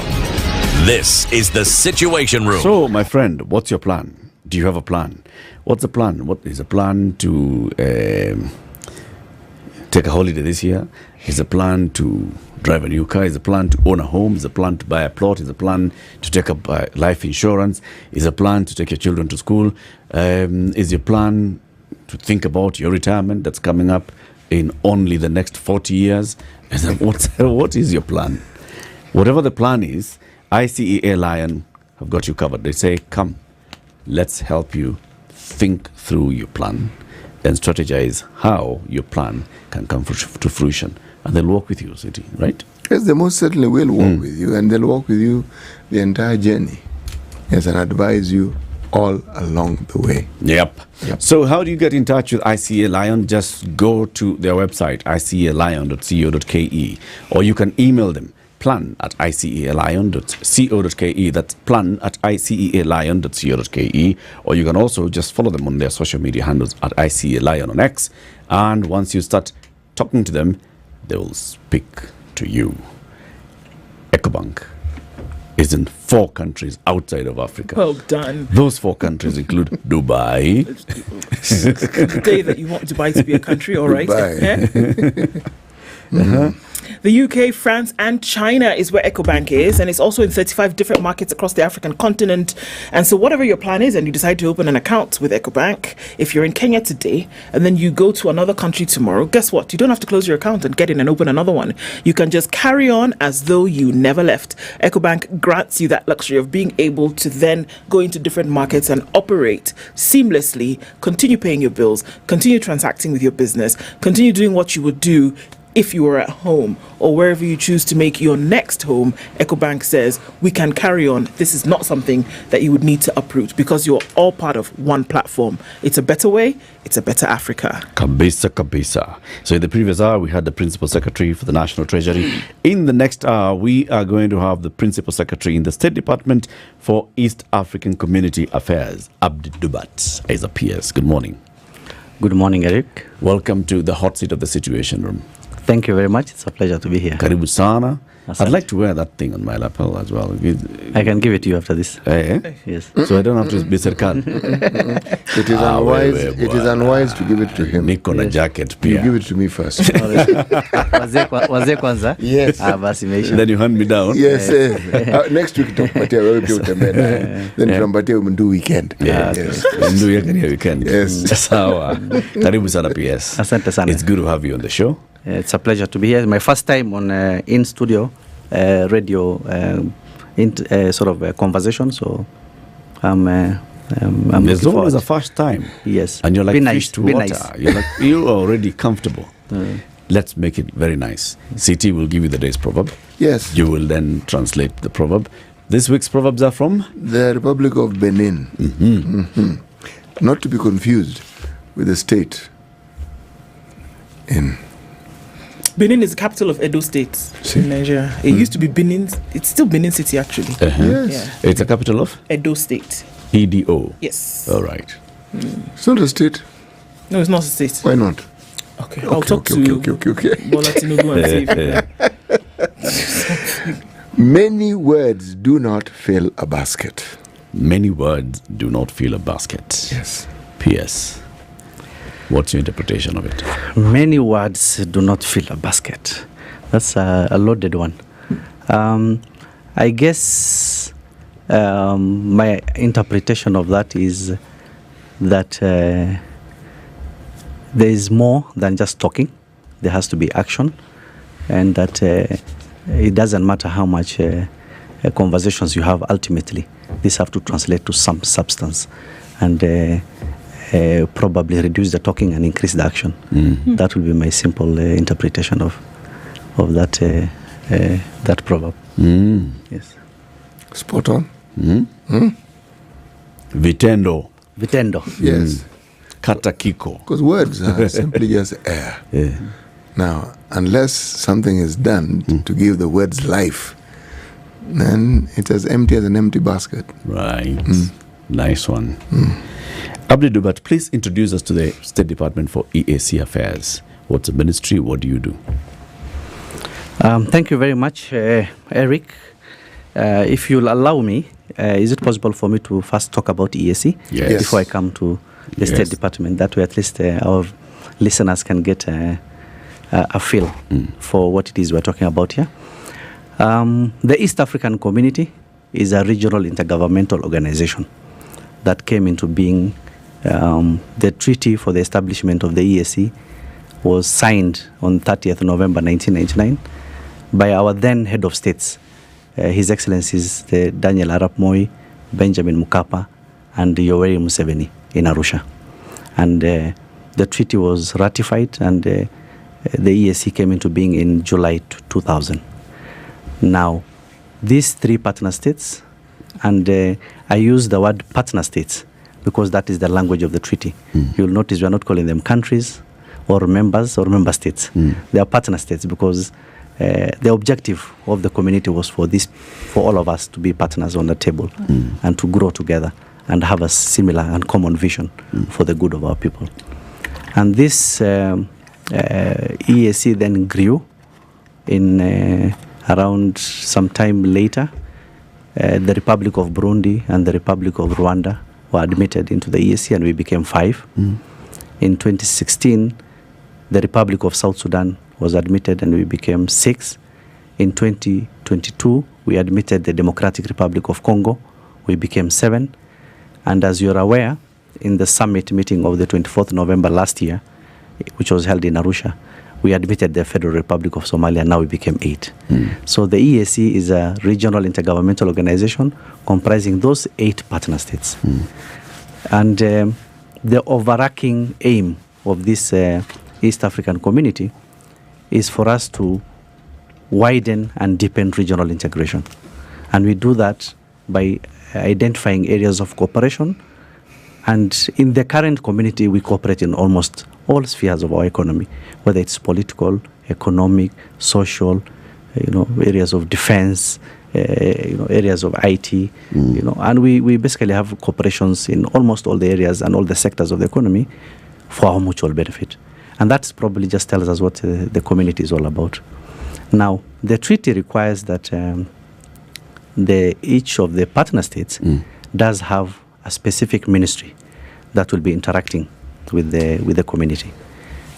This is The Situation Room. So, my friend, what's your plan? Do you have a plan? What's the plan? What is a plan to take a holiday this year? Is a plan to drive a new car? Is a plan to own a home? Is a plan to buy a plot? Is a plan to take up life insurance? Is a plan to take your children to school? Is your plan to think about your retirement that's coming up in only the next 40 years? What is your plan? Whatever the plan is, ICEA Lion have got you covered. They say, come, let's help you think through your plan and strategize how your plan can come to fruition. And they'll work with you, City, right? Yes, they most certainly will work with you, and they'll work with you the entire journey. Yes, and advise you all along the way. Yep. So how do you get in touch with ICEA Lion? Just go to their website, icealion.co.ke, or you can email them, plan@icealion.co.ke. That's plan@icealion.co.ke. Or you can also just follow them on their social media handles at ICEA Lion on X. And once you start talking to them, they will speak to you. EcoBank is in 4 countries outside of Africa. Well done. Those 4 countries include Dubai. The day that you want Dubai to be a country, all right. The UK, France, and China is where EcoBank is, and it's also in 35 different markets across the African continent. And so whatever your plan is, and you decide to open an account with EcoBank, if you're in Kenya today, and then you go to another country tomorrow, guess what? You don't have to close your account and get in and open another one. You can just carry on as though you never left. EcoBank grants you that luxury of being able to then go into different markets and operate seamlessly, continue paying your bills, continue transacting with your business, continue doing what you would do if you were at home or wherever you choose to make your next home. EcoBank says we can carry on. This is not something that you would need to uproot because you're all part of one platform. It's a better way. It's a better Africa. Kabisa, kabisa. So in the previous hour, we had the Principal Secretary for the National Treasury. In the next hour, we are going to have the Principal Secretary in the State Department for East African Community Affairs, Abdi Dubat, as a PS. Good morning. Good morning, Eric. Welcome to the hot seat of the Situation Room. Thank you very much. It's a pleasure to be here. Karibu sana. Asante. I'd like to wear that thing on my lapel as well. I can give it to you after this. Yes. So I don't have to be Serkan. It is unwise. It is unwise to give it to him. Niko na jacket pia. You give it to me first. Wazee kwanza? Yes. Basi imeisha. Then you hand me down. Yes. Next week tutakupatia wewe pia utembee. Then tutampatia mndu weekend. Yes. Mndu yake ni weekend. Yes. Sawa. Karibu sana PS. Asante sana. It's good to have you on the show. It's a pleasure to be here. My first time on in studio radio sort of conversation. So I'm there's always a first time. Yes. And you're like fish to water. Nice. You're already comfortable. Let's make it very nice. CT will give you the day's proverb. Yes. You will then translate the proverb. This week's proverbs are from the Republic of Benin. Not to be confused with the state in Benin is the capital of Edo State in Nigeria. It used to be Benin. It's still Benin City, actually. Yes. Yeah. It's a capital of? Edo State. EDO? Yes. All right. It's not a state. No, it's not a state. Why not? Okay, I'll talk to Bola Tinubu and see if Many words do not fill a basket. Many words do not fill a basket. Yes. P.S. What's your interpretation of it? Many words do not fill a basket. That's a loaded one. I guess my interpretation of that is that there is more than just talking. There has to be action, and that it doesn't matter how much conversations you have. Ultimately, these have to translate to some substance, and probably reduce the talking and increase the action. That will be my simple interpretation of that that proverb. Yes. Spot on. Vitendo. Yes. Katakiko. Because words are simply just air. Yeah. Now, unless something is done to give the words life, then it's as empty as an empty basket. Right. Nice one. Abdi Dubat, please introduce us to the State Department for EAC Affairs. What's a ministry? What do you do? Thank you very much, Eric. If you'll allow me, is it possible for me to first talk about EAC before I come to the State Department? That way at least our listeners can get a feel for what it is we're talking about here. The East African Community is a regional intergovernmental organization that came into being. The treaty for the establishment of the EAC was signed on 30th November 1999 by our then head of states, His Excellencies the Daniel Arap Moi, Benjamin Mkapa, and Yoweri Museveni in Arusha. And the treaty was ratified, and the EAC came into being in July 2000. Now, these 3 partner states, and I use the word partner states because that is the language of the treaty. You'll notice we are not calling them countries or members or member states. They are partner states because the objective of the community was for all of us to be partners on the table and to grow together and have a similar and common vision for the good of our people. And this EAC then grew in around some time later. The Republic of Burundi and the Republic of Rwanda were admitted into the EAC, and we became 5. In 2016, the Republic of South Sudan was admitted, and we became 6. In 2022, we admitted the Democratic Republic of Congo. We became 7. And as you're aware, in the summit meeting of the 24th November last year, which was held in Arusha, we admitted the Federal Republic of Somalia. Now we became 8. So the EAC is a regional intergovernmental organization comprising those 8 partner states. And the overarching aim of this East African community is for us to widen and deepen regional integration. And we do that by identifying areas of cooperation. And in the current community, we cooperate in almost all spheres of our economy, whether it's political, economic, social, areas of defense, areas of IT, and we basically have cooperations in almost all the areas and all the sectors of the economy for our mutual benefit. And that probably just tells us what the community is all about. Now, the treaty requires that each of the partner states does have a specific ministry that will be interacting with the community,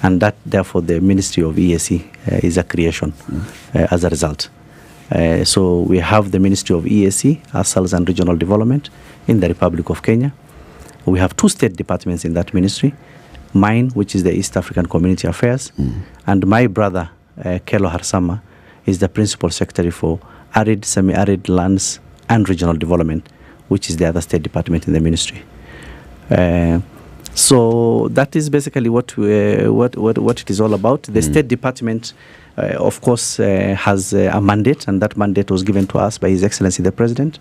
and that therefore the Ministry of EAC is a creation as a result. So we have the Ministry of EAC, Sales and Regional Development, in the Republic of Kenya. We have 2 state departments in that ministry, mine, which is the East African Community Affairs, and my brother, Kelo Harsama, is the Principal Secretary for Arid, Semi-Arid Lands and Regional Development, which is the other state department in the ministry. So that is basically what it is all about. The State Department, of course, has a mandate, and that mandate was given to us by His Excellency the President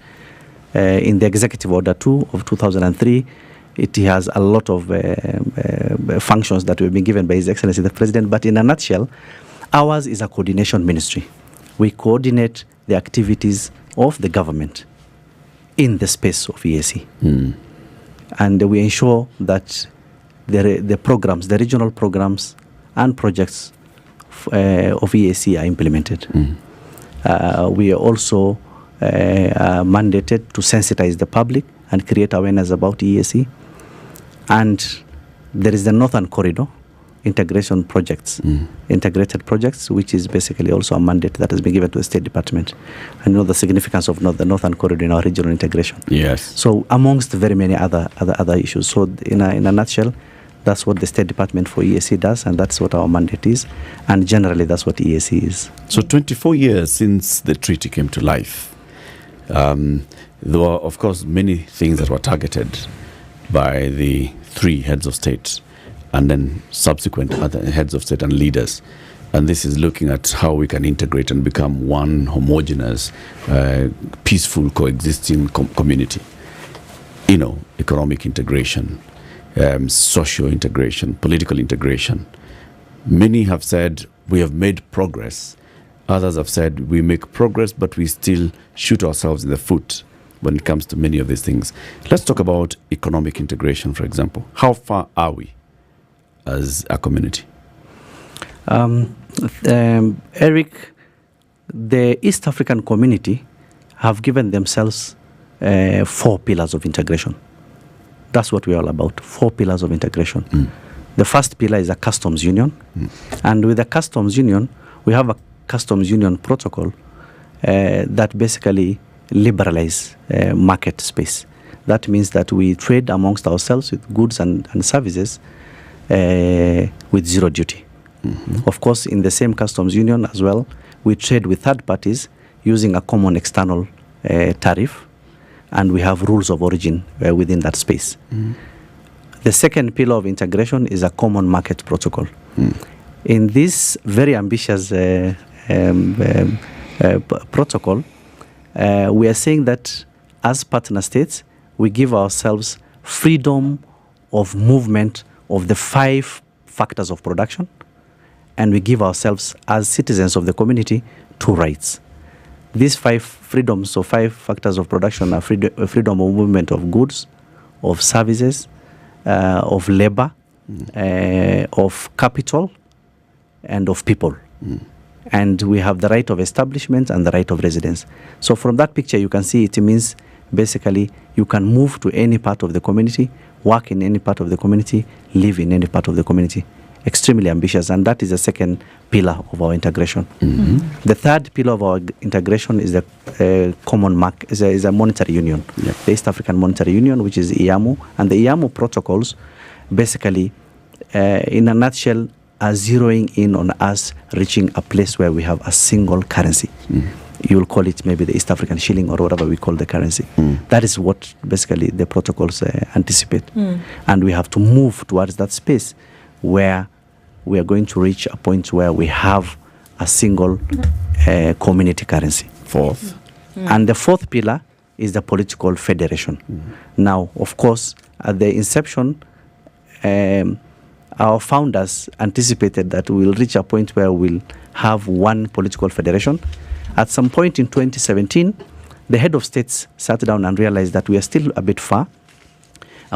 in the Executive Order 2 of 2003. It has a lot of functions that have been given by His Excellency the President, but in a nutshell, ours is a coordination ministry. We coordinate the activities of the government in the space of EAC. And we ensure that the programs, the regional programs and projects of EAC are implemented. We are also mandated to sensitize the public and create awareness about EAC. And there is the Northern Corridor integration projects, integrated projects, which is basically also a mandate that has been given to the State Department. And the significance of the Northern Corridor in our regional integration. Yes. So amongst very many other issues. So in a nutshell, that's what the State Department for EAC does, and that's what our mandate is. And generally, that's what EAC is. So 24 years since the treaty came to life, there were, of course, many things that were targeted by the 3 heads of state and then subsequent other heads of state and leaders. And this is looking at how we can integrate and become one homogeneous, peaceful, coexisting community. Economic integration, social integration, political integration. Many have said we have made progress. Others have said we make progress, but we still shoot ourselves in the foot when it comes to many of these things. Let's talk about economic integration, for example. How far are we as a community? Eric, the East African community have given themselves 4 pillars of integration. That's what we're all about, 4 pillars of integration. The first pillar is a customs union. And with the customs union, we have a customs union protocol that basically liberalize market space. That means that we trade amongst ourselves with goods and services with 0 duty. Of course, in the same customs union as well, we trade with third parties using a common external tariff, and we have rules of origin within that space. The second pillar of integration is a common market protocol. In this very ambitious protocol, we are saying that as partner states, we give ourselves freedom of movement of the 5 factors of production, and we give ourselves, as citizens of the community, 2 rights. These 5 freedoms, so 5 factors of production, are freedom of movement of goods, of services, of labor, of capital, and of people. And we have the right of establishment and the right of residence. So from that picture, you can see it means basically you can move to any part of the community, work in any part of the community, live in any part of the community. Extremely ambitious, and that is the second pillar of our integration. The third pillar of our integration is the common market, is a monetary union, the East African Monetary Union, which is IAMU, and the IAMU protocols basically, in a nutshell, are zeroing in on us reaching a place where we have a single currency. You will call it maybe the East African shilling or whatever we call the currency. That is what basically the protocols anticipate. And we have to move towards that space where we are going to reach a point where we have a single community currency. Fourth. And the fourth pillar is the political federation. Now, of course, at the inception, our founders anticipated that we'll reach a point where we'll have one political federation. At some point in 2017, the head of states sat down and realized that we are still a bit far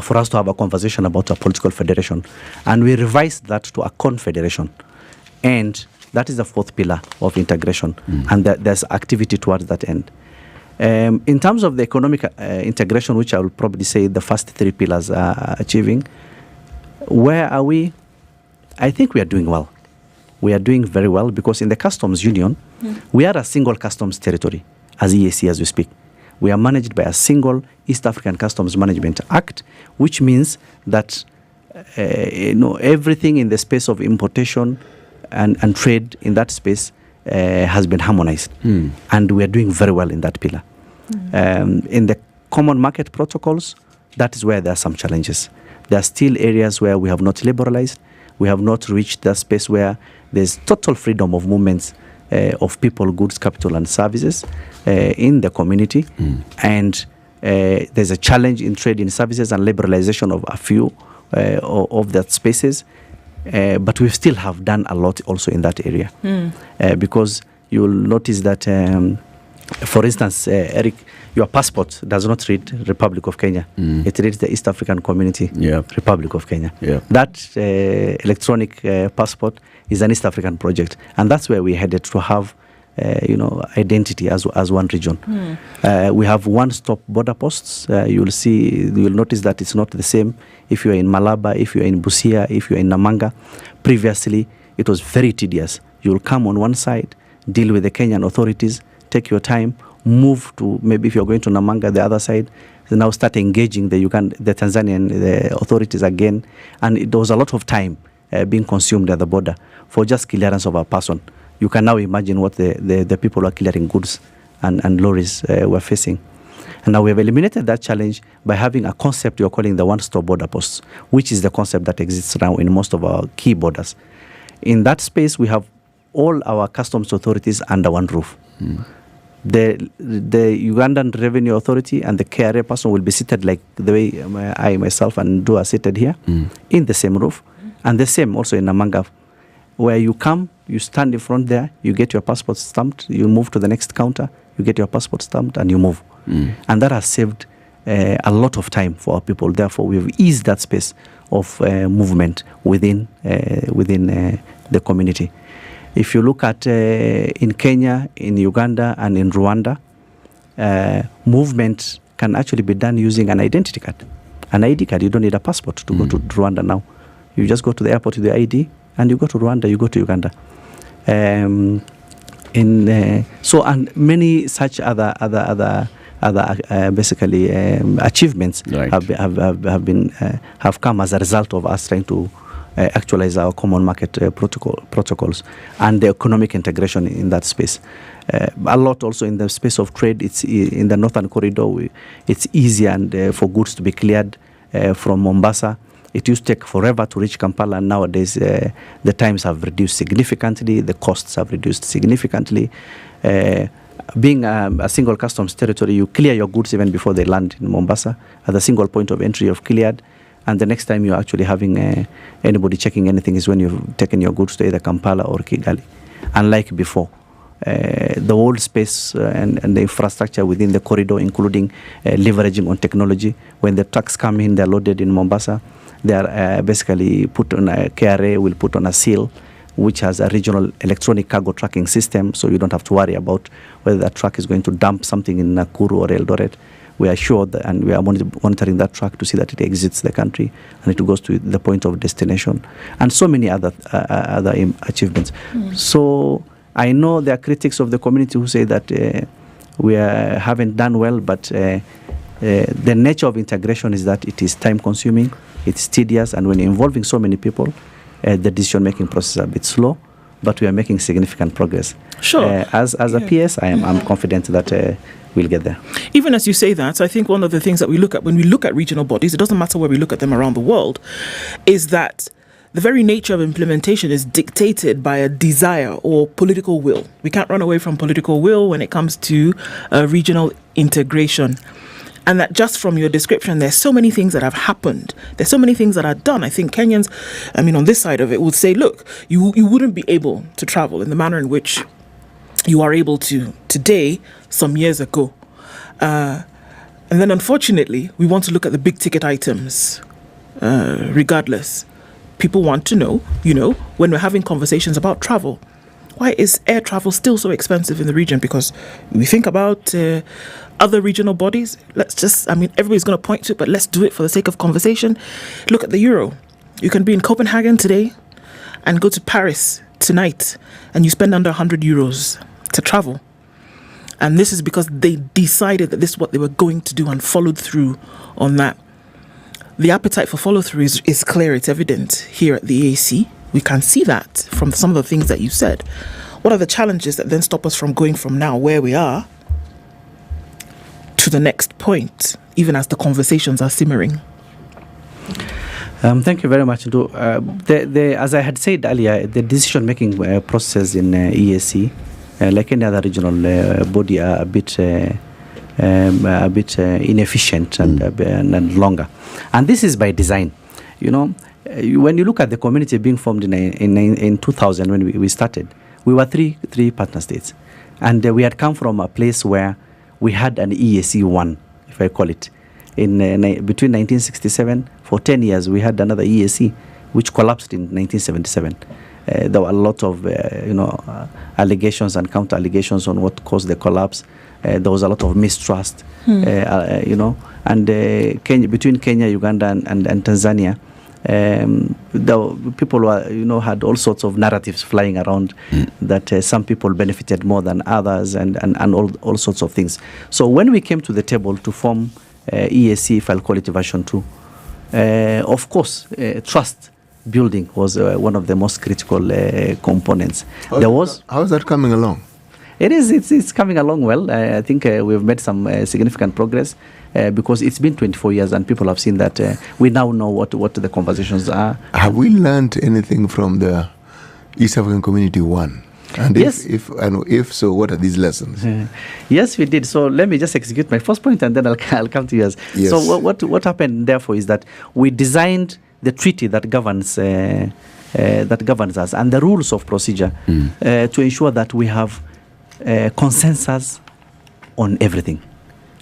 for us to have a conversation about a political federation. And we revised that to a confederation. And that is the fourth pillar of integration. And there's activity towards that end. In terms of the economic integration, which I will probably say the first three pillars are achieving, where are we? I think we are doing well. We are doing very well because in the customs union, we are a single customs territory as EAC as we speak. We are managed by a single East African Customs Management Act, which means that everything in the space of importation and trade in that space has been harmonized. And we are doing very well in that pillar. In the common market protocols, that is where there are some challenges. There are still areas where we have not liberalized. We have not reached that space where there's total freedom of movements of people, goods, capital, and services in the community. And there's a challenge in trade in services and liberalization of a few of that spaces. But we still have done a lot also in that area. Because you will notice that, for instance, Eric, your passport does not read Republic of Kenya. It reads the East African Community Republic of Kenya. That electronic passport is an East African project. And that's where we're headed to have identity as one region. We have one-stop border posts. You'll notice that it's not the same if you're in Malaba, if you're in Busia, if you're in Namanga. Previously, it was very tedious. You'll come on one side, deal with the Kenyan authorities, take your time, move to, maybe if you're going to Namanga, the other side, now start engaging the Tanzanian authorities again. And there was a lot of time being consumed at the border for just clearance of a person. You can now imagine what the people who are clearing goods and lorries were facing. And now we have eliminated that challenge by having a concept you're calling the one-stop border posts, which is the concept that exists now in most of our key borders. In that space, we have all our customs authorities under one roof. The Ugandan Revenue Authority and the KRA person will be seated like the way I myself and Duale are seated here in the same roof. And the same also in Namanga, where you come, you stand in front there, you get your passport stamped, you move to the next counter, you get your passport stamped, and you move. And that has saved a lot of time for our people. Therefore, we've eased that space of movement within the community. If you look at in Kenya, in Uganda, and in Rwanda, movement can actually be done using an identity card. An ID card, you don't need a passport to go to Rwanda now. You just go to the airport with the ID, and you go to Rwanda, you go to Uganda. And many such other basically achievements have come as a result of us trying to actualize our common market protocols and the economic integration in that space. A lot also in the space of trade. It's in the northern corridor. It's easier and for goods to be cleared from Mombasa. It used to take forever to reach Kampala, and nowadays the times have reduced significantly, the costs have reduced significantly. Being a single customs territory, you clear your goods even before they land in Mombasa. At the single point of entry, you've cleared, and the next time you're actually having anybody checking anything is when you've taken your goods to either Kampala or Kigali. Unlike before, the whole space and the infrastructure within the corridor, including leveraging on technology, when the trucks come in, they're loaded in Mombasa. They are basically put on a KRA, will put on a seal. which has a regional electronic cargo tracking system, so you don't have to worry about whether that truck is going to dump something in Nakuru or Eldoret. We are sure that, and we are monitoring that truck to see that it exits the country and it goes to the point of destination, and so many other achievements. So I know there are critics of the community who say that we haven't done well, but the nature of integration is that it is time-consuming, it's tedious, and when you're involving so many people, the decision-making process is a bit slow, but we are making significant progress. Sure. As a PS, I'm confident that we'll get there. Even as you say that, I think one of the things that we look at when we look at regional bodies, it doesn't matter where we look at them around the world, is that the very nature of implementation is dictated by a desire or political will. We can't run away from political will when it comes to regional integration. And that just from your description, there's so many things that have happened. There's so many things that are done. I think Kenyans, on this side of it, would say, look, you wouldn't be able to travel in the manner in which you are able to today, some years ago. And then unfortunately, we want to look at the big ticket items regardless. People want to know, when we're having conversations about travel, why is air travel still so expensive in the region? Because we think about other regional bodies. Let's just, everybody's going to point to it, but let's do it for the sake of conversation. Look at the euro. You can be in Copenhagen today and go to Paris tonight, and you spend under 100 euros to travel. And this is because they decided that this is what they were going to do and followed through on that. The appetite for follow-through is clear. It's evident here at the AAC. We can see that from some of the things that you said. What are the challenges that then stop us from going from now where we are to the next point, even as the conversations are simmering? Thank you very much, Ndu. As I had said earlier, the decision-making process in EAC, like any other regional body, are a bit inefficient and longer. And this is by design. When you look at the community being formed in 2000, when we started, we were three partner states. And we had come from a place where we had an EAC 1, if I call it. Between 1967, for 10 years, we had another EAC, which collapsed in 1977. There were a lot of allegations and counter-allegations on what caused the collapse. There was a lot of mistrust, and between Kenya, Uganda, and Tanzania, people were, had all sorts of narratives flying around that some people benefited more than others, and all sorts of things. So when we came to the table to form EAC, if I'll call it version 2, of course, trust building was one of the most critical components. How is that coming along? It's coming along well. I think we've made some significant progress because it's been 24 years and people have seen that we now know what the conversations are. Have we learned anything from the East African Community 1? And yes. If so, what are these lessons? Yes, we did. So let me just execute my first point and then I'll come to yours. Yes. So what happened therefore is that we designed the treaty that governs us and the rules of procedure to ensure that we have consensus on everything.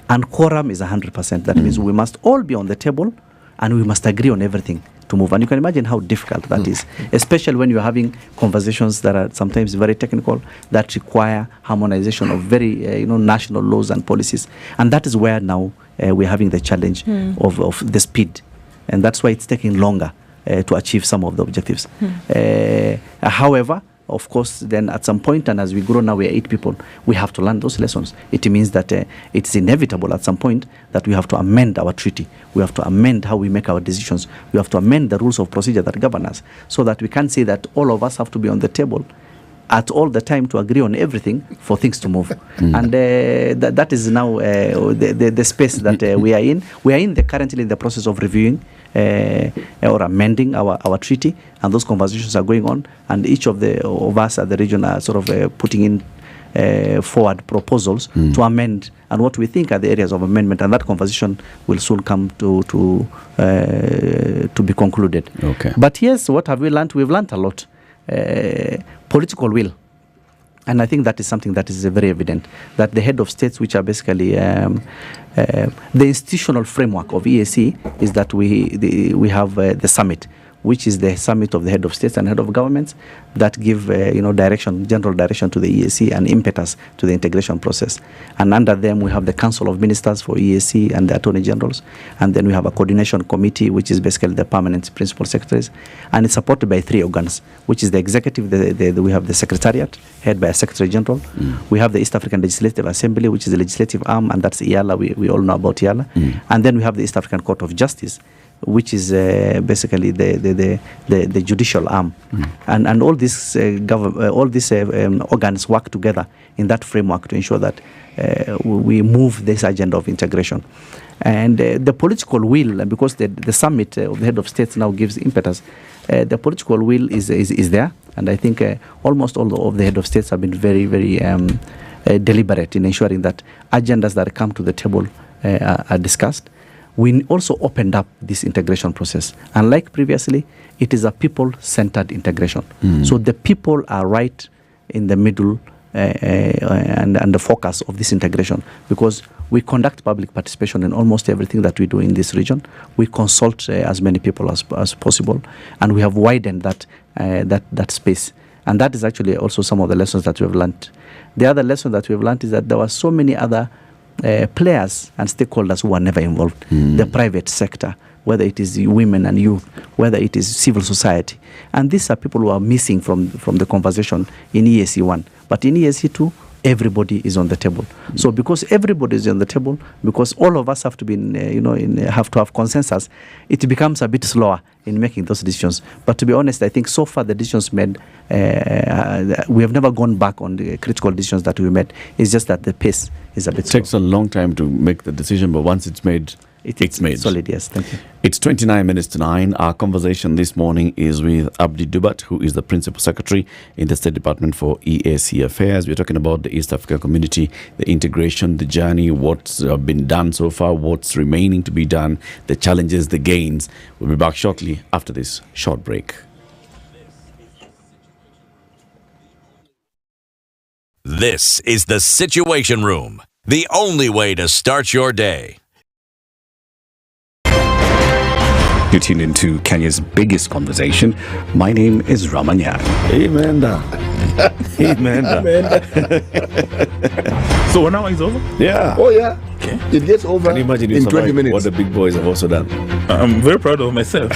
And quorum is 100%. That means we must all be on the table and we must agree on everything to move. And you can imagine how difficult that is, especially when you're having conversations that are sometimes very technical, that require harmonization of very national laws and policies. And that is where now we're having the challenge of the speed. And that's why it's taking longer to achieve some of the objectives. However, of course, then at some point, and as we grow now, we're 8 people, we have to learn those lessons. It means that it's inevitable at some point that we have to amend our treaty. We have to amend how we make our decisions. We have to amend the rules of procedure that govern us so that we can't say that all of us have to be on the table at all the time to agree on everything for things to move. And that is now the space that we are in. We are currently in the process of reviewing or amending our treaty, and those conversations are going on, and each of us at the region are sort of putting in forward proposals to amend and what we think are the areas of amendment, and that conversation will soon come to be concluded. Okay. But yes, what have we learned? We've learned a lot. Political will. And I think that is something that is very evident, that the head of states, which are basically the institutional framework of EAC, is that we have the summit, which is the summit of the head of states and head of governments that give general direction to the EAC and impetus to the integration process. And under them we have the Council of Ministers for EAC and the Attorney Generals, and then we have a coordination committee, which is basically the permanent principal secretaries, and it's supported by 3 organs, which is the executive. We have the Secretariat, headed by a Secretary General. We have the East African Legislative Assembly, which is the legislative arm, and that's IALA. We all know about IALA. And then we have the East African Court of Justice, which is basically the judicial arm. And all these organs work together in that framework to ensure that we move this agenda of integration. And the political will, because the summit of the head of states now gives impetus, the political will is there. And I think almost all of the head of states have been very, very deliberate in ensuring that agendas that come to the table are discussed. We also opened up this integration process. Unlike previously, it is a people-centered integration. So the people are right in the middle and the focus of this integration, because we conduct public participation in almost everything that we do in this region. We consult as many people as possible, and we have widened that space. And that is actually also some of the lessons that we have learned. The other lesson that we have learned is that there were so many other players and stakeholders who were never involved. The private sector, whether it is women and youth, whether it is civil society. And these are people who are missing from the conversation in EAC 1. But in EAC 2, everybody is on the table. So because everybody is on the table, because all of us have to be have to have consensus, it becomes a bit slower in making those decisions. But to be honest, I think so far the decisions made, we have never gone back on the critical decisions that we made. It's just that the pace is a bit slow. It takes a long time to make the decision, but once it's made, it's made. Solid, yes. Thank you. It's 29 minutes to 9. Our conversation this morning is with Abdi, who is the Principal Secretary in the State Department for EAC Affairs. We're talking about the East Africa community, the integration, the journey, what's been done so far, what's remaining to be done, the challenges, the gains. We'll be back shortly after this short break. This is the Situation Room, the only way to start your day. You tune into Kenya's biggest conversation. My name is Ramanyan. Amen. Amen. So 1 hour is over? Yeah. Oh, yeah. Okay. It gets over. Can you imagine in 20 minutes. What the big boys have also done? I'm very proud of myself.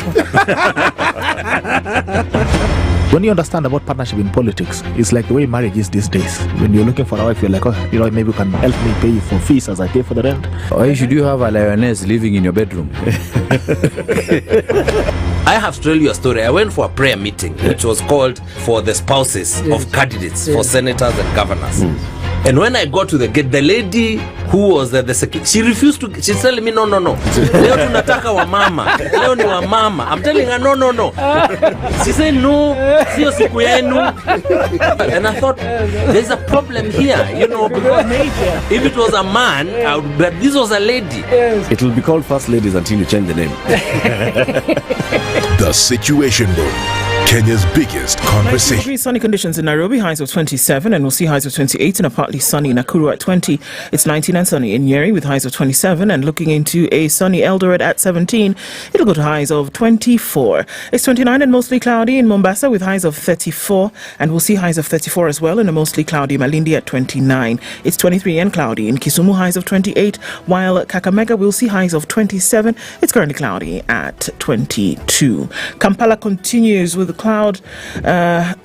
When you understand about partnership in politics, it's like the way marriage is these days. When you're looking for a wife, you're like, maybe you can help me pay for fees as I pay for the rent. Why should you have a lioness living in your bedroom? I have to tell you a story. I went for a prayer meeting, which was called for the spouses of candidates for senators and governors. And when I got to the gate, the lady who was the secretary, she refused to. She's telling me, no. Leo tunataka wa mama. Leo ni wa mama. I'm telling her, no. She said, no, sio siku yenu. And I thought, there's a problem here, because if it was a man, but this was a lady. It will be called First Ladies until you change the name. The Situation Room, Kenya's biggest conversation. 90 sunny conditions in Nairobi, highs of 27, and we'll see highs of 28 in a partly sunny Nakuru at 20. It's 19 and sunny in Nyeri with highs of 27, and looking into a sunny Eldoret at 17. It'll go to highs of 24. It's 29 and mostly cloudy in Mombasa with highs of 34, and we'll see highs of 34 as well in a mostly cloudy Malindi at 29. It's 23 and cloudy in Kisumu, highs of 28, while at Kakamega we'll see highs of 27. It's currently cloudy at 22. Kampala continues with cloud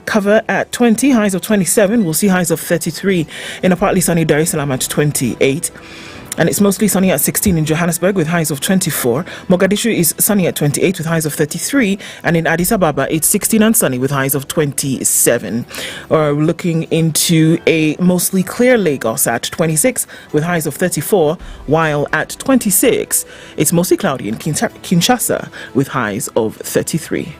cover at 20, highs of 27. We'll see highs of 33 in a partly sunny Dar es Salaam at 28. And it's mostly sunny at 16 in Johannesburg with highs of 24. Mogadishu is sunny at 28 with highs of 33. And in Addis Ababa, it's 16 and sunny with highs of 27. Looking into a mostly clear Lagos at 26 with highs of 34. While at 26, it's mostly cloudy in Kinshasa with highs of 33.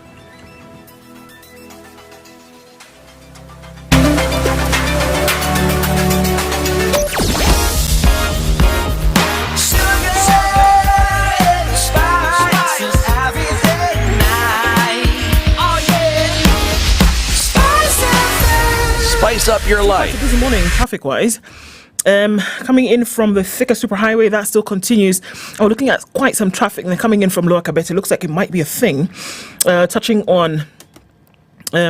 Spice up your life. This morning, traffic-wise, Coming in from the Thika Superhighway, that still continues. We're looking at quite some traffic, and then coming in from Lower Kabete, it looks like it might be a thing. Touching on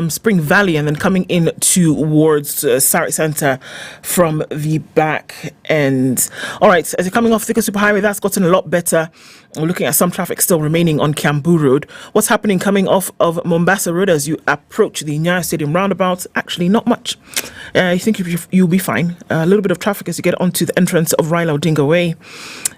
Spring Valley and then coming in towards Sarit Center from the back end. All right, as you're coming off Thika Superhighway, that's gotten a lot better. We're looking at some traffic still remaining on Kiambu Road. What's happening coming off of Mombasa Road as you approach the Nyeri Stadium roundabout? Actually, not much. I think you'll be fine. A little bit of traffic as you get onto the entrance of Raila Odinga Way.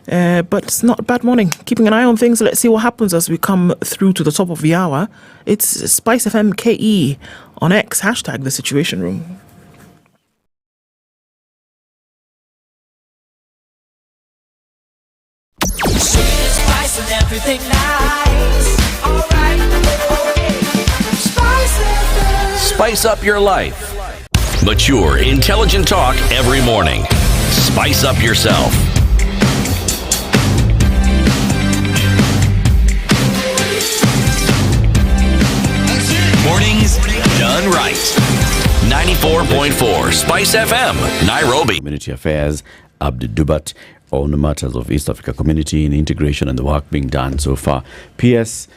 But it's not a bad morning. Keeping an eye on things. Let's see what happens as we come through to the top of the hour. It's SpiceFM KE on X, hashtag The Situation Room. Spice and everything nice. All right. Spice up your life. Mature, intelligent talk every morning. Spice up yourself. Mornings done right. 94.4 Spice FM, Nairobi. Community Affairs, Abdi Dubat, on the matters of East Africa community and integration and the work being done so far. PS,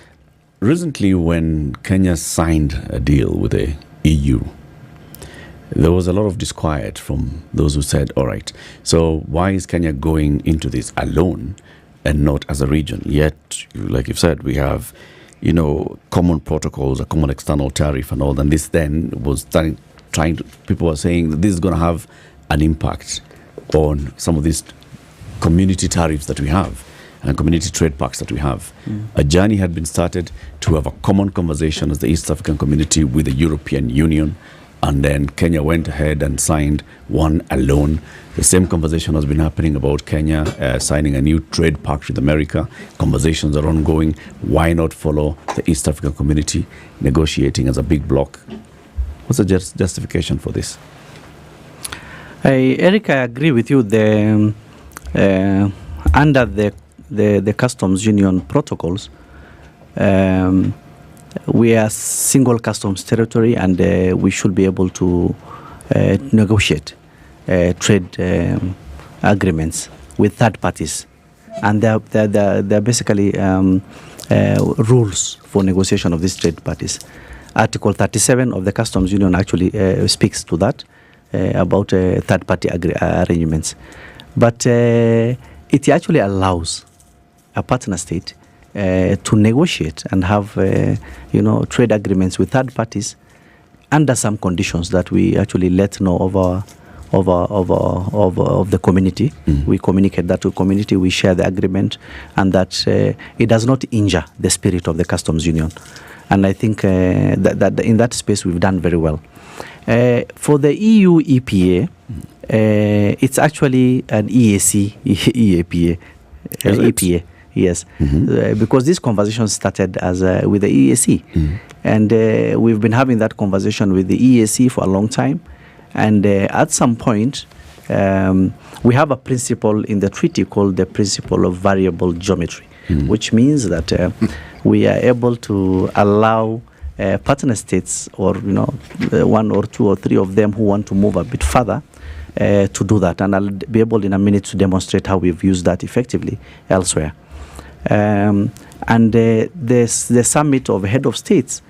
recently when Kenya signed a deal with the EU, there was a lot of disquiet from those who said, all right, so why is Kenya going into this alone and not as a region? Yet, like you've said, we have, common protocols, a common external tariff and all. And this then was people were saying that this is going to have an impact on some of these community tariffs that we have and community trade pacts that we have. A journey had been started to have a common conversation as the East African community with the European Union, and then Kenya went ahead and signed one alone. The same conversation has been happening about Kenya signing a new trade pact with America. Conversations are ongoing. Why not follow the East African community negotiating as a big bloc? What's the justification for this? Eric, I agree with you. Under the customs union protocols, we are single customs territory, and we should be able to negotiate trade agreements with third parties, and they're basically rules for negotiation of these trade parties. Article 37 of the customs union actually speaks to that about third party arrangements, but it actually allows a partner state to negotiate and have trade agreements with third parties under some conditions that we actually let know of the community. We communicate that to the community, we share the agreement, and that it does not injure the spirit of the customs union. And I think that in that space we've done very well. For the EU EPA, it's actually an EPA. Yes, because this conversation started as with the EAC, and we've been having that conversation with the EAC for a long time. And at some point, we have a principle in the treaty called the principle of variable geometry, which means that we are able to allow partner states, or one or two or three of them who want to move a bit further, to do that. And I'll be able in a minute to demonstrate how we've used that effectively elsewhere. And the summit of head of states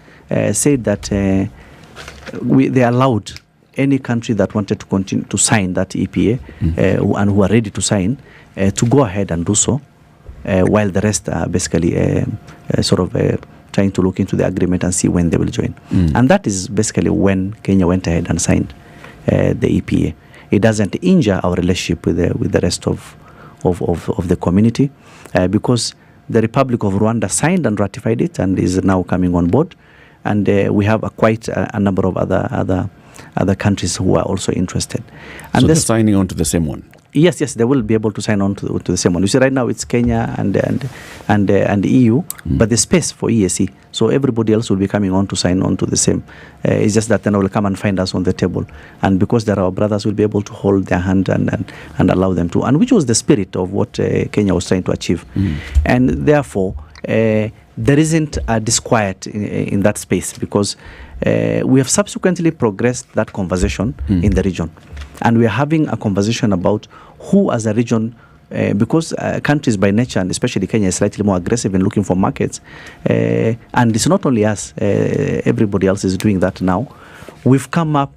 said that they allowed any country that wanted to continue to sign that EPA and who are ready to sign to go ahead and do so, while the rest are basically trying to look into the agreement and see when they will join. And that is basically when Kenya went ahead and signed the EPA. It doesn't injure our relationship with the rest of the community, because the Republic of Rwanda signed and ratified it and is now coming on board, and we have quite a number of other countries who are also interested. And so they're signing on to the same one? Yes, they will be able to sign on to the same one. You see, right now it's Kenya and the EU, but the space for EAC. So everybody else will be coming on to sign on to the same. It's just that then they will come and find us on the table, and because they're our brothers, we'll be able to hold their hand and allow them to. And which was the spirit of what Kenya was trying to achieve, and therefore there isn't a disquiet in that space, because We have subsequently progressed that conversation in the region. And we are having a conversation about who as a region, because countries by nature, and especially Kenya, is slightly more aggressive in looking for markets. And it's not only us, everybody else is doing that now. We've come up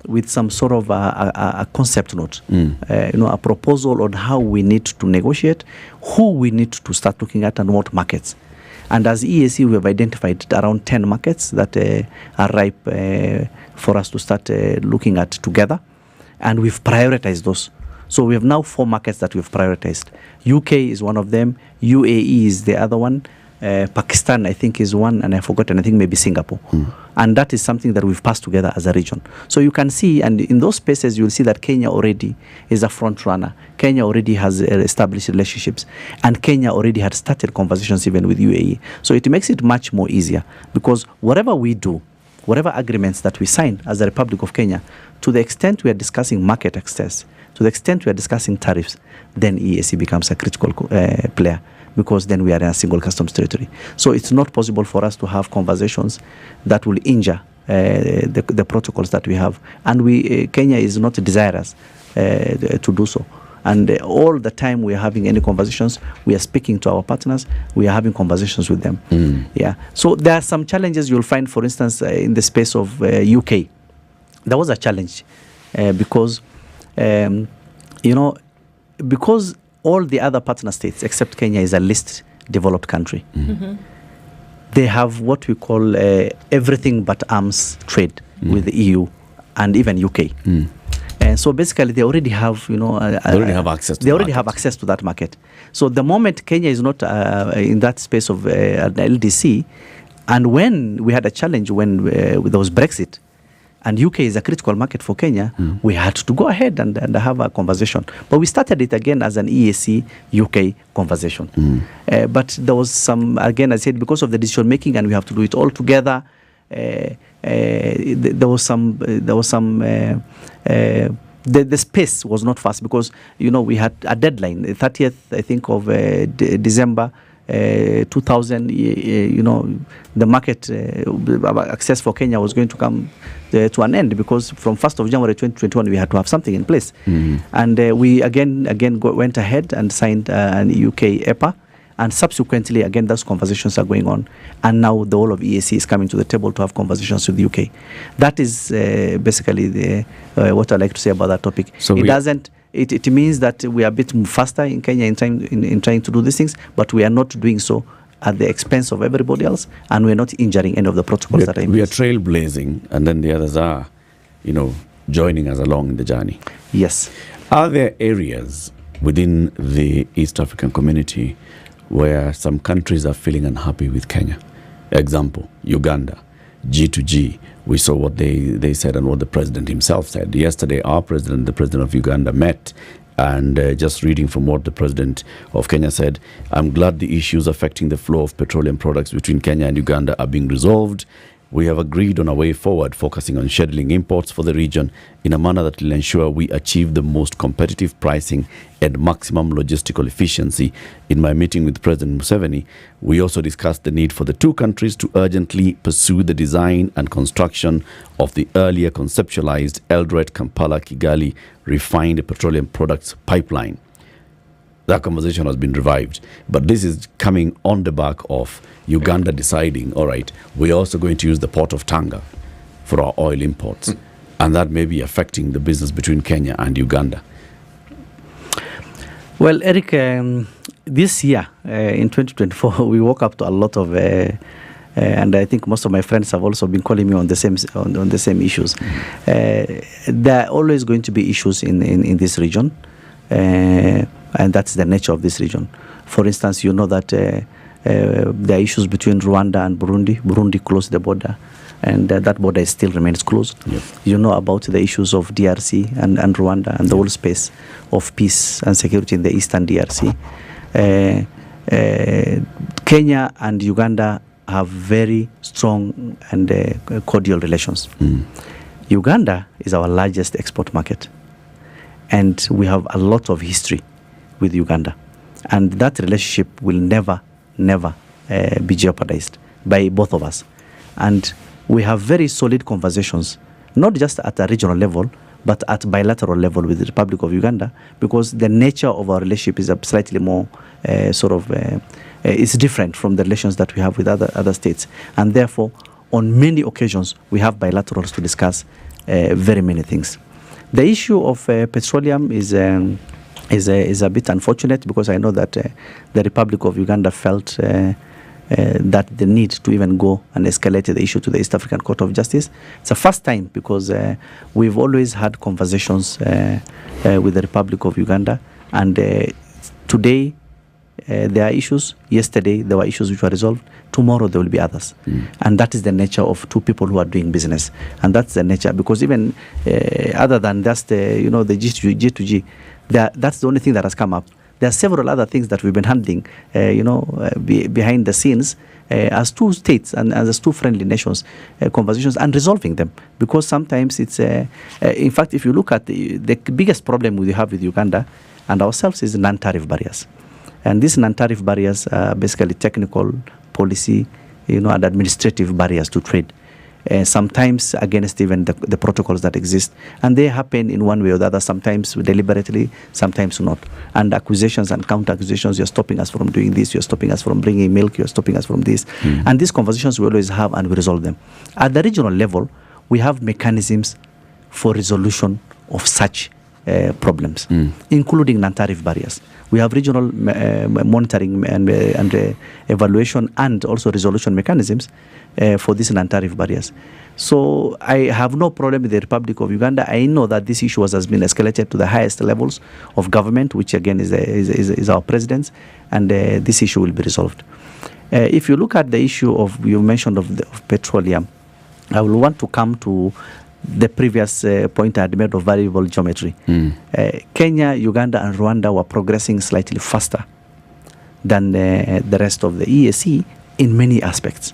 with some sort of a concept note, a proposal on how we need to negotiate, who we need to start looking at, and what markets. And as EAC, we have identified around 10 markets that are ripe for us to start looking at together. And we've prioritized those. So we have now 4 markets that we've prioritized. UK is one of them. UAE is the other one. Pakistan, I think, is one, and I've forgotten, I think maybe Singapore. And that is something that we've passed together as a region. So you can see, and in those spaces, you'll see that Kenya already is a front runner. Kenya already has established relationships, and Kenya already had started conversations even with UAE. So it makes it much more easier, because whatever we do, whatever agreements that we sign as the Republic of Kenya, to the extent we are discussing market access, to the extent we are discussing tariffs, then EAC becomes a critical player, because then we are in a single customs territory. So it's not possible for us to have conversations that will injure the protocols that we have. And Kenya is not desirous to do so. And all the time we are having any conversations, we are speaking to our partners, we are having conversations with them. Yeah. So there are some challenges you'll find, for instance, in the space of UK. There was a challenge because, because all the other partner states, except Kenya, is a least developed country. They have what we call everything but arms trade with the EU and even UK. And so basically, they already have, they already have access. They already have access to that market. So the moment Kenya is not in that space of an LDC, and when we had a challenge when there was Brexit, and UK is a critical market for Kenya, we had to go ahead and have a conversation. But we started it again as an EAC UK conversation. But there was some, again, I said, because of the decision making, and we have to do it all together. There was some. The space was not fast because we had a deadline, the 30th, I think, of December 2000. The market access for Kenya was going to come to an end, because from 1st of January 2021 we had to have something in place. And we again went ahead and signed an UK EPA. And subsequently, again, those conversations are going on. And now the whole of EAC is coming to the table to have conversations with the UK. That is basically what I like to say about that topic. So it means that we are a bit faster in Kenya in trying to do these things, but we are not doing so at the expense of everybody else, and we're not injuring any of the protocols that are in place. We are trailblazing, and then the others are, joining us along in the journey. Yes. Are there areas within the East African community where some countries are feeling unhappy with Kenya? Example, Uganda, G2G. We saw what they said and what the president himself said. Yesterday, the president of Uganda, met, and just reading from what the president of Kenya said, I'm glad the issues affecting the flow of petroleum products between Kenya and Uganda are being resolved. We have agreed on a way forward, focusing on scheduling imports for the region in a manner that will ensure we achieve the most competitive pricing and maximum logistical efficiency. In my meeting with President Museveni, we also discussed the need for the two countries to urgently pursue the design and construction of the earlier conceptualized Eldoret, Kampala, Kigali refined petroleum products pipeline. That conversation has been revived, but this is coming on the back of Uganda deciding, all right, we're also going to use the port of Tanga for our oil imports, and that may be affecting the business between Kenya and Uganda. Well, Eric, this year, in 2024, we woke up to a lot of, and I think most of my friends have also been calling me on the same issues. There are always going to be issues in this region. And that's the nature of this region. For instance, that there are issues between Rwanda and Burundi. Burundi closed the border, and that border still remains closed. Yep. About the issues of DRC and Rwanda and the whole space of peace and security in the eastern DRC. Kenya and Uganda have very strong and cordial relations. Uganda is our largest export market, and we have a lot of history with Uganda, and that relationship will never be jeopardized by both of us. And we have very solid conversations, not just at a regional level, but at bilateral level with the Republic of Uganda, because the nature of our relationship is a slightly more is different from the relations that we have with other states. And therefore, on many occasions, we have bilaterals to discuss very many things. The issue of petroleum is a bit unfortunate, because I know that the Republic of Uganda felt that the need to even go and escalate the issue to the East African Court of Justice. It's the first time, because we've always had conversations with the Republic of Uganda, and today there are issues. Yesterday there were issues which were resolved. Tomorrow there will be others. And that is the nature of two people who are doing business. And that's the nature, because even other than just the G2G, that's the only thing that has come up. There are several other things that we've been handling, behind the scenes, as two states and as two friendly nations, conversations and resolving them. Because sometimes it's, in fact, if you look at the biggest problem we have with Uganda and ourselves is non-tariff barriers. And these non-tariff barriers are basically technical, policy, and administrative barriers to trade. Sometimes against even the protocols that exist. And they happen in one way or the other, sometimes deliberately, sometimes not. And accusations and counter-accusations, you're stopping us from doing this, you're stopping us from bringing milk, you're stopping us from this. And these conversations we always have, and we resolve them. At the regional level, we have mechanisms for resolution of such problems, including non-tariff barriers. We have regional monitoring and evaluation and also resolution mechanisms for these non-tariff barriers. So I have no problem with the Republic of Uganda. I know that this issue has been escalated to the highest levels of government, which again is our presidents, and this issue will be resolved. If you look at the issue you mentioned of petroleum, I will want to come to the previous point I had made of variable geometry. Kenya, Uganda, and Rwanda were progressing slightly faster than the rest of the EAC in many aspects.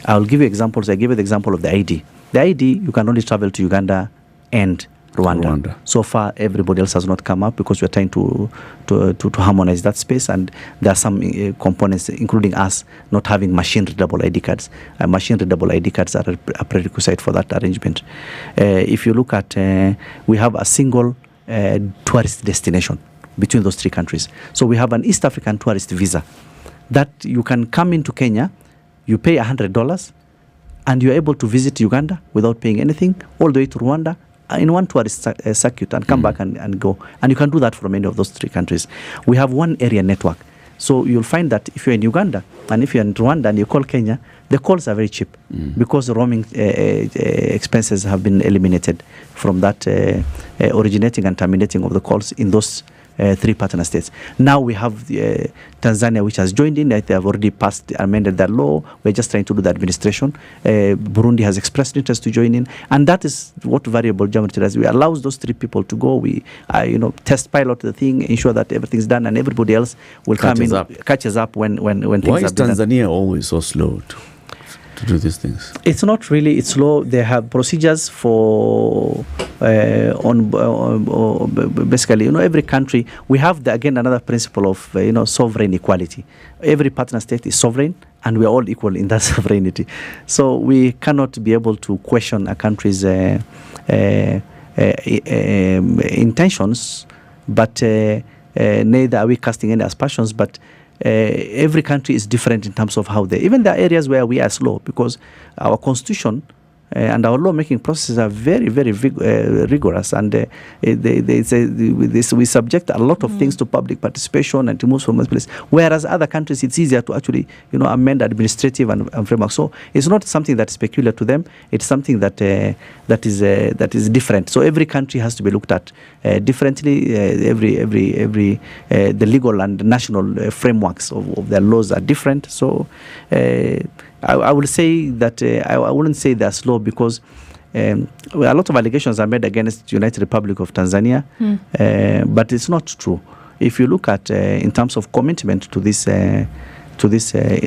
I'll give you examples. I gave you the example of the ID. The ID, you can only travel to Uganda and Rwanda. So far, everybody else has not come up, because we're trying to harmonize that space, and there are some components, including us, not having machine-readable ID cards. Machine-readable ID cards are a prerequisite for that arrangement. If you look at, we have a single tourist destination between those three countries. So we have an East African tourist visa that you can come into Kenya, you pay $100, and you're able to visit Uganda without paying anything, all the way to Rwanda, in one tourist circuit, and come back and go. And you can do that from any of those three countries. We have one area network. So you'll find that if you're in Uganda and if you're in Rwanda and you call Kenya, the calls are very cheap, because the roaming expenses have been eliminated from that originating and terminating of the calls in those three partner states. Now we have Tanzania, which has joined in. They have already amended that law. We're just trying to do the administration. Burundi has expressed interest to join in, and that is what variable geometry does. We allows those three people to go. We test pilot the thing, ensure that everything's done, and everybody else will catches up when things are done. Why is Tanzania always so slow to do these things? It's not really, it's slow. They have procedures for basically, every country. We have again another principle of sovereign equality. Every partner state is sovereign, and we are all equal in that sovereignty. So we cannot be able to question a country's intentions, but neither are we casting any aspersions, but every country is different in terms of how even there are areas where we are slow, because our constitution and our lawmaking processes are very, very rigorous, and we subject a lot of things to public participation and to move from one place. Whereas other countries, it's easier to actually, amend administrative and framework. So it's not something that is peculiar to them. It's something that is different. So every country has to be looked at differently. The legal and national frameworks of their laws are different. So I would say that I wouldn't say they're slow, because a lot of allegations are made against the United Republic of Tanzania, but it's not true. If you look at in terms of commitment to this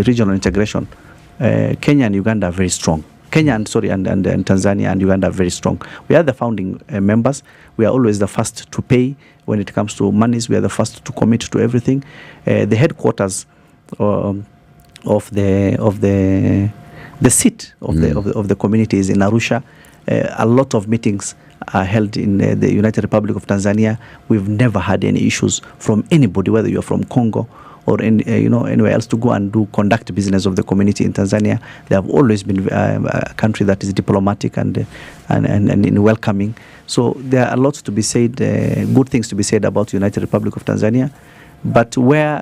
regional integration, Kenya and Uganda are very strong. Kenya and Tanzania and Uganda are very strong. We are the founding members. We are always the first to pay when it comes to monies. We are the first to commit to everything. The headquarters of the the seat of the community is in Arusha. A lot of meetings are held in the United Republic of Tanzania. We've never had any issues from anybody, whether you're from Congo or anywhere else, to go and conduct business of the community in Tanzania. They have always been a country that is diplomatic and in welcoming. So there are lots to be said, good things to be said about the United Republic of Tanzania. But where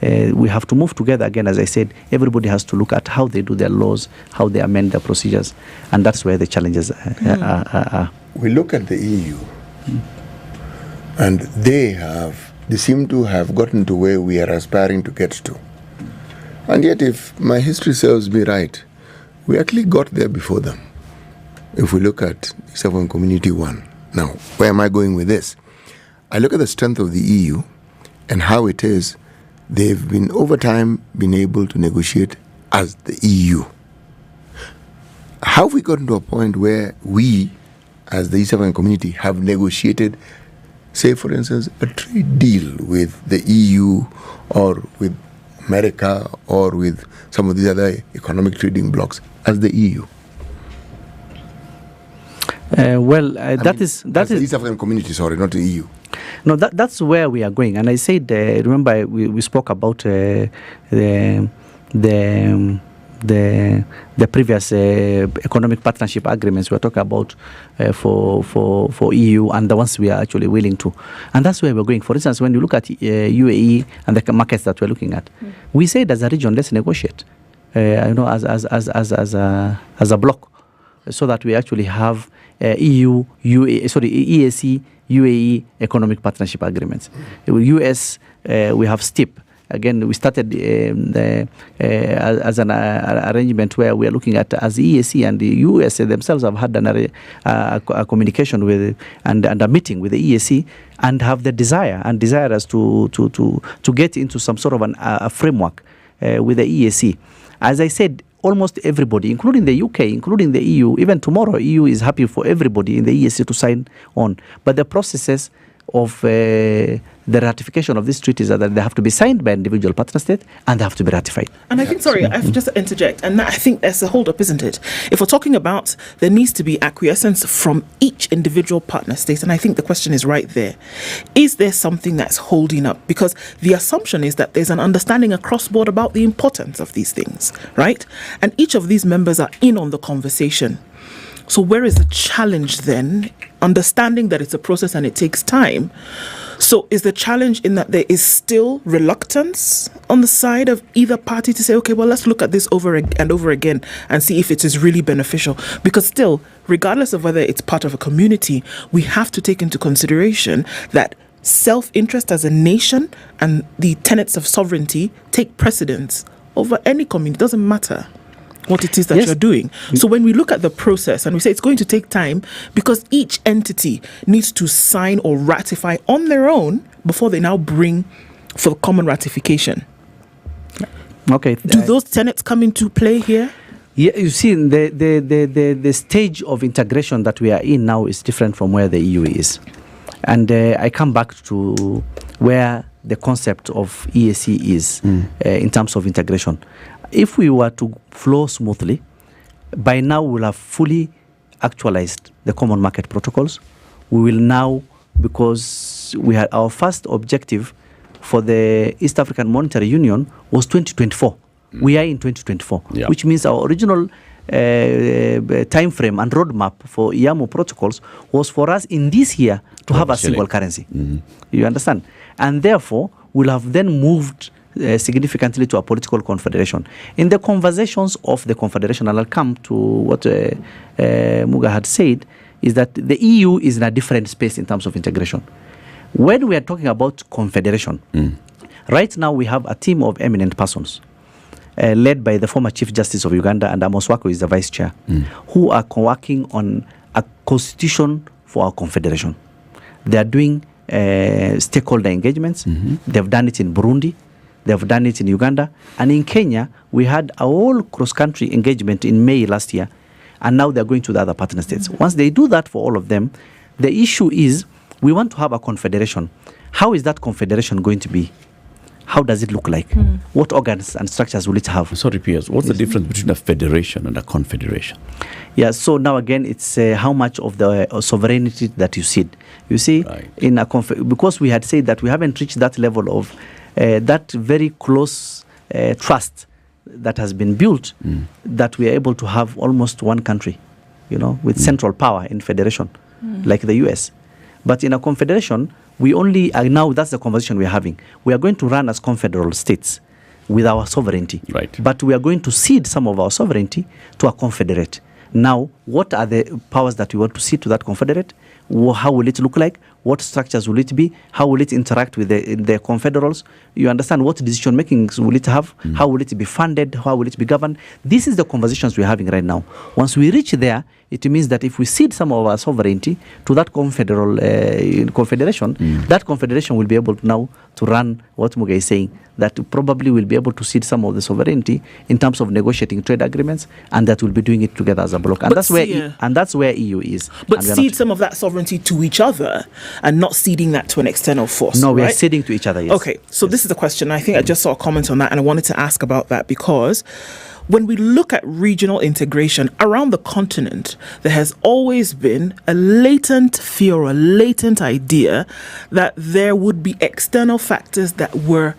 we have to move together again, as I said, everybody has to look at how they do their laws, how they amend their procedures, and that's where the challenges are. We look at the EU, and they seem to have gotten to where we are aspiring to get to. And yet, if my history serves me right, we actually got there before them. If we look at East African Community 1. Now, where am I going with this? I look at the strength of the EU and how it is they've been, over time, been able to negotiate as the EU. How have we gotten to a point where we, as the East African Community, have negotiated, say, for instance, a trade deal with the EU or with America or with some of these other economic trading blocs as the EU? That is the East African Community, sorry, not the EU. No, that's where we are going. And I said, remember, we spoke about the previous economic partnership agreements we are talking about for EU and the ones we are actually willing to. And that's where we're going. For instance, when you look at UAE and the markets that we're looking at, we said as a region, let's negotiate, as a bloc, so that we actually have EAC, UAE economic partnership agreements. US, we have STIP. Again, we started as an arrangement where we are looking at as EAC, and the US themselves have had a communication with and a meeting with the EAC, and have the desire us to get into some sort of a framework with the EAC. As I said, almost everybody, including the UK, including the EU, even tomorrow, EU is happy for everybody in the EAC to sign on. But the processes of the ratification of these treaties are that they have to be signed by individual partner state and they have to be ratified. And I think, sorry, I've just interject, and I think there's a hold-up, isn't it? If we're talking about there needs to be acquiescence from each individual partner state, and I think the question is right there. Is there something that's holding up? Because the assumption is that there's an understanding across board about the importance of these things, right? And each of these members are in on the conversation. So where is the challenge then? Understanding that it's a process and it takes time. So is the challenge in that there is still reluctance on the side of either party to say, okay, well, let's look at this over and over again and see if it is really beneficial? Because still, regardless of whether it's part of a community, we have to take into consideration that self-interest as a nation and the tenets of sovereignty take precedence over any community. It doesn't matter what it is that you're doing. So when we look at the process and we say it's going to take time because each entity needs to sign or ratify on their own before they now bring for common ratification. Okay. Do those tenets come into play here? Yeah, you see, the stage of integration that we are in now is different from where the EU is. And I come back to where the concept of EAC is in terms of integration. If we were to flow smoothly, by now we'll have fully actualized the common market protocols. We will now, because we had our first objective for the East African Monetary Union was 2024. We are in 2024, which means our original time frame and roadmap for IAMO protocols was for us in this year to have a single currency. You understand? And therefore, we'll have then moved significantly to a political confederation. In the conversations of the confederation, and I'll come to what Muga had said, is that the EU is in a different space in terms of integration. When we are talking about confederation, right now we have a team of eminent persons led by the former Chief Justice of Uganda, and Amos Wako is the Vice Chair, who are working on a constitution for our confederation. They are doing stakeholder engagements. They've done it in Burundi. They've done it in Uganda. And in Kenya, we had a whole cross-country engagement in May last year. And now they're going to the other partner states. Once they do that for all of them, the issue is we want to have a confederation. How is that confederation going to be? how does it look like? What organs and structures will it have? Sorry, Piers, what's the difference between a federation and a confederation? Yeah, so now again, it's how much of the sovereignty that you cede. You see, in a because we had said that we haven't reached that level of that very close trust that has been built, that we are able to have almost one country, with central power in federation, like the US. But in a confederation, we only, now that's the conversation we're having. We are going to run as confederal states with our sovereignty. Right. But we are going to cede some of our sovereignty to a confederate. Now, what are the powers that we want to cede to that confederate? How will it look like? What structures will it be? How will it interact with the confederates? You understand what decision makings will it have? How will it be funded? How will it be governed? This is the conversations we're having right now. Once we reach there, it means that if we cede some of our sovereignty to that confederation, that confederation will be able now to run what Muga is saying, that probably will be able to cede some of the sovereignty in terms of negotiating trade agreements, and that will be doing it together as a bloc. And that's where EU is. But cede some of that sovereignty to each other and not ceding that to an external force. No, we right? are ceding to each other, yes. Okay, so this is the question. I think I just saw a comment on that, and I wanted to ask about that because when we look at regional integration around the continent, there has always been a latent fear or a latent idea that there would be external factors that were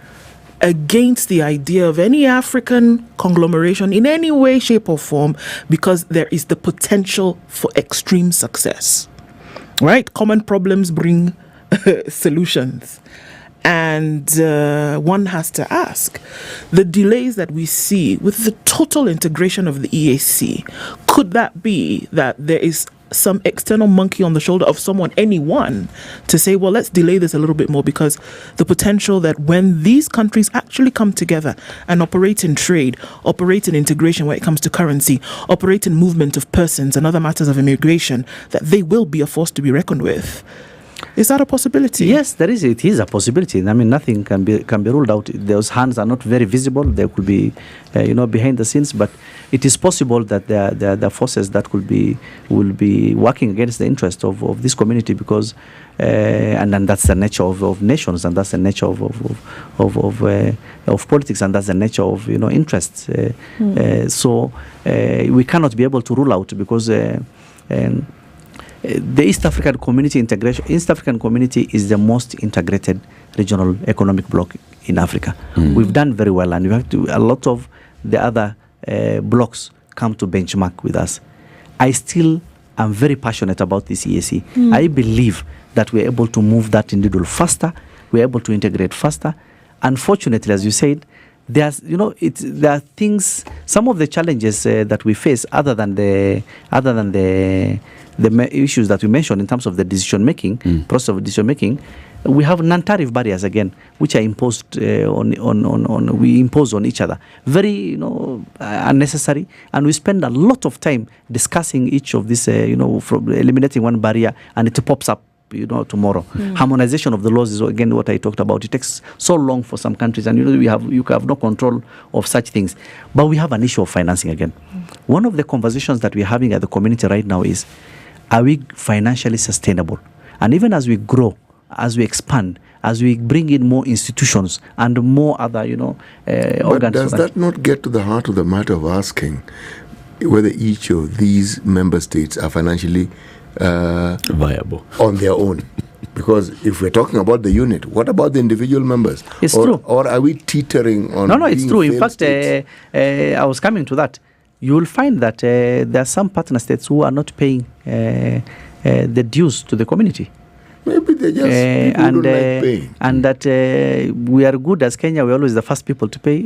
against the idea of any African conglomeration in any way, shape, or form, because there is the potential for extreme success. Right? Common problems bring solutions. And one has to ask, the delays that we see with the total integration of the EAC, could that be that there is some external monkey on the shoulder of anyone, to say, well, let's delay this a little bit more, because the potential that when these countries actually come together and operate in trade, operate in integration when it comes to currency, operate in movement of persons and other matters of immigration, that they will be a force to be reckoned with. Is that a possibility? Yes, there is. It is a possibility. I mean, nothing can be ruled out. Those hands are not very visible. They could be, behind the scenes. But it is possible that there are forces that will be working against the interest of this community, because, and that's the nature of nations, and that's the nature of politics, and that's the nature of interests. So we cannot be able to rule out, because. The East African community integration. East African community is the most integrated regional economic bloc in Africa. We've done very well, and a lot of the other blocs come to benchmark with us. I still am very passionate about this EAC. I believe that we're able to move that individual faster. We're able to integrate faster. Unfortunately, as you said, there are things. Some of the challenges that we face, other than the issues that we mentioned in terms of the decision making, process of decision making, we have non-tariff barriers again, which are imposed we impose on each other, very unnecessary, and we spend a lot of time discussing each of these, from eliminating one barrier, and it pops up tomorrow. Harmonization of the laws is again what I talked about. It takes so long for some countries, and you have no control of such things. But we have an issue of financing again. One of the conversations that we're having at the community right now is, are we financially sustainable? And even as we grow, as we expand, as we bring in more institutions and more other, organs. But does that not get to the heart of the matter of asking whether each of these member states are financially viable on their own? Because if we're talking about the unit, what about the individual members? It's true. Or are we teetering on? No, it's true. In fact, I was coming to that. You will find that there are some partner states who are not paying the dues to the community. Maybe they just don't like paying. And that we are good as Kenya. We're always the first people to pay.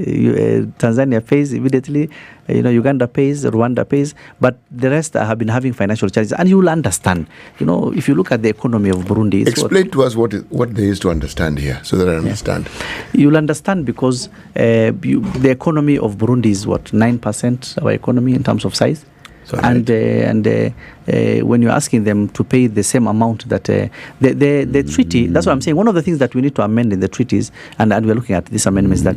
Tanzania pays immediately. Uganda pays. Rwanda pays. But the rest have been having financial challenges. And you will understand. If you look at the economy of Burundi. Explain to us what there is to understand here, so that I understand. You'll understand because the economy of Burundi is 9% our economy in terms of size. And when you're asking them to pay the same amount that the treaty, that's what I'm saying. One of the things that we need to amend in the treaties, and we're looking at this amendment, is that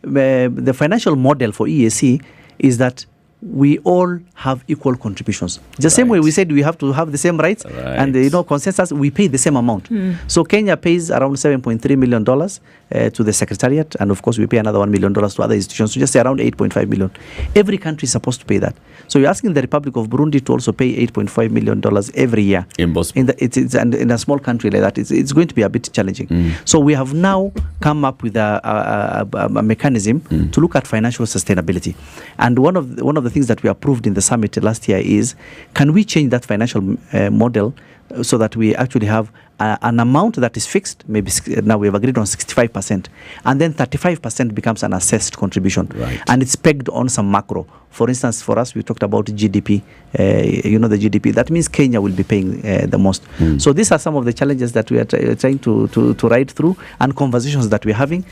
the financial model for EAC is that we all have equal contributions. The same way we said we have to have the same rights and consensus, we pay the same amount. So Kenya pays around $7.3 million to the Secretariat, and of course we pay another $1 million to other institutions, so just around 8.5 million. Every country is supposed to pay that. So you're asking the Republic of Burundi to also pay $8.5 million every year. And in a small country like that, it's going to be a bit challenging. So we have now come up with a mechanism to look at financial sustainability. And one of the things that we approved in the summit last year is, can we change that financial model so that we actually have an amount that is fixed? Maybe now we have agreed on 65%, and then 35% becomes an assessed contribution, and it's pegged on some macro. For instance, for us, we talked about GDP. The GDP. That means Kenya will be paying the most. So these are some of the challenges that we are trying to ride through, and conversations that we're having.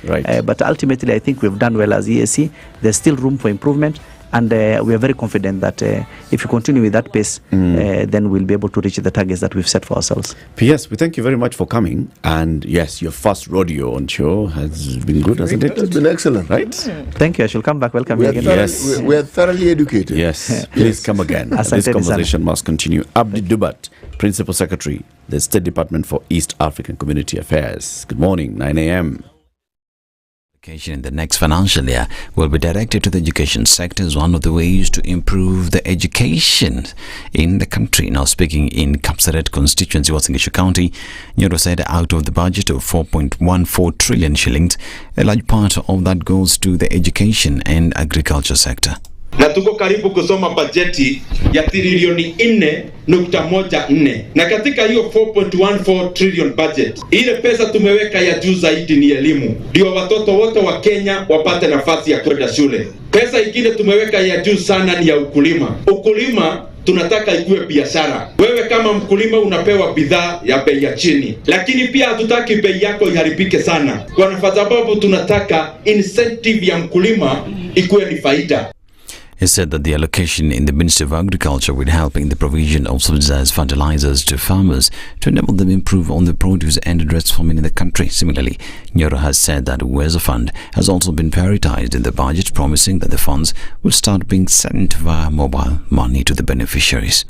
But ultimately, I think we've done well as EAC. There's still room for improvement. And we are very confident that if we continue with that pace, then we'll be able to reach the targets that we've set for ourselves. P.S., we thank you very much for coming. And yes, your first rodeo on show has been good, hasn't it? It's been excellent. Right? Thank you. I shall come back. Welcome you again. Yes. We are thoroughly educated. Yes. Please come again. This conversation must continue. Abdi Dubat, Principal Secretary, the State Department for East African Community Affairs. Good morning, 9 a.m. In the next financial year will be directed to the education sector as one of the ways to improve the education in the country. Now, speaking in Kapseret constituency, Uasin Gishu County, Nyeri said out of the budget of 4.14 trillion shillings, a large part of that goes to the education and agriculture sector. Na tuko karibu kusoma bajeti ya trilioni 4.14, na katika hiyo 4.14 trillion budget, ile pesa tumeweka ya juu zaidi ni elimu, ndio watoto wote wa Kenya wapate nafasi ya kwenda shule. Pesa ingine tumeweka ya juu sana ni ya ukulima. Ukulima tunataka ikuwe biashara. Wewe kama mkulima unapewa bidhaa ya bei ya chini, lakini pia hatutaki bei yako iharibike sana, kwa sababu tunataka incentive ya mkulima ikuwe ni faida. He said that the allocation in the Ministry of Agriculture would help in the provision of subsidized fertilizers to farmers to enable them improve on the produce and address famine in the country. Similarly, Nyeri has said that Uwezo Fund has also been prioritized in the budget, promising that the funds will start being sent via mobile money to the beneficiaries.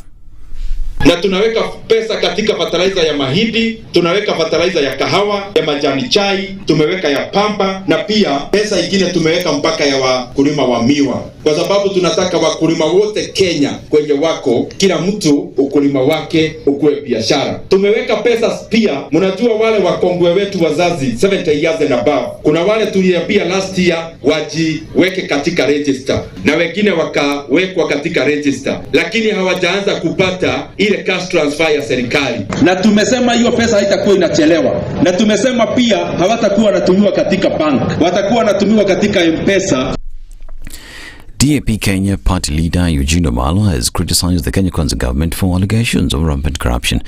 Na tunaweka pesa katika fertilizer ya mahindi, tunaweka fertilizer ya kahawa, ya majani chai, tumeweka ya pamba, na pia pesa ingine tumeweka mpaka ya wakulima wa miwa, kwa sababu tunataka wakulima wote Kenya kwenye wako, kila mtu ukulima wake ukuwe biashara. Tumeweka pesa pia, mnajua wale wakongwe wetu wazazi 70 years and above, kuna wale tuliambia last year wajiweke katika register, na wengine wakawekwa katika register, lakini hawajaanza kupata ile cash transfer ya serikali. Na tumesema hiyo pesa haitakuwa inachelewa. Na tumesema pia hawatakuwa wanatumiwa katika bank, watakuwa wanatumiwa katika M-Pesa. DAP Kenya party leader Eugene Omalo has criticized the Kenya Kwanza government for allegations of rampant corruption.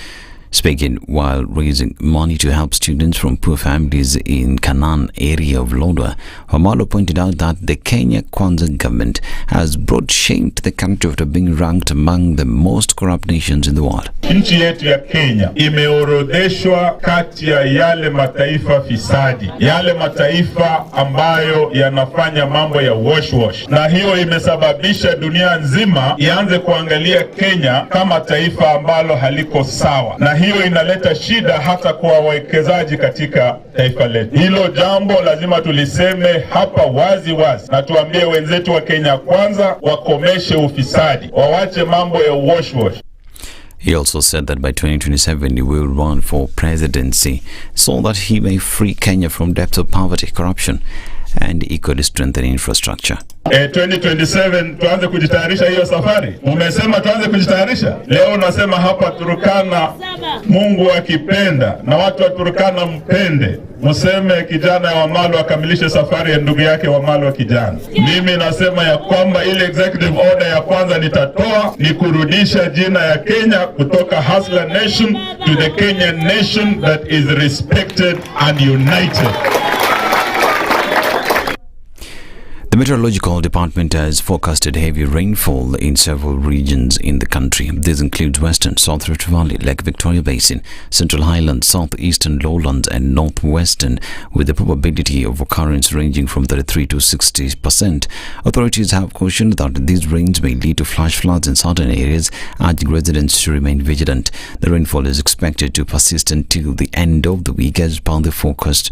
Speaking while raising money to help students from poor families in Kanan area of Lodwar, Omalo pointed out that the Kenya Kwanza government has brought shame to the country after being ranked among the most corrupt nations in the world. Nchi yetu ya Kenya imeorodheshwa kati ya yale mataifa fisadi, yale mataifa ambayo yanafanya mambo ya wash, na hiyo imesababisha dunia nzima ianze kuangalia Kenya kama taifa ambalo haliko sawa, na hiyo inaleta shida hata kwa wawekezaji katika taifa letu. Hilo jambo lazima tuliseme hapa wazi wazi, na tuambie wenzetu wa Kenya Kwanza wakomeshe ufisadi, wawache mambo ya wash. He also said that by 2027 he will run for presidency so that he may free Kenya from depths of poverty, corruption and equally strengthen infrastructure. 2027 tuanze kujitayarisha hiyo safari. Umesema tuanze kujitayarisha. Leo unasema hapa Turkana, Mungu akipenda na watu wa Turkana mpende, museme kijana ya Wamalo akamilishe safari ya ndugu yake Wamalo wa kijana. Mimi nasema ya kwamba ile executive order ya kwanza nitatoa ni kurudisha jina ya Kenya kutoka Hustler Nation to the Kenyan nation that is respected and united. The Meteorological Department has forecasted heavy rainfall in several regions in the country. This includes Western, South Rift Valley, Lake Victoria Basin, Central Highlands, Southeastern Lowlands and Northwestern, with the probability of occurrence ranging from 33 to 60%. Authorities have cautioned that these rains may lead to flash floods in certain areas, urging residents to remain vigilant. The rainfall is expected to persist until the end of the week as per the forecast.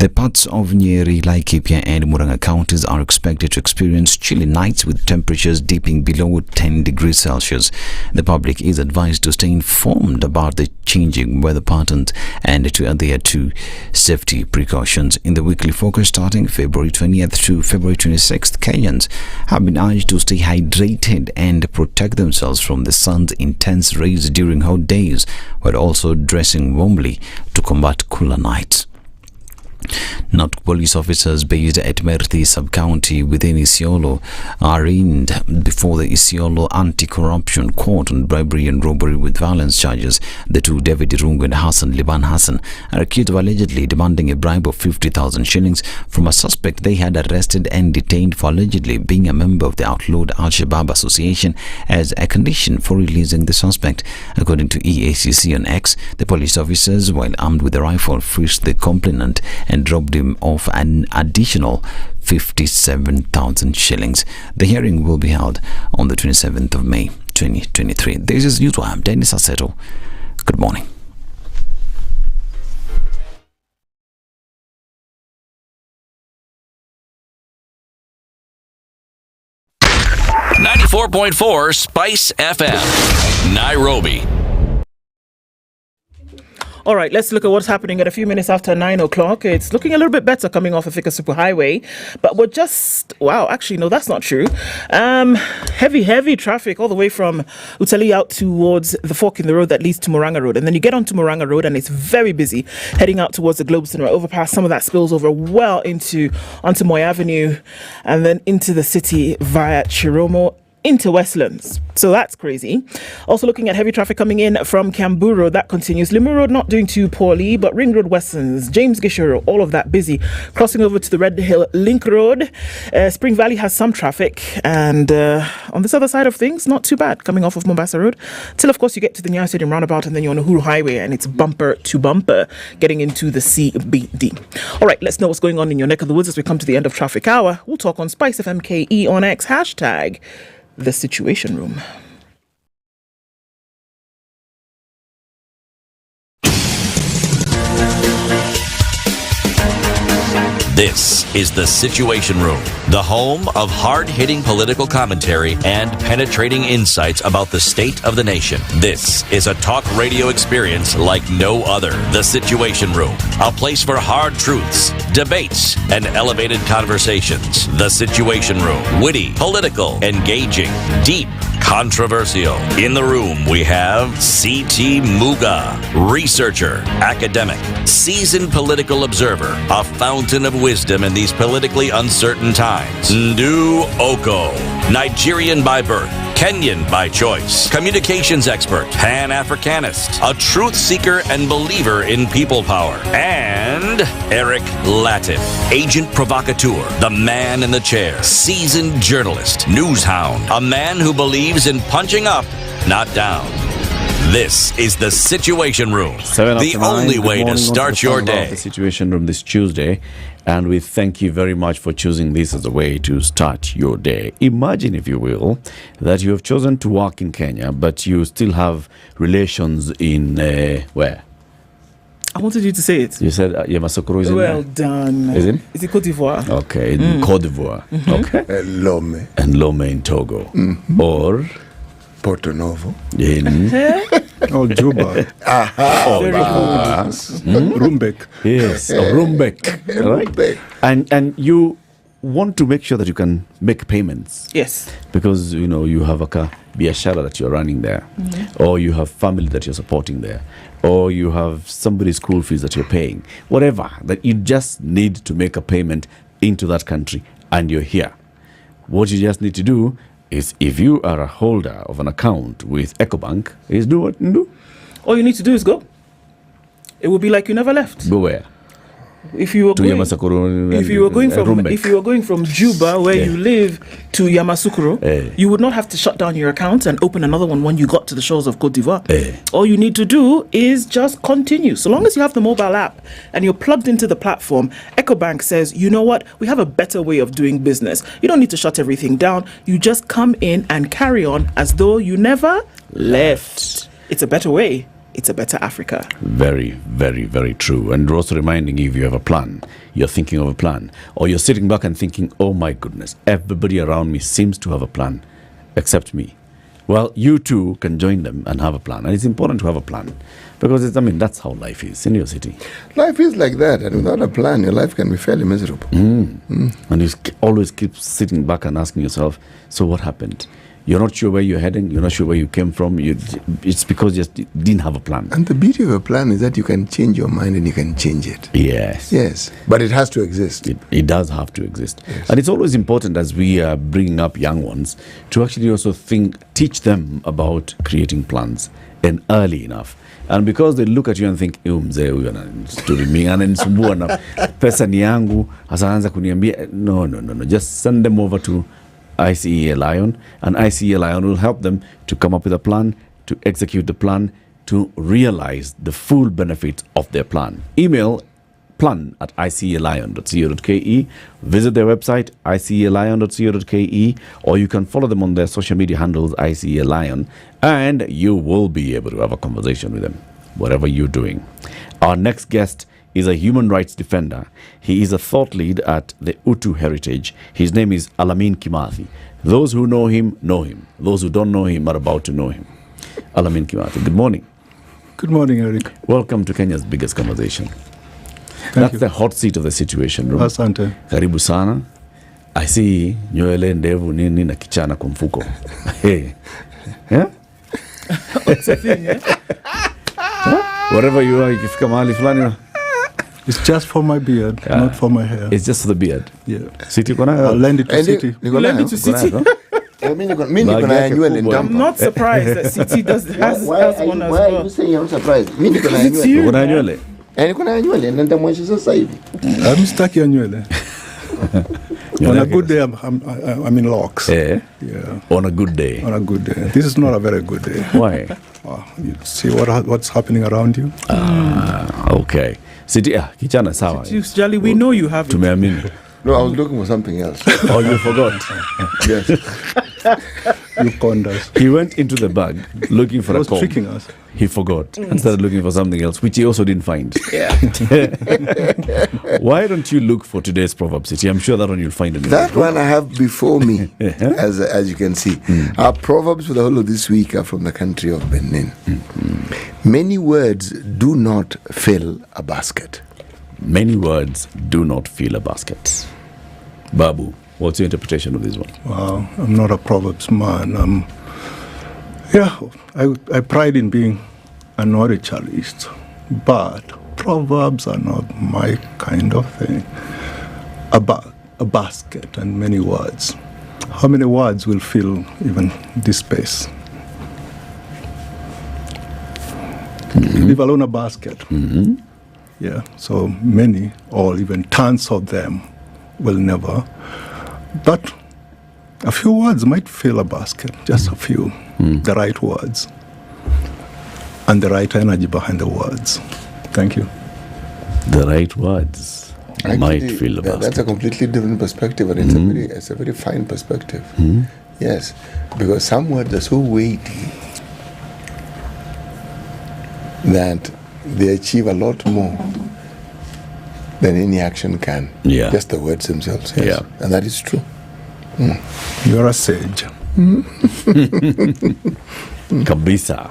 The parts of Nyeri, Laikipia and Murang'a counties are expected to experience chilly nights with temperatures dipping below 10 degrees Celsius. The public is advised to stay informed about the changing weather patterns and to adhere to safety precautions. In the weekly focus starting February 20th to February 26th, Kenyans have been urged to stay hydrated and protect themselves from the sun's intense rays during hot days, while also dressing warmly to combat cooler nights. Not police officers based at Merthi sub-county within Isiolo are arraigned before the Isiolo Anti-Corruption Court on bribery and robbery with violence charges. The two, David Irungu and Hassan Liban Hassan, are accused of allegedly demanding a bribe of 50,000 shillings from a suspect they had arrested and detained for allegedly being a member of the outlawed Al-Shabaab Association as a condition for releasing the suspect. According to EACC on X, the police officers, while armed with a rifle, frisked the complainant and robbed him of an additional 57,000 shillings. The hearing will be held on the 27th of May 2023. This is Newswire. I'm Dennis Aseto. Good morning. .4 Spice FM, Nairobi. All right, let's look at what's happening at a few minutes after 9 o'clock. It's looking a little bit better coming off of Thika Superhighway, but we're just, wow, actually, no, that's not true. Heavy traffic all the way from Utali out towards the fork in the road that leads to Murang'a Road. And then you get onto Murang'a Road and it's very busy heading out towards the Globe Cinema overpass. Some of that spills over well onto Moy Avenue and then into the city via Chiromo into Westlands. So that's crazy. Also looking at heavy traffic coming in from Kiambu Road, that continues. Limu Road not doing too poorly, but Ring Road Westlands, James Gishoro, all of that busy. Crossing over to the Red Hill Link Road. Spring Valley has some traffic, and on this other side of things, not too bad coming off of Mombasa Road. Till of course you get to the Nyeri Stadium roundabout and then you're on Uhuru Highway and it's bumper to bumper getting into the CBD. All right, let's know what's going on in your neck of the woods as we come to the end of traffic hour. We'll talk on SpiceFM KE on X, hashtag The Situation Room. This is The Situation Room, the home of hard-hitting political commentary and penetrating insights about the state of the nation. This is a talk radio experience like no other. The Situation Room, a place for hard truths, debates, and elevated conversations. The Situation Room, witty, political, engaging, deep, controversial. In the room, we have C.T. Muga, researcher, academic, seasoned political observer, a fountain of wisdom in these politically uncertain times. Ndu Okoh, Nigerian by birth, Kenyan by choice, communications expert, Pan-Africanist, a truth seeker and believer in people power, and Eric Latiff, agent provocateur, the man in the chair, seasoned journalist, news hound, a man who believes in punching up, not down. This is The Situation Room, the only way to start your day. The Situation Room this Tuesday, and we thank you very much for choosing this as a way to start your day. Imagine, if you will, that you have chosen to work in Kenya, but you still have relations in where? I wanted you to say it. You said Yamasokoro is in Well done. Is it? Is it Cote d'Ivoire? Okay, in Cote d'Ivoire. Okay. Lome. And Lome in Togo. Or Porto Novo. In Juba. Rumbek. Yes, Rumbek. Right? And you want to make sure that you can make payments. Yes. Because, you know, you have a biashara that you're running there. Mm-hmm. Or you have family that you're supporting there. Or you have somebody's school fees that you're paying. Whatever. That you just need to make a payment into that country and you're here. What you just need to do is, if you are a holder of an account with EcoBank, is do what you do. All you need to do is go. It will be like you never left. Go where? If you were going from Juba, where you live, to Yamoussoukro, you would not have to shut down your account and open another one when you got to the shores of Cote d'Ivoire. All you need to do is just continue. So long as you have the mobile app and you're plugged into the platform, EcoBank says, you know what, we have a better way of doing business. You don't need to shut everything down. You just come in and carry on as though you never left. It's a better way. It's a better Africa. Very, very, very true. And also reminding you, if you have a plan, you're thinking of a plan, or you're sitting back and thinking, oh my goodness, everybody around me seems to have a plan, except me. Well, you too can join them and have a plan. And it's important to have a plan, because that's how life is in your city. Life is like that, and without a plan, your life can be fairly miserable. And you always keep sitting back and asking yourself, so what happened? You're not sure where you're heading. You're not sure where you came from. It's because you just didn't have a plan. And the beauty of a plan is that you can change your mind and you can change it. Yes. Yes. But it has to exist. It does have to exist. Yes. And it's always important, as we are bringing up young ones, to actually also teach them about creating plans, and early enough. And because they look at you and think, mzee huyu ananisumbua na pesa ni yangu, hasa anza kuniambia, no. Just send them over to ICEA Lion, and ICEA Lion will help them to come up with a plan, to execute the plan, to realize the full benefits of their plan. Email plan@icealion.co.ke, visit their website icealion.co.ke, or you can follow them on their social media handles ICEA Lion, and you will be able to have a conversation with them, whatever you're doing. Our next guest is a human rights defender. He is a thought lead at the Utu Heritage. His name is Alamin Kimathi. Those who know him, know him. Those who don't know him are about to know him. Alamin Kimathi, good morning. Good morning, Eric. Welcome to Kenya's biggest conversation. That's the hot seat of the situation room. Asante. Karibu sana. I see nywele ndevu nini na kichana kwa mfuko. Hey. Yeah? What's the thing, yeah? Whatever you are, ikifika mahali fulani. It's just for my beard, not for my hair. It's just for the beard. Yeah. City kona. I'll lend it to City. Lend it to City. I'm not surprised that City has one as well. Why are you saying you're not surprised? It's you. I'm stuck in nywele. On a good day, I'm in locks. Yeah. On a good day. On a good day. This is not a very good day. Why? You see what's happening around you? Okay. City, kichana sawa. Jali, we know you have it. Tumeamini. No, I was looking for something else. Oh, you forgot? Yes. You conned us. He went into the bag looking for a comb. He was tricking us. He forgot and started looking for something else, which he also didn't find. Yeah. Why don't you look for today's proverb, City? I'm sure that one you'll find in that one I have before me, as you can see. Our proverbs for the whole of this week are from the country of Benin. Many words do not fill a basket. Many words do not fill a basket. Babu, what's your interpretation of this one? Wow, I'm not a proverbs man. I pride in being an oratorialist, but proverbs are not my kind of thing. A basket and many words. How many words will fill even this space? Leave alone a basket. Yeah, so many or even tons of them will never. But a few words might fill a basket, just a few. The right words and the right energy behind the words. Thank you. The right words might fill a basket. That's a completely different perspective, and it's a very fine perspective. Yes, because some words are so weighty that they achieve a lot more than any action can. Yeah. Just the words themselves. Yes. Yeah. And that is true. You're a sage. Kabisa.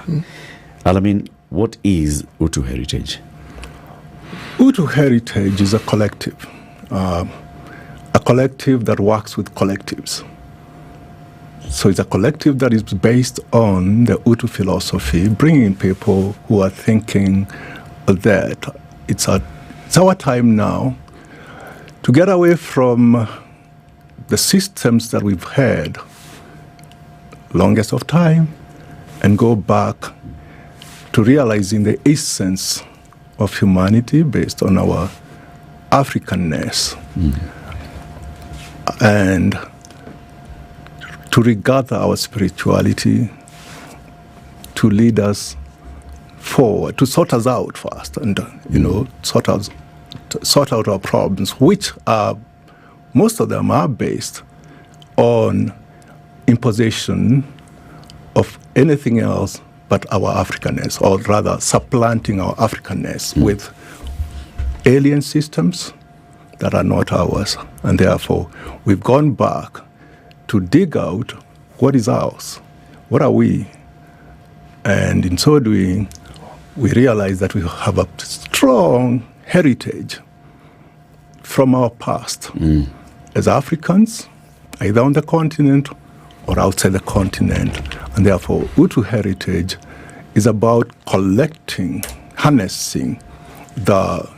Alamin, what is Utu Heritage? Utu Heritage is a collective that works with collectives. So it's a collective that is based on the Utu philosophy, bringing people who are thinking that it's our time now to get away from the systems that we've had longest of time and go back to realizing the essence of humanity based on our Africanness and to regather our spirituality, to lead us forward, to sort us out first, and sort out our problems, which are, most of them are based on imposition of anything else but our Africanness, or rather supplanting our Africanness with alien systems that are not ours. And therefore, we've gone back to dig out what is ours, what are we? And in so doing, we realize that we have a strong heritage from our past as Africans, either on the continent or outside the continent. And therefore, Utu heritage is about collecting, harnessing the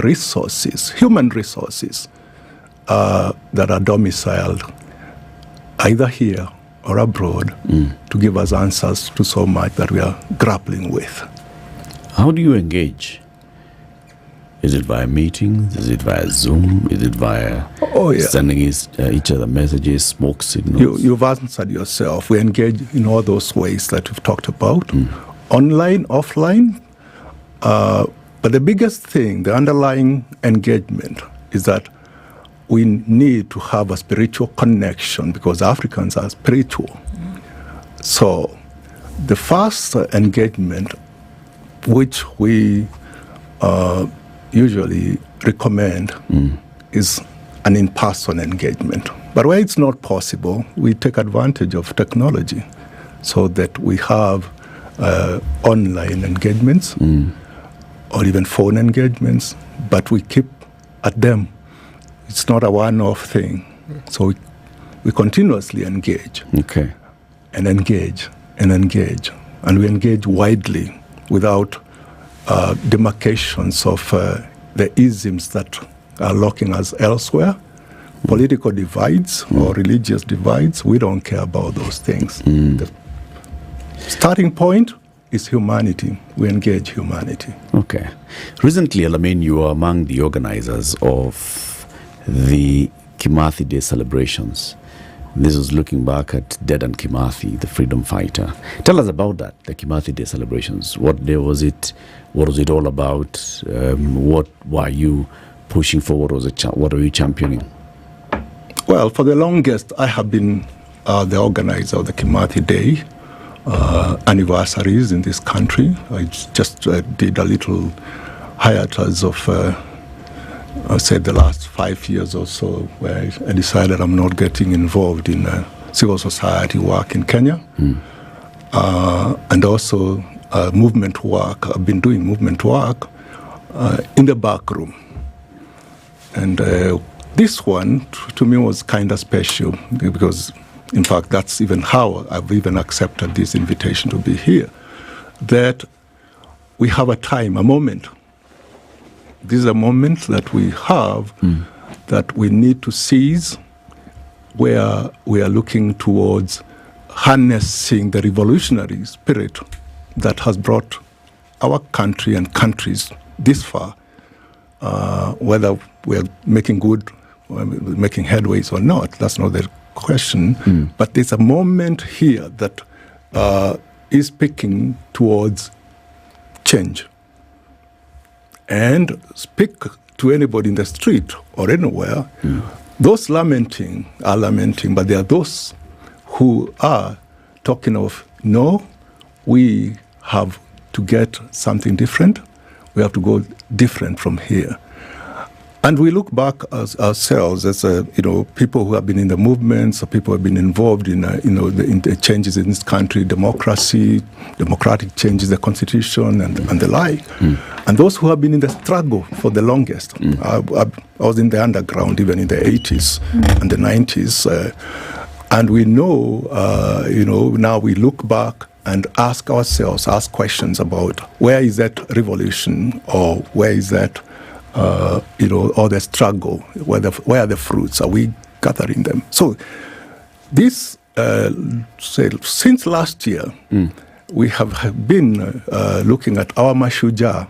resources, human resources that are domiciled either here or abroad to give us answers to so much that we are grappling with. How do you engage? Is it via meetings? Is it via Zoom? Is it via sending each other messages, smoke signals? You've answered yourself. We engage in all those ways that we've talked about, online, offline. But the biggest thing, the underlying engagement, is that we need to have a spiritual connection because Africans are spiritual. So the first engagement, which we usually recommend, is an in-person engagement. But where it's not possible, we take advantage of technology so that we have online engagements or even phone engagements, but we keep at them. It's not a one-off thing. So we continuously engage. Okay. And engage and engage. And we engage widely without demarcations of the isms that are locking us elsewhere. Political divides or religious divides, we don't care about those things. The starting point is humanity. We engage humanity. Okay. Recently, Alamin, you were among the organizers of the Kimathi Day celebrations. This was looking back at Dedan Kimathi, the freedom fighter. Tell us about that, the Kimathi Day celebrations. What day was it? What was it all about? What were you pushing for? What were you championing? Well, for the longest, I have been the organizer of the Kimathi Day anniversaries in this country. I just did a little hiatus of I said the last 5 years or so, where I decided I'm not getting involved in civil society work in Kenya, and also movement work. I've been doing movement work in the back room. And this one, to me, was kind of special because, in fact, that's even how I've even accepted this invitation to be here, that we have a time, a moment. This is a moment that we have that we need to seize, where we are looking towards harnessing the revolutionary spirit that has brought our country and countries this far, whether we're making headways or not, that's not the question. But there's a moment here that is speaking towards change. And speak to anybody in the street or anywhere. Those lamenting are lamenting, but there are those who are talking of, no, we have to get something different. We have to go different from here. And we look back as ourselves as people who have been in the movements, or people who have been involved in in the changes in this country, democracy, democratic changes, the constitution, and the like. And those who have been in the struggle for the longest. I was in the underground even in the 80s and the 90s, and we know, now we look back and ask questions about where is that revolution, or where is that or the struggle, where are the fruits? Are we gathering them? So this, since last year, we have been looking at our Mashujaa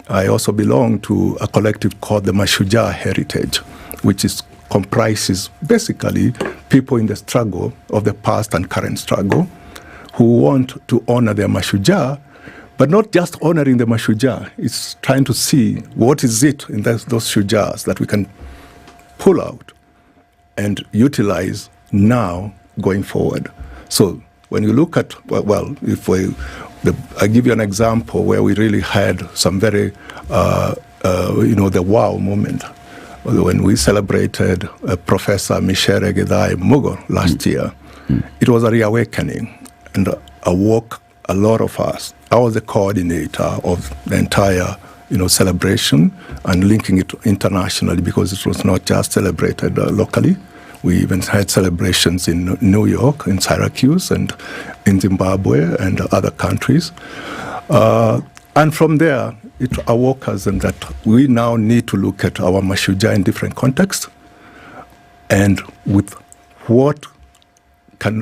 I also belong to a collective called the Mashujaa Heritage, which comprises basically people in the struggle of the past and current struggle who want to honor their Mashujaa, but not just honoring the Mashujaa. It's trying to see what is it in those Shujaas that we can pull out and utilize now going forward. So when you look at, I give you an example where we really had some very, the wow moment. When we celebrated Professor Michelle Egedai Muga last year, it was a reawakening and awoke a lot of us. I was the coordinator of the entire celebration and linking it internationally because it was not just celebrated locally. We even had celebrations in New York, in Syracuse, and in Zimbabwe and other countries. And from there, it awoke us and that we now need to look at our Mashujaa in different contexts and with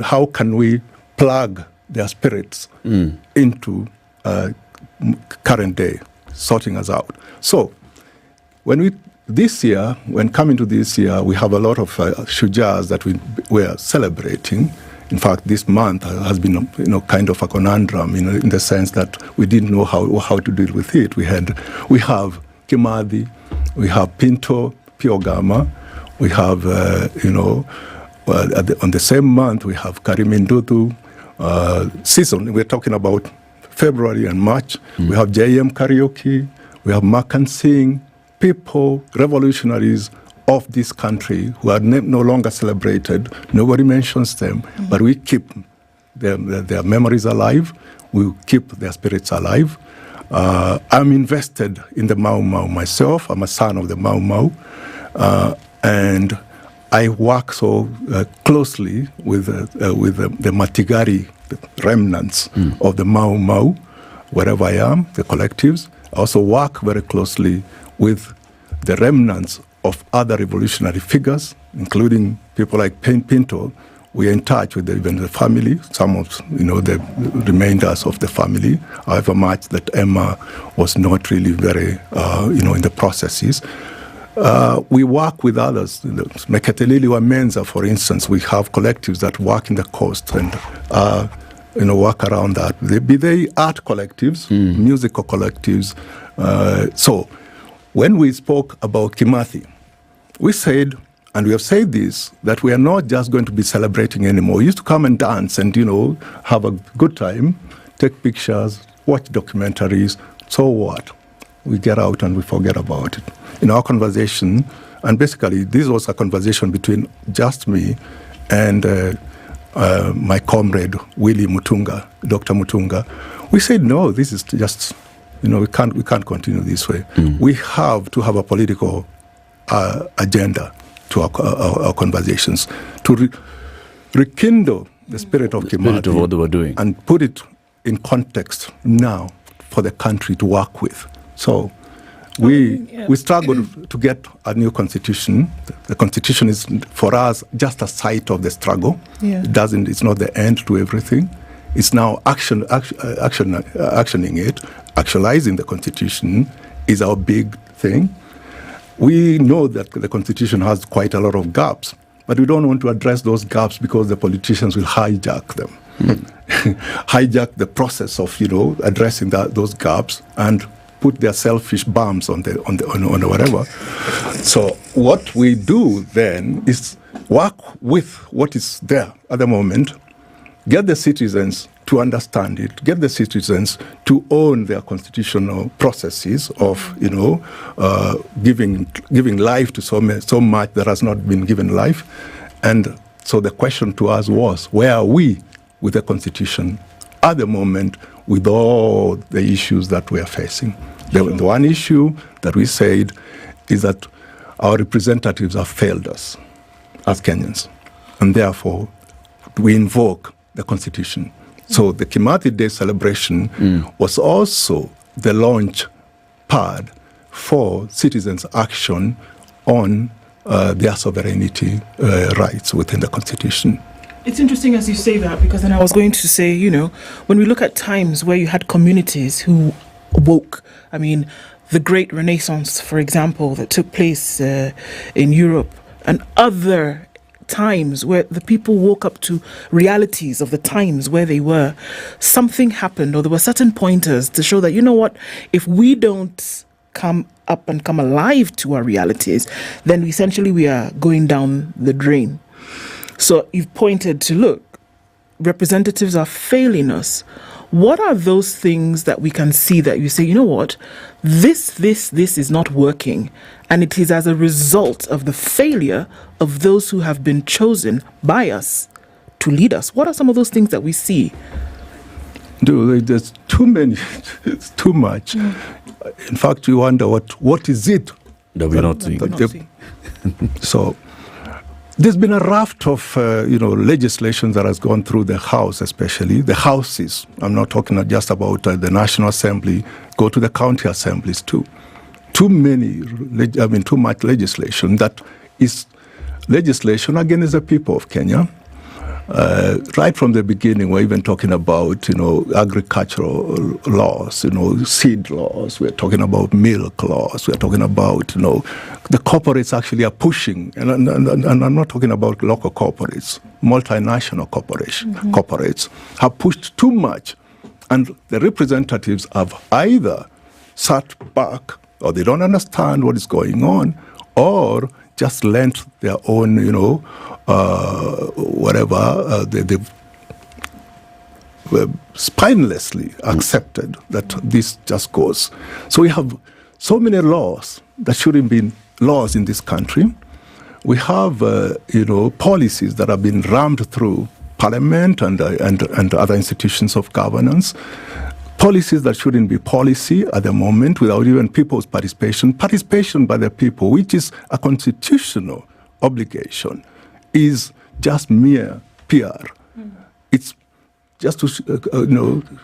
how can we plug their spirits into current day, sorting us out. So when coming to this year, we have a lot of Shujaas that we are celebrating. In fact, this month has been, kind of a conundrum in the sense that we didn't know how to deal with it. We have Kimathi, we have Pinto, Piogama, we have, on the same month we have Karimindutu. Season, we're talking about February and March. We have JM Karaoke, we have Makan Singh, people, revolutionaries of this country who are no longer celebrated. Nobody mentions them, but we keep their memories alive. We keep their spirits alive. I'm invested in the Mau Mau myself. I'm a son of the Mau Mau. And I work so closely with the Matigari, the remnants of the Mau Mau, wherever I am, the collectives. I also work very closely with the remnants of other revolutionary figures, including people like Pinto. We are in touch with even the family, some of the remainders of the family, however much that Emma was not really very, in the processes. We work with others. Meketelili wa Menza, for instance, we have collectives that work in the coast and work around that. Be they art collectives, musical collectives. So when we spoke about Kimathi, we said, and we have said this, that we are not just going to be celebrating anymore. We used to come and dance and, have a good time, take pictures, watch documentaries. So what? We get out and we forget about it. In our conversation, and basically this was a conversation between just me and my comrade, Willie Mutunga, Dr. Mutunga. We said, no, this is just, we can't continue this way. We have to have a political agenda to our conversations, to rekindle the spirit of Kimathi of what they were doing and put it in context now for the country to work with. So we struggled to get a new constitution. The constitution is for us just a site of the struggle. Yeah. It's not the end to everything. It's now actioning it. Actualizing the constitution is our big thing. We know that the constitution has quite a lot of gaps, but we don't want to address those gaps because the politicians will hijack them. Hijack the process of addressing those gaps and put their selfish bums on the whatever. So what we do then is work with what is there at the moment, get the citizens to understand it, get the citizens to own their constitutional processes of giving life to so much that has not been given life. And so the question to us was, where are we with the constitution at the moment with all the issues that we are facing? The one issue that we said is that our representatives have failed us as Kenyans, and therefore we invoke the constitution. So the Kimathi Day celebration was also the launch pad for citizens' action on their sovereignty rights within the constitution. It's interesting as you say that, because then I was going to say, when we look at times where you had communities who woke, the Great Renaissance, for example, that took place in Europe, and other times where the people woke up to realities of the times where they were, something happened, or there were certain pointers to show that, you know what, if we don't come up and come alive to our realities, then essentially we are going down the drain. So you've pointed to, look, representatives are failing us. What are those things that we can see that you say, you know what, this is not working, and it is as a result of the failure of those who have been chosen by us to lead us? What are some of those things that we see? There's too many. It's too much. In fact, you wonder what is it that we're not seeing. So there's been a raft of legislation that has gone through the House, especially the houses. I'm not talking just about the National Assembly. Go to the county assemblies too. Too much legislation that is legislation against the people of Kenya. Right from the beginning, we're even talking about, agricultural laws, seed laws. We're talking about milk laws. We're talking about, the corporates actually are pushing, and I'm not talking about local corporates, multinational corporates have pushed too much, and the representatives have either sat back, or they don't understand what is going on, or just lent their own, they've spinelessly accepted that this just goes. So we have so many laws that shouldn't be laws in this country. We have, policies that have been rammed through Parliament and other institutions of governance. Policies that shouldn't be policy at the moment without even people's participation. Participation by the people, which is a constitutional obligation, is just mere PR. It's just to,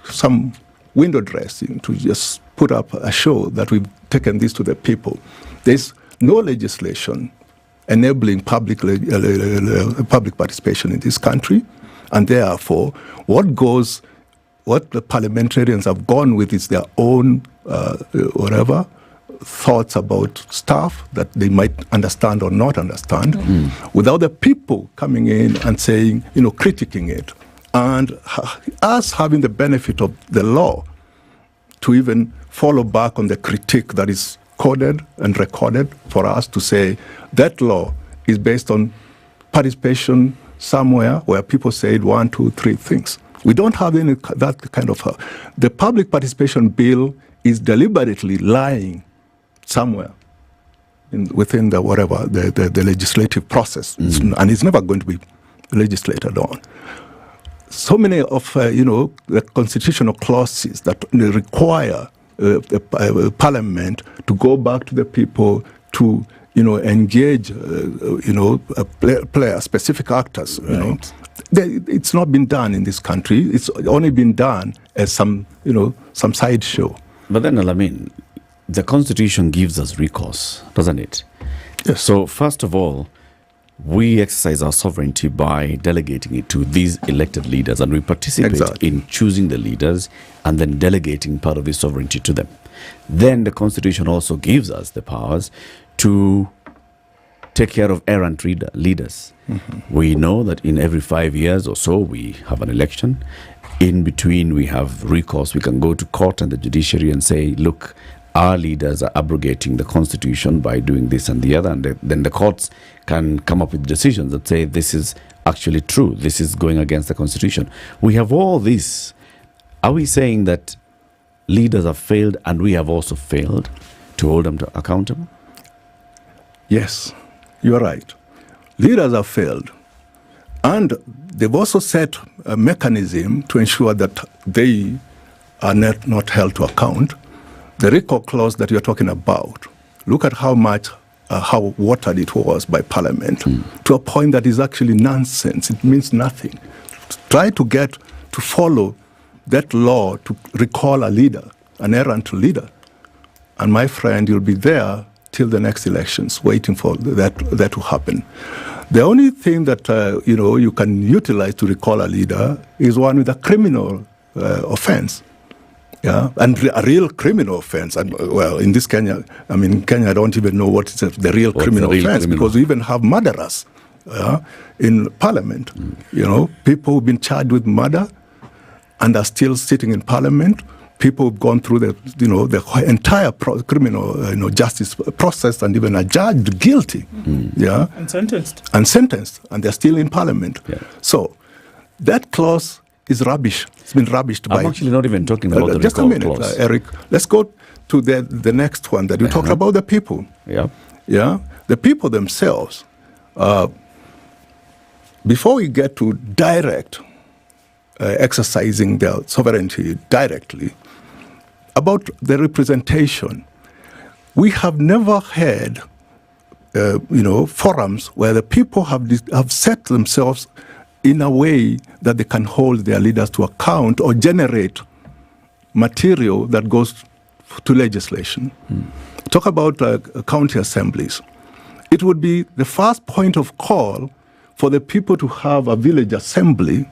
some window dressing to just put up a show that we've taken this to the people. There's no legislation enabling public participation in this country, and therefore what the parliamentarians have gone with is their own thoughts about stuff that they might understand or not understand, without the people coming in and saying, critiquing it, and us having the benefit of the law to even follow back on the critique that is coded and recorded for us to say that law is based on participation somewhere where people said 1, 2, 3 things. We don't have any that kind of. The public participation bill is deliberately lying somewhere within the legislative process, and it's never going to be legislated on. So many of the constitutional clauses that require Parliament to go back to the people to engage player specific actors. It's not been done in this country. It's only been done as some sideshow. But then, the Constitution gives us recourse, doesn't it? Yes. So, first of all, we exercise our sovereignty by delegating it to these elected leaders, and we participate in choosing the leaders and then delegating part of this sovereignty to them. Then the Constitution also gives us the powers to take care of errant leaders. We know that in every 5 years or so, we have an election. In between, we have recourse. We can go to court and the judiciary and say, look, our leaders are abrogating the Constitution by doing this and the other. And then the courts can come up with decisions that say, this is actually true. This is going against the Constitution. We have all this. Are we saying that leaders have failed and we have also failed to hold them accountable? Yes, you're right. Leaders have failed. And they've also set a mechanism to ensure that they are not held to account. The recall clause that you're talking about, look at how watered it was by Parliament to a point that is actually nonsense. It means nothing. Try to follow that law to recall a leader, an errant leader. And my friend, you'll be there till the next elections, waiting for that to happen. The only thing that you can utilize to recall a leader is one with a criminal offense. Yeah, and a real criminal offense. And well, in Kenya, I don't even know what is the real criminal offense because we even have murderers in parliament. You know, people who've been charged with murder and are still sitting in parliament. People who've gone through the entire criminal justice process and even are judged guilty. Yeah, and sentenced, and they're still in parliament. Yeah. So that clause is rubbish. It's been rubbished by... I'm actually not even talking about the just a minute, Eric. Let's go to the next one that you talked about the people. Yeah. Yeah. The people themselves, before we get to direct exercising their sovereignty directly, about the representation, we have never had, forums where the people have set themselves in a way that they can hold their leaders to account or generate material that goes to legislation. Talk about county assemblies. It would be the first point of call for the people to have a village assembly,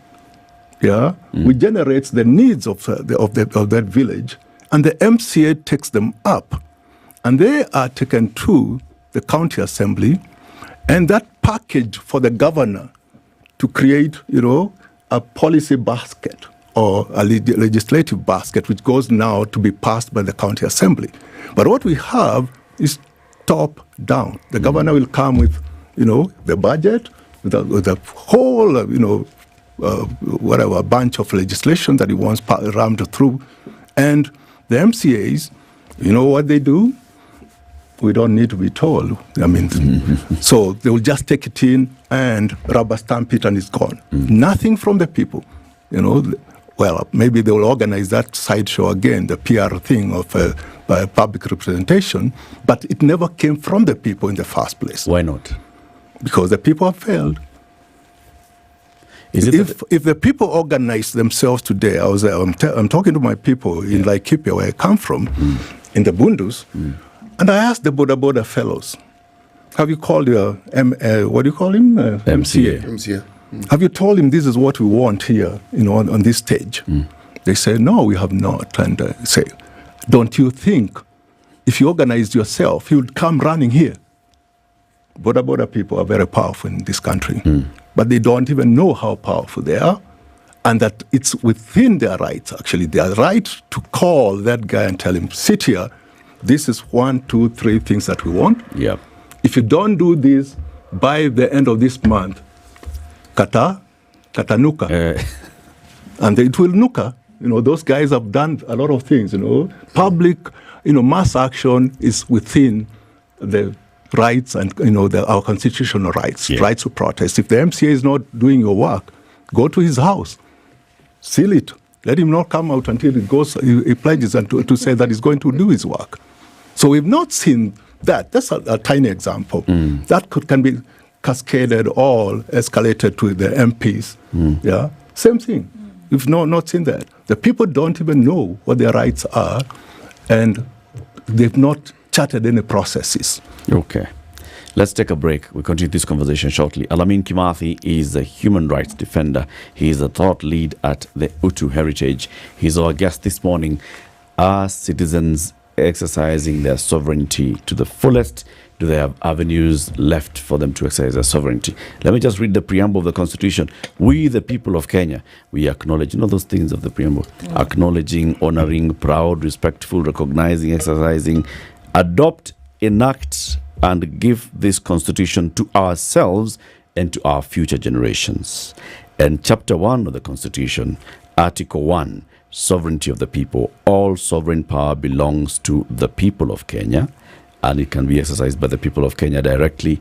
which generates the needs of that village, and the MCA takes them up, and they are taken to the county assembly, and that package for the governor to create, a policy basket or a legislative basket, which goes now to be passed by the county assembly. But what we have is top down. The governor will come with, the budget, with a whole, bunch of legislation that he wants rammed through. And the MCAs, you know what they do? We don't need to be told. So they will just take it in and rubber stamp it and it's gone. Nothing from the people. Well, maybe they will organize that sideshow again, the PR thing of public representation, but it never came from the people in the first place. Why not? Because the people have failed. If the people organize themselves today, I'm talking to my people in Laikipia, where I come from, in the Bundus, and I asked the Boda fellows, have you called your, what do you call him? MCA. Have you told him this is what we want here, on this stage? They say, no, we have not. And say, don't you think if you organized yourself, you would come running here? Boda people are very powerful in this country, but they don't even know how powerful they are, and that it's within their rights, actually, their right to call that guy and tell him, sit here, this is 1, 2, 3 things that we want. Yeah. If you don't do this by the end of this month, kata nuka. And it will nuka. Those guys have done a lot of things, Public, mass action is within the rights and, our constitutional rights, rights to protest. If the MCA is not doing your work, go to his house, seal it. Let him not come out until he pledges and to say that he's going to do his work. So we've not seen that. That's a tiny example. That can be cascaded, all escalated to the MPs. Yeah, same thing. We've not seen that. The people don't even know what their rights are, and they've not charted any processes. Okay. Let's take a break. We'll continue this conversation shortly. Alamin Kimathi is a human rights defender. He is a thought lead at the Utu Heritage. He's our guest this morning. Are citizens exercising their sovereignty to the fullest? Do they have avenues left for them to exercise their sovereignty? Let me just read the preamble of the Constitution. We, the people of Kenya, we acknowledge, those things of the preamble, acknowledging, honoring, proud, respectful, recognizing, exercising, adopt, enact, and give this Constitution to ourselves and to our future generations. And Chapter 1 of the Constitution, Article 1, Sovereignty of the People. All sovereign power belongs to the people of Kenya, and it can be exercised by the people of Kenya directly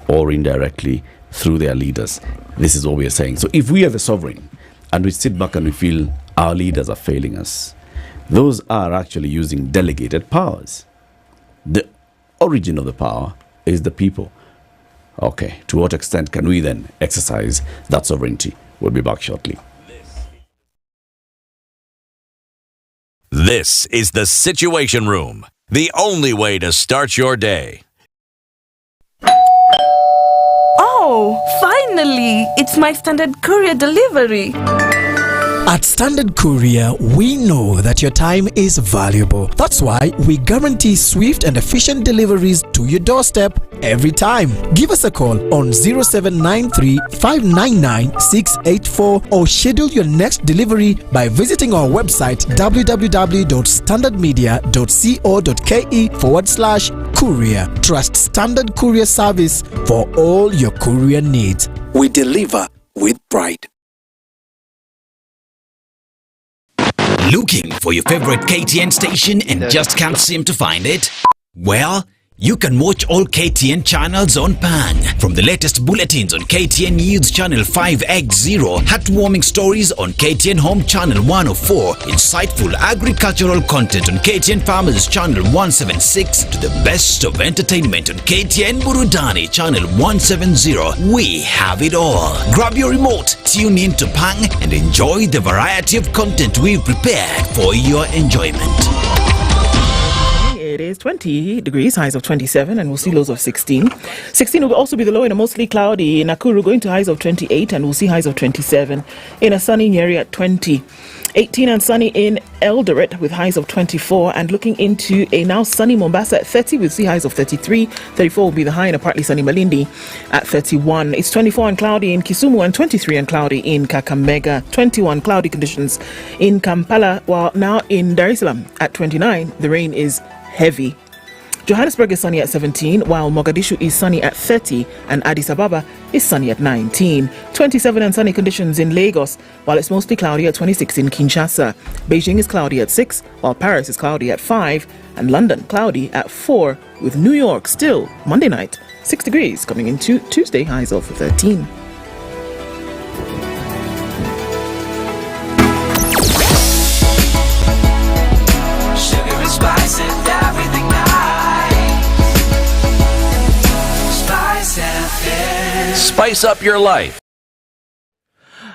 or indirectly through their leaders. This is what we are saying. So if we are the sovereign and we sit back and we feel our leaders are failing us, those are actually using delegated powers. The origin of the power is the people. Okay, to what extent can we then exercise that sovereignty? We'll be back shortly. This is the Situation Room, the only way to start your day. Oh, finally! It's my Standard Courier delivery. At Standard Courier, we know that your time is valuable. That's why we guarantee swift and efficient deliveries to your doorstep every time. Give us a call on 0793 599 684 or schedule your next delivery by visiting our website www.standardmedia.co.ke/courier. Trust Standard Courier Service for all your courier needs. We deliver with pride. Looking for your favorite KTN station and just can't seem to find it? Well, you can watch all KTN channels on Pang. From the latest bulletins on KTN News Channel 5X0, heartwarming stories on KTN Home Channel 104, insightful agricultural content on KTN Farmers Channel 176, to the best of entertainment on KTN Burudani Channel 170. We have it all. Grab your remote, tune in to Pang and enjoy the variety of content we've prepared for your enjoyment. It is 20 degrees, highs of 27, and we'll see lows of 16. 16 will also be the low in a mostly cloudy Nakuru, going to highs of 28, and we'll see highs of 27. In a sunny Nyeri at 20. 18 and sunny in Eldoret with highs of 24, and looking into a now sunny Mombasa at 30 with sea highs of 33. 34 will be the high in a partly sunny Malindi at 31. It's 24 and cloudy in Kisumu and 23 and cloudy in Kakamega. 21 cloudy conditions in Kampala, while now in Dar es Salaam at 29 the rain is heavy. Johannesburg is sunny at 17, while Mogadishu is sunny at 30, and Addis Ababa is sunny at 19. 27 and sunny conditions in Lagos, while it's mostly cloudy at 26 in Kinshasa. Beijing is cloudy at 6, while Paris is cloudy at 5, and London cloudy at 4, with New York still Monday night 6 degrees, coming into Tuesday highs of 13. Sugar and spice and everything nice. SpiceFM. Spice up your life.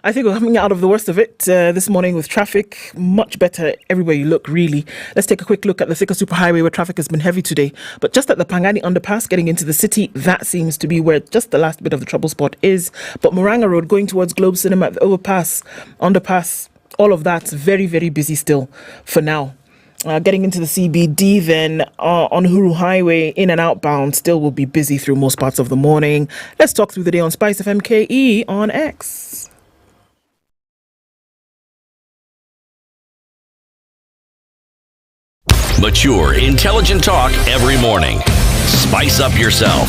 I think we're coming out of the worst of it this morning with traffic much better everywhere you look, really. Let's take a quick look at the Thika Superhighway where traffic has been heavy today. But just at the Pangani underpass getting into the city, that seems to be where just the last bit of the trouble spot is. But Moranga Road going towards Globe Cinema, the overpass, underpass, all of that's very, very busy still for now. Getting into the CBD then on Huru Highway, in and outbound, still will be busy through most parts of the morning. Let's talk through the day on SpiceFM KE on X. Mature, intelligent talk every morning. Spice up yourself.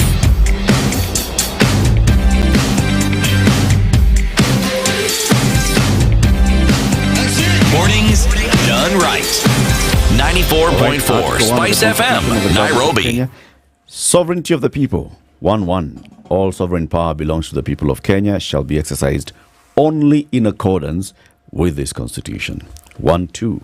Mornings done right. 94.4 Spice FM, Nairobi. Sovereignty of the people. 1-1. All sovereign power belongs to the people of Kenya, shall be exercised only in accordance with this constitution. 1-2.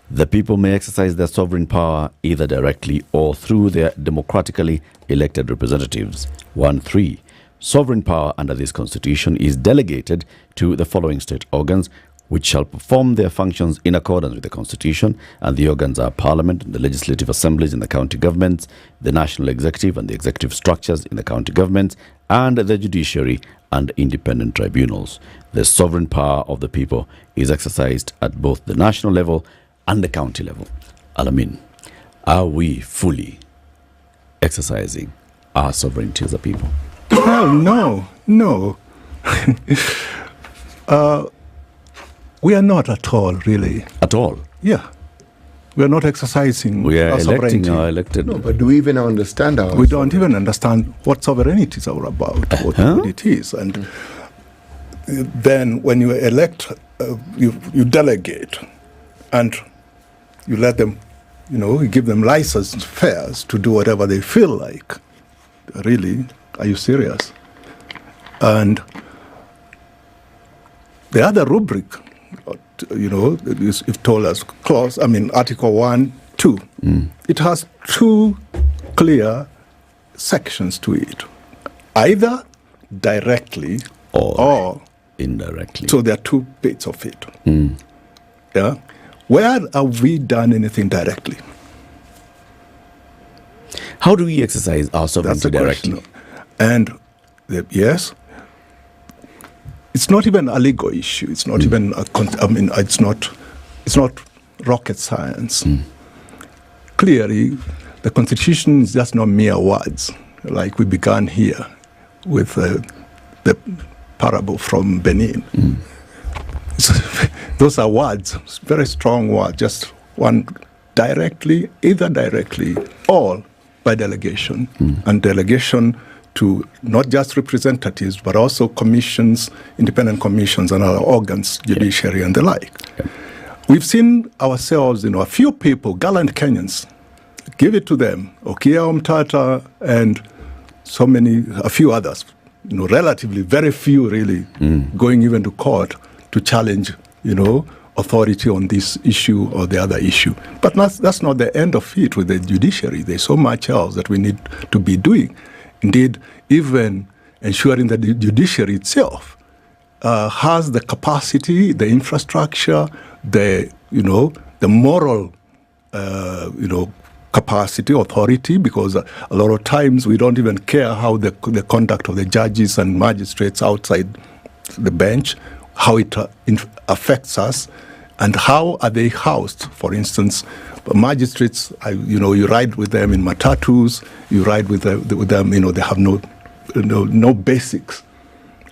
The people may exercise their sovereign power either directly or through their democratically elected representatives. 1-3. Sovereign power under this constitution is delegated to the following state organs, which shall perform their functions in accordance with the constitution, and the organs are Parliament and the legislative assemblies in the county governments, the national executive and the executive structures in the county governments, and the judiciary and independent tribunals. The sovereign power of the people is exercised at both the national level and the county level. Alamin, are we fully exercising our sovereignty as a people? Well, no. We are not at all, really. At all? Yeah. We are not exercising We are our electing sovereignty. our elected. No, but do we even understand our We don't even understand what sovereignty is all about, what it is. And then when you elect, you delegate, and you let them, you give them licensed fares to do whatever they feel like. Really? Are you serious? And the other rubric, you've told us, Article 1, 2. It has two clear sections to it. Either directly or indirectly. So there are two bits of it. Yeah. Where have we done anything directly? How do we exercise our sovereignty directly? And yes, it's not even a legal issue. It's not even it's not rocket science. Clearly, the Constitution is just not mere words, like we began here with the parable from Benin. Those are words, very strong words, just one directly, either directly or by delegation. And delegation to not just representatives, but also commissions, independent commissions and other organs, judiciary and the like. We've seen ourselves, a few people, gallant Kenyans, give it to them, Okoh, Mtata, and a few others, relatively very few really, going even to court to challenge, authority on this issue or the other issue. But that's not the end of it with the judiciary. There's so much else that we need to be doing. Indeed, even ensuring that the judiciary itself has the capacity, the infrastructure, the moral, capacity, authority, because a lot of times we don't even care how the conduct of the judges and magistrates outside the bench, how it affects us, and how are they housed. For instance, magistrates, you ride with them in matatus, you ride with them, they have no basics,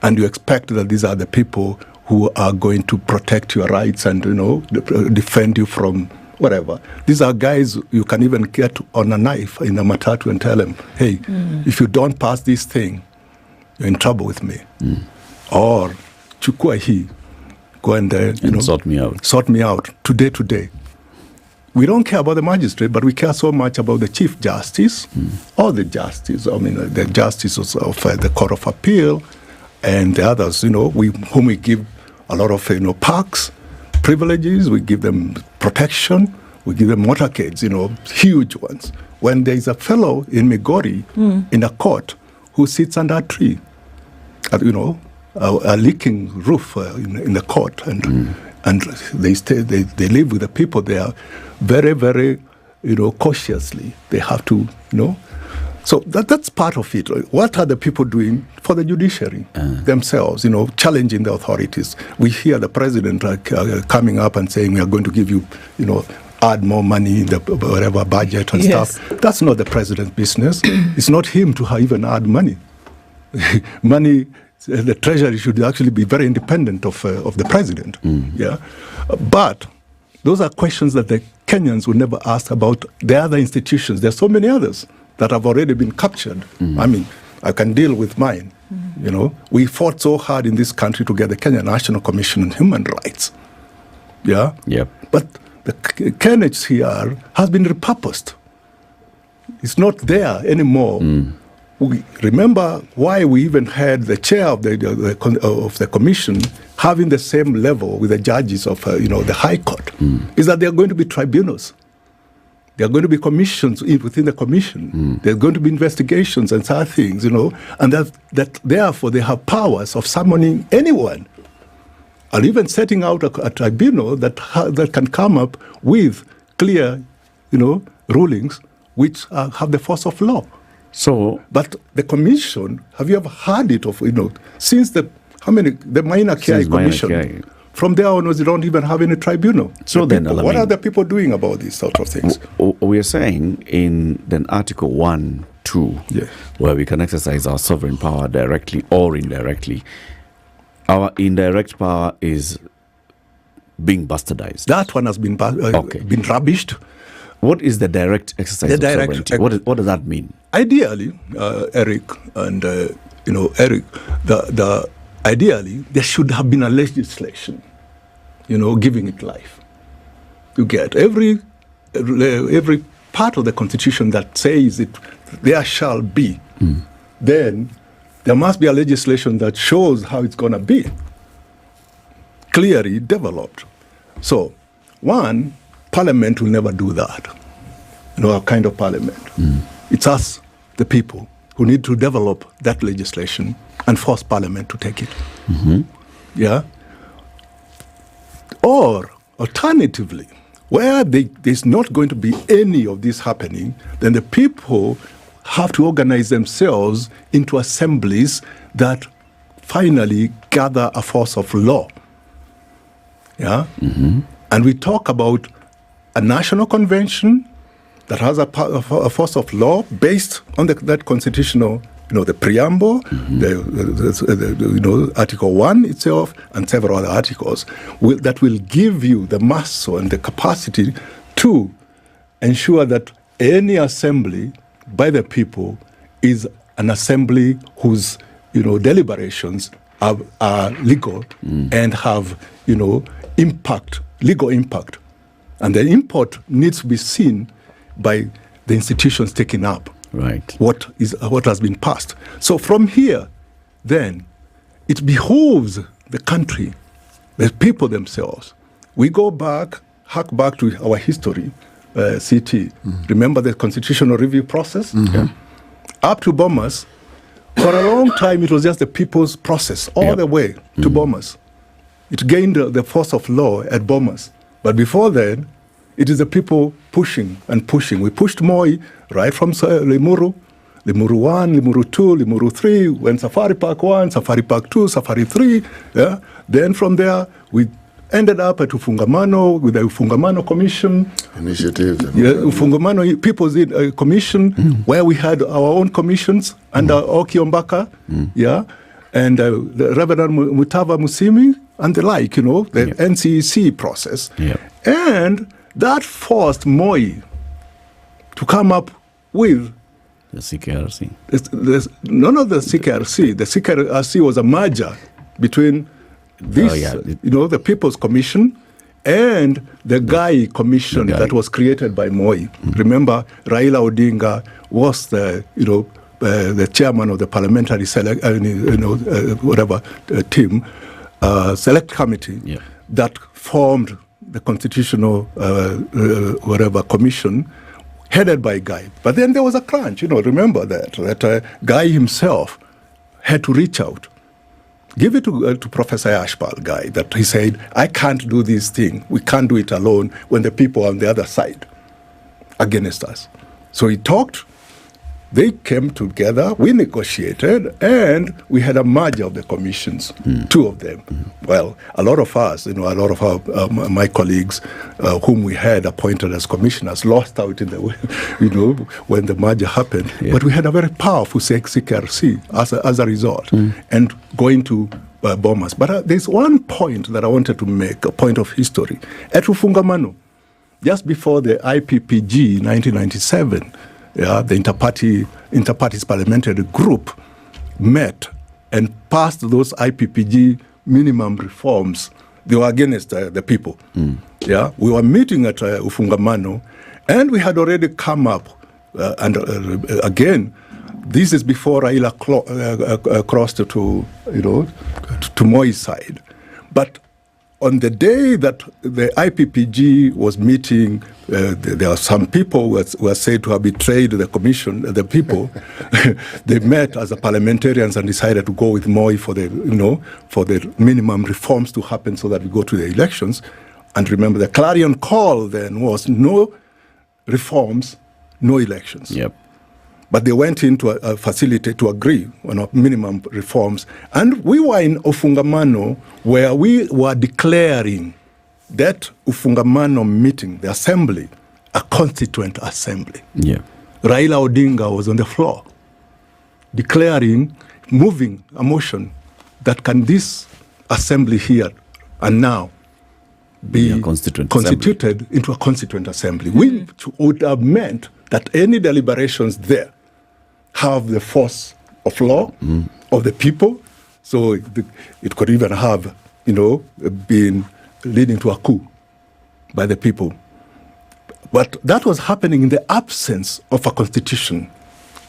and you expect that these are the people who are going to protect your rights and defend you from whatever. These are guys you can even get on a knife in a matatu and tell them, hey, if you don't pass this thing, you're in trouble with me. Or chukua hii, go and sort me out today. We don't care about the magistrate, but we care so much about the Chief Justice or the Justice, the Justices of the Court of Appeal and the others, whom we give a lot of, perks, privileges, we give them protection, we give them motorcades, huge ones. When there is a fellow in Migori in a court who sits under a tree, a leaking roof in the court, and they live with the people there very, very, cautiously. They have to, So that's part of it. What are the people doing for the judiciary themselves, challenging the authorities? We hear the president coming up and saying, we are going to give you, add more money in the whatever budget and stuff. That's not the president's business. It's not him to even add money. Money, the treasury should actually be very independent of the president. But those are questions that the Kenyans would never ask about the other institutions. There are so many others that have already been captured. I can deal with mine. We fought so hard in this country to get the Kenya National Commission on Human Rights. But the KNHCR has been repurposed. It's not there anymore. We remember why we even had the chair of the commission having the same level with the judges of the High Court. Is that there are going to be tribunals. There are going to be commissions within the commission. There are going to be investigations and such things, and that therefore they have powers of summoning anyone, and even setting out a tribunal that can come up with clear, rulings which have the force of law. But the commission, have you ever heard it of, since the Minor Care Commission? From there onwards, you don't even have any tribunal. What are the people doing about these sort of things? We are saying in then Article 1, 2, where we can exercise our sovereign power directly or indirectly, our indirect power is being bastardized. That one has been rubbished. What is the direct exercise of sovereignty? What does that mean? Ideally, Eric, ideally, there should have been a legislation, giving it life. You get every part of the Constitution that says it, there shall be. Then there must be a legislation that shows how it's going to be, clearly developed. So, one, Parliament will never do that. A kind of Parliament. It's us, the people, who need to develop that legislation and force Parliament to take it. Or, alternatively, where there's not going to be any of this happening, then the people have to organize themselves into assemblies that finally gather a force of law. Yeah? And we talk about a national convention that has a force of law based on that constitutional, the preamble, the Article 1 itself, and several other articles that will give you the muscle and the capacity to ensure that any assembly by the people is an assembly whose, deliberations are legal and have, legal impact. And the import needs to be seen by the institutions taking up what has been passed. So from here, then, it behoves the country, the people themselves. We hark back to our history, CT. Remember the constitutional review process? Up to Bomas, for a long time, it was just the people's process all the way to Bomas. It gained the force of law at Bomas. But before then, it is the people pushing and pushing. We pushed Moi right from Limuru 1, Limuru 2, Limuru 3, when Safari Park 1, Safari Park 2, Safari 3. Yeah? Then from there, we ended up at Ufungamano with the Ufungamano Commission. Initiative. Ufungamano People's Commission, where we had our own commissions under Okiombaka, and the Reverend Mutava Musimi and the like, the NCEC process. And that forced Moi to come up with the CKRC. Not the CKRC. The CKRC was a merger between this, the People's Commission and the Guy Commission that was created by Moi. Remember, Raila Odinga was the chairman of the parliamentary team, select committee that formed the constitutional commission headed by Guy. But then there was a crunch, remember that Guy himself had to reach out. Give it to Professor Ashpal Guy, that he said, I can't do this thing. We can't do it alone when the people are on the other side against us. So he talked. They came together, we negotiated, and we had a merger of the commissions, two of them. Well, a lot of us, a lot of my colleagues whom we had appointed as commissioners lost out in the, when the merger happened. But we had a very powerful CKRC as a result, and going to Bomas. But there's one point that I wanted to make, a point of history. At Ufungamano, just before the IPPG 1997, the Interparties Parliamentary Group met and passed those IPPG minimum reforms. They were against the people. We were meeting at Ufungamano, and we had already come up, and again, this is before Raila crossed to Moi's side. But on the day that the IPPG was meeting, there are some people who were said to have betrayed the commission, the people. They met as parliamentarians and decided to go with Moi for the minimum reforms to happen so that we go to the elections. And remember, the clarion call then was no reforms, no elections. But they went into a facility to agree on minimum reforms. And we were in Ufungamano, where we were declaring that Ufungamano meeting, the assembly, a constituent assembly. Raila Odinga was on the floor, declaring, moving a motion that can this assembly here and now be constituted into a constituent assembly, which would have meant that any deliberations there have the force of law of the people. So it could even have, been leading to a coup by the people. But that was happening in the absence of a constitution,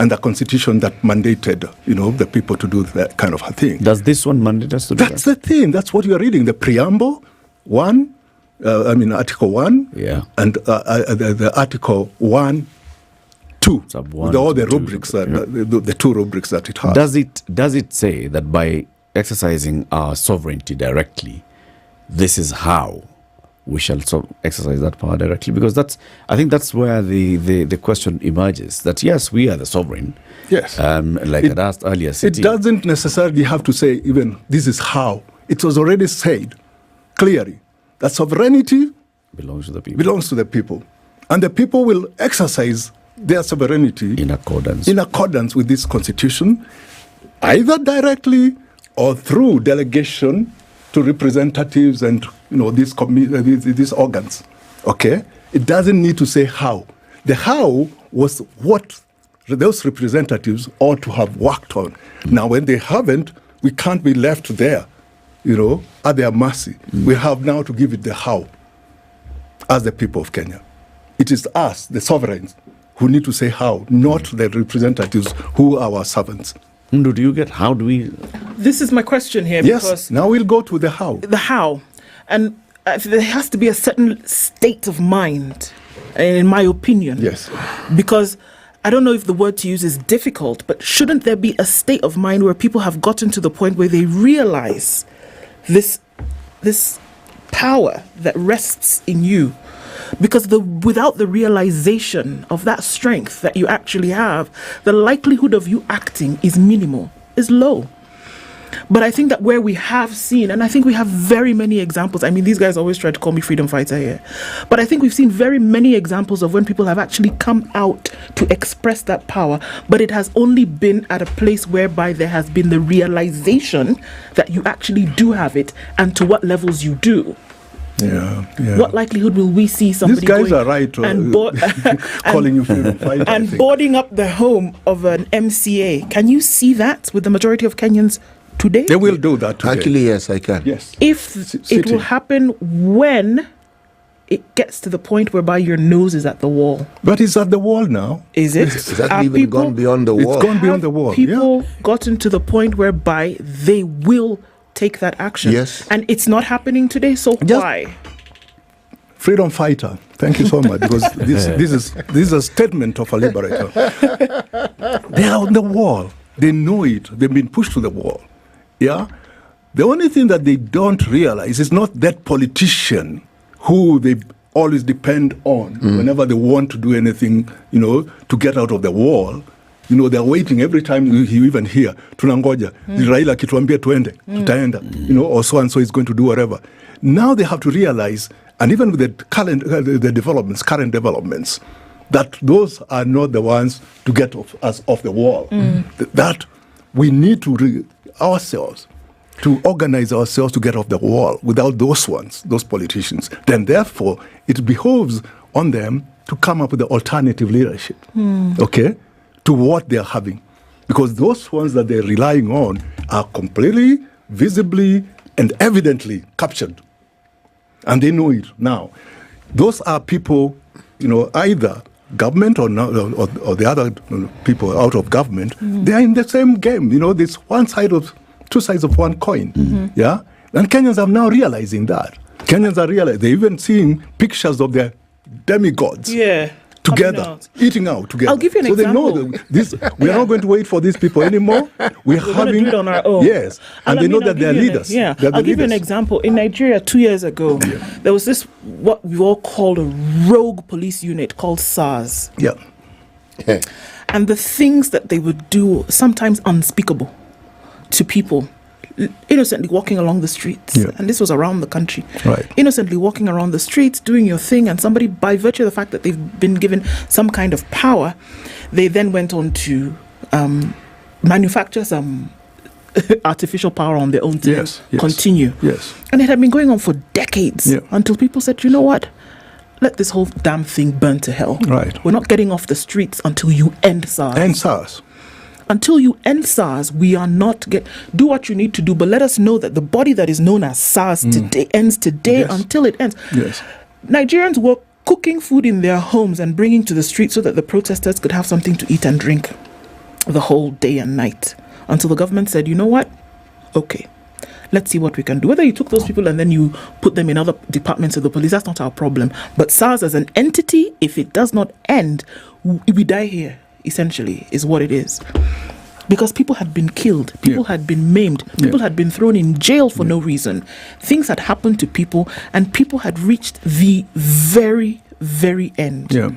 and a constitution that mandated, the people to do that kind of a thing. Does this one mandate us to do that? That's the thing. That's what you are reading. The preamble, Article 1, and the Article 1, 2, with all the rubrics, the two rubrics that it has. Does it say that by exercising our sovereignty directly, this is how we shall exercise that power directly, because I think that's where the question emerges, that yes, we are the sovereign. Yes. Like I asked earlier, it doesn't necessarily have to say even this is how. It was already said clearly that sovereignty belongs to the people. And the people will exercise their sovereignty in accordance with this constitution, either directly or through delegation to representatives and these organs. Okay? It doesn't need to say how. The how was what those representatives ought to have worked on. Now, when they haven't, we can't be left there, at their mercy. We have now to give it the how as the people of Kenya. It is us, the sovereigns, who need to say how, not the representatives who are our servants. Do you get how do we? This is my question here. Yes, because now we'll go to the how. The how. And there has to be a certain state of mind, in my opinion. Yes. Because I don't know if the word to use is difficult, but shouldn't there be a state of mind where people have gotten to the point where they realize this power that rests in you? Because without the realization of that strength that you actually have, the likelihood of you acting is minimal, is low. But I think that where we have seen, and I think we have very many examples. I mean, these guys always try to call me freedom fighter here. But I think we've seen very many examples of when people have actually come out to express that power. But it has only been at a place whereby there has been the realization that you actually do have it and to what levels you do. Yeah. What likelihood will we see somebody These guys going are right calling you freedom fighter, and boarding up the home of an MCA? Can you see that with the majority of Kenyans today? They will do that today. Actually, yes, I can. Yes. If it will happen when it gets to the point whereby your nose is at the wall. But it's at the wall now. Is it? Is that even gone beyond the wall? It's gone beyond the wall. People gotten to the point whereby they will take that action. Yes. And it's not happening today, so why? Freedom fighter. Thank you so much, because this is a statement of a liberator. They are on the wall. They know it. They've been pushed to the wall. Yeah? The only thing that they don't realize is not that politician who they always depend on whenever they want to do anything, to get out of the wall. They're waiting every time you even hear, tunangoja, Raila kituambia tuende, tutaenda, or so and so is going to do whatever. Now they have to realize, and even with the current developments, that those are not the ones to get us off the wall. That we need to to organize ourselves to get off the wall. Without those politicians, then therefore it behoves on them to come up with the alternative leadership, okay, to what they're having. Because those ones that they're relying on are completely, visibly, and evidently captured. And they know it now. Those are people, either government or the other people out of government, they are in the same game. There's two sides of one coin. Yeah? And Kenyans are now realizing that. Kenyans are realizing, they're even seeing pictures of their demigods. Together, eating out together. I'll give you an example. They know that we are not going to wait for these people anymore. We're going to do it on our own. Yes, and they know that they're leaders. I'll give you an example. In Nigeria, 2 years ago, there was this, what we all called a rogue police unit called SARS. Yeah. And the things that they would do, sometimes unspeakable to people, innocently walking along the streets, and this was around the country, innocently walking around the streets, doing your thing, and somebody, by virtue of the fact that they've been given some kind of power, they then went on to manufacture some artificial power on their own to continue. And it had been going on for decades until people said, you know what? Let this whole damn thing burn to hell. We're not getting off the streets until you end SARS. Until you end SARS, we are not do what you need to do, but let us know that the body that is known as SARS today ends today until it ends. Nigerians were cooking food in their homes and bringing to the streets so that the protesters could have something to eat and drink the whole day and night, until the government said, you know what? Okay, let's see what we can do. Whether you took those people and then you put them in other departments of the police, that's not our problem. But SARS as an entity, if it does not end, we die here. Essentially, is what it is. Because people had been killed, people had been maimed, people had been thrown in jail for no reason. Things had happened to people, and people had reached the very, very end. Yeah.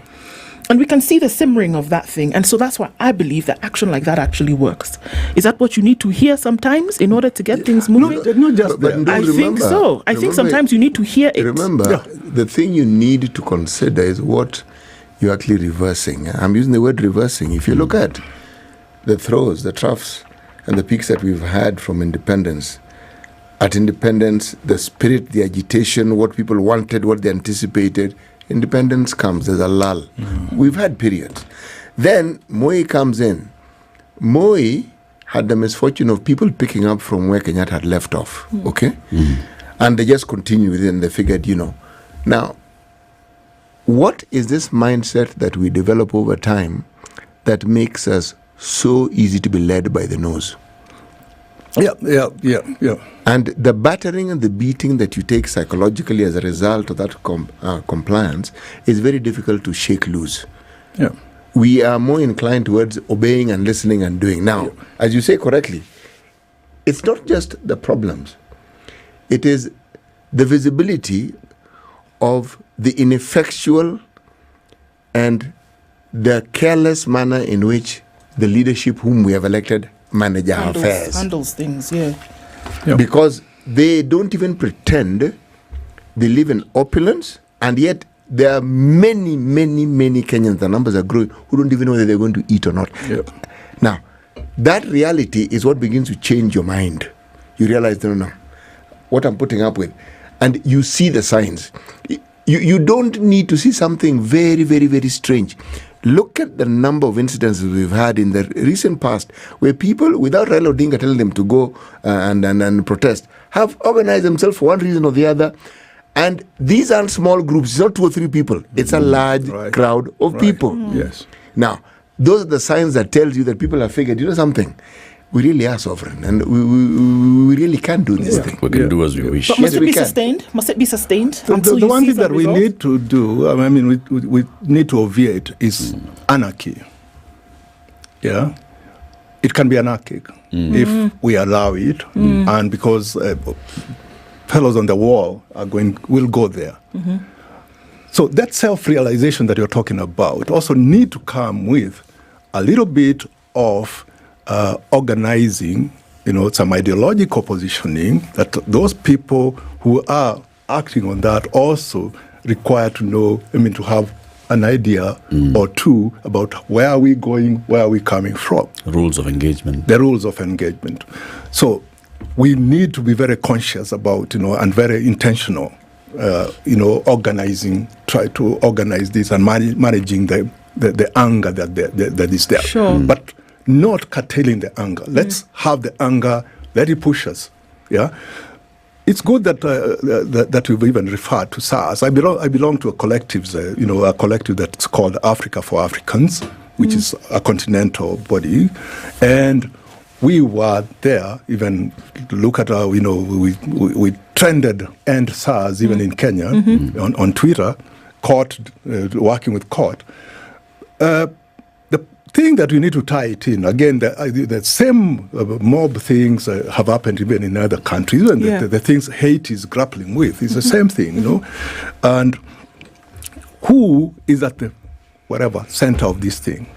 And we can see the simmering of that thing. And so that's why I believe that action like that actually works. Is that what you need to hear sometimes in order to get things moving? Not just But I think so. I think sometimes you need to hear it. Remember, the thing you need to consider is what you're actually reversing. I'm using the word reversing. If you look at the throws, the troughs, and the peaks that we've had from independence, at independence, the spirit, the agitation, what people wanted, what they anticipated, independence comes, there's a lull. We've had periods. Then Moi comes in. Moi had the misfortune of people picking up from where Kenyatta had left off, okay? And they just continued and they figured, Now, what is this mindset that we develop over time that makes us so easy to be led by the nose? Yeah. And the battering and the beating that you take psychologically as a result of that compliance is very difficult to shake loose. Yeah. We are more inclined towards obeying and listening and doing. Now, as you say correctly, it's not just the problems. It is the visibility of the ineffectual and the careless manner in which the leadership whom we have elected manage our affairs. Handles things, yeah. Because they don't even pretend they live in opulence, and yet there are many Kenyans, the numbers are growing, who don't even know whether they're going to eat or not. Now, that reality is what begins to change your mind. You realize, no, what I'm putting up with. And you see the signs. You don't need to see something very, very, very strange. Look at the number of incidences we've had in the recent past where people, without Raila Odinga telling them to go and protest, have organized themselves for one reason or the other. And these aren't small groups. It's not 2 or 3 people. It's a large crowd of people. Yes. Now, those are the signs that tells you that people have figured, something? We really are sovereign, and we really can do this thing. We can do as we wish. But must it be sustained? Must it be sustained? The one thing that we need to do, we need to obviate is anarchy. Yeah? It can be anarchic if we allow it, and because fellows on the wall will go there. So that self-realization that you're talking about also need to come with a little bit of organizing, some ideological positioning, that those people who are acting on that also require to know, to have an idea or two about where are we going, where are we coming from. Rules of engagement. The rules of engagement. So we need to be very conscious about, and very intentional, organizing, try to organize this and managing the anger that is there. Sure. But not curtailing the anger. Let's have the anger, let it push us. Yeah, it's good that that you've even referred to SARS. I belong to a collective that's called Africa for Africans, which is a continental body, and we were there. Even look at our, we trended end SARS even in Kenya on Twitter, working with court. Thing that we need to tie it in again, the same mob things have happened even in other countries, and the things Haiti is grappling with is the same thing, And who is at the center of this thing?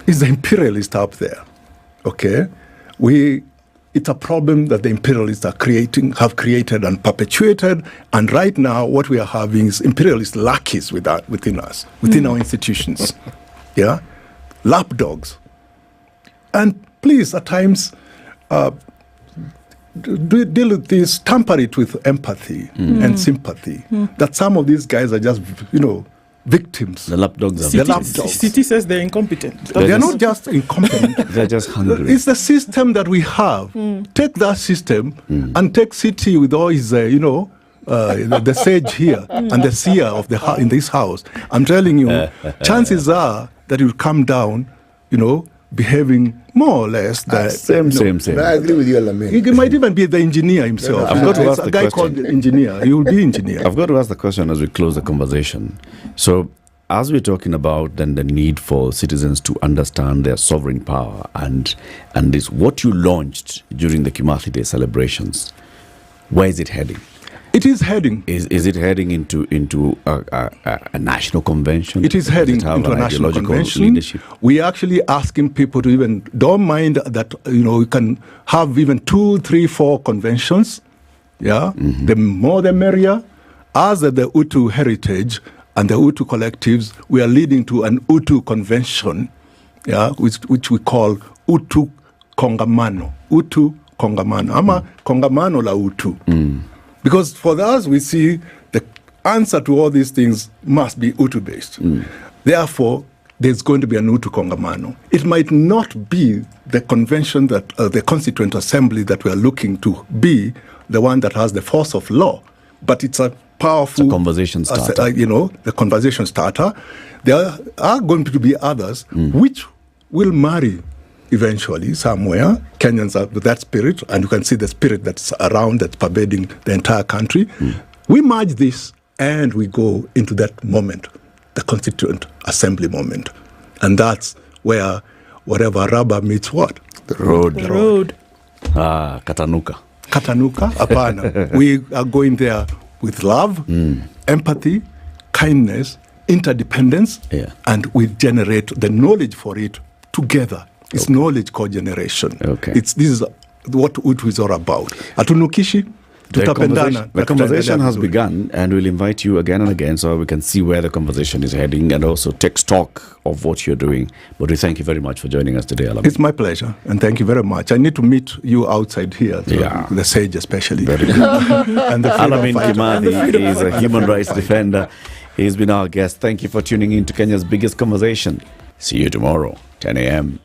Is the imperialist up there? Okay, it's a problem that the imperialists have created and perpetuated, and right now what we are having is imperialist lackeys within us, within our institutions. Yeah. Lapdogs. And please, at times, deal with this, tamper it with empathy and sympathy. That some of these guys are just, victims. The lapdogs are victims. The lapdogs. City says they're incompetent. They're not just incompetent. They're just hungry. It's the system that we have. Take that system and take City with all his, the sage here and the seer of in this house. I'm telling you, chances are that you'll come down, behaving more or less. Same. I agree with you, Alameen. He might even be the engineer himself. I've got to ask a guy called engineer. He will be engineer. I've got to ask the question as we close the conversation. So, as we're talking about then the need for citizens to understand their sovereign power and this, what you launched during the Kimathi Day celebrations, where is it heading? It is heading. Is it heading into a national convention? It is heading into a national convention. Leadership? We are actually asking people to even don't mind that we can have even 2, 3, 4 conventions. Yeah, the more the merrier. As the Utu heritage and the Utu collectives, we are leading to an Utu convention. Yeah, which we call Utu Kongamano. Utu Kongamano. Ama Kongamano la Utu. Because for us, we see the answer to all these things must be Utu-based. Therefore, there's going to be an Utu Kongamano. It might not be the convention that the Constituent Assembly that we are looking to be the one that has the force of law, but it's a powerful conversation starter. The conversation starter. There are going to be others which will marry eventually somewhere. Kenyans are with that spirit, and you can see the spirit that's around, that's pervading the entire country. We merge this and we go into that moment, the Constituent Assembly moment. And that's where whatever rubber meets what? The road. The road. Katanuka. Apana. We are going there with love, empathy, kindness, interdependence, and we generate the knowledge for it together. It's knowledge co-generation. This is what Utu is all about. Atunukishi, tutapendana. The conversation has begun, and we'll invite you again and again so we can see where the conversation is heading and also take stock of what you're doing. But we thank you very much for joining us today, Alamin. It's my pleasure, and thank you very much. I need to meet you outside here, the sage especially. Very good. And the Alamin Kimathi is a human rights defender. He's been our guest. Thank you for tuning in to Kenya's biggest conversation. See you tomorrow, 10 a.m.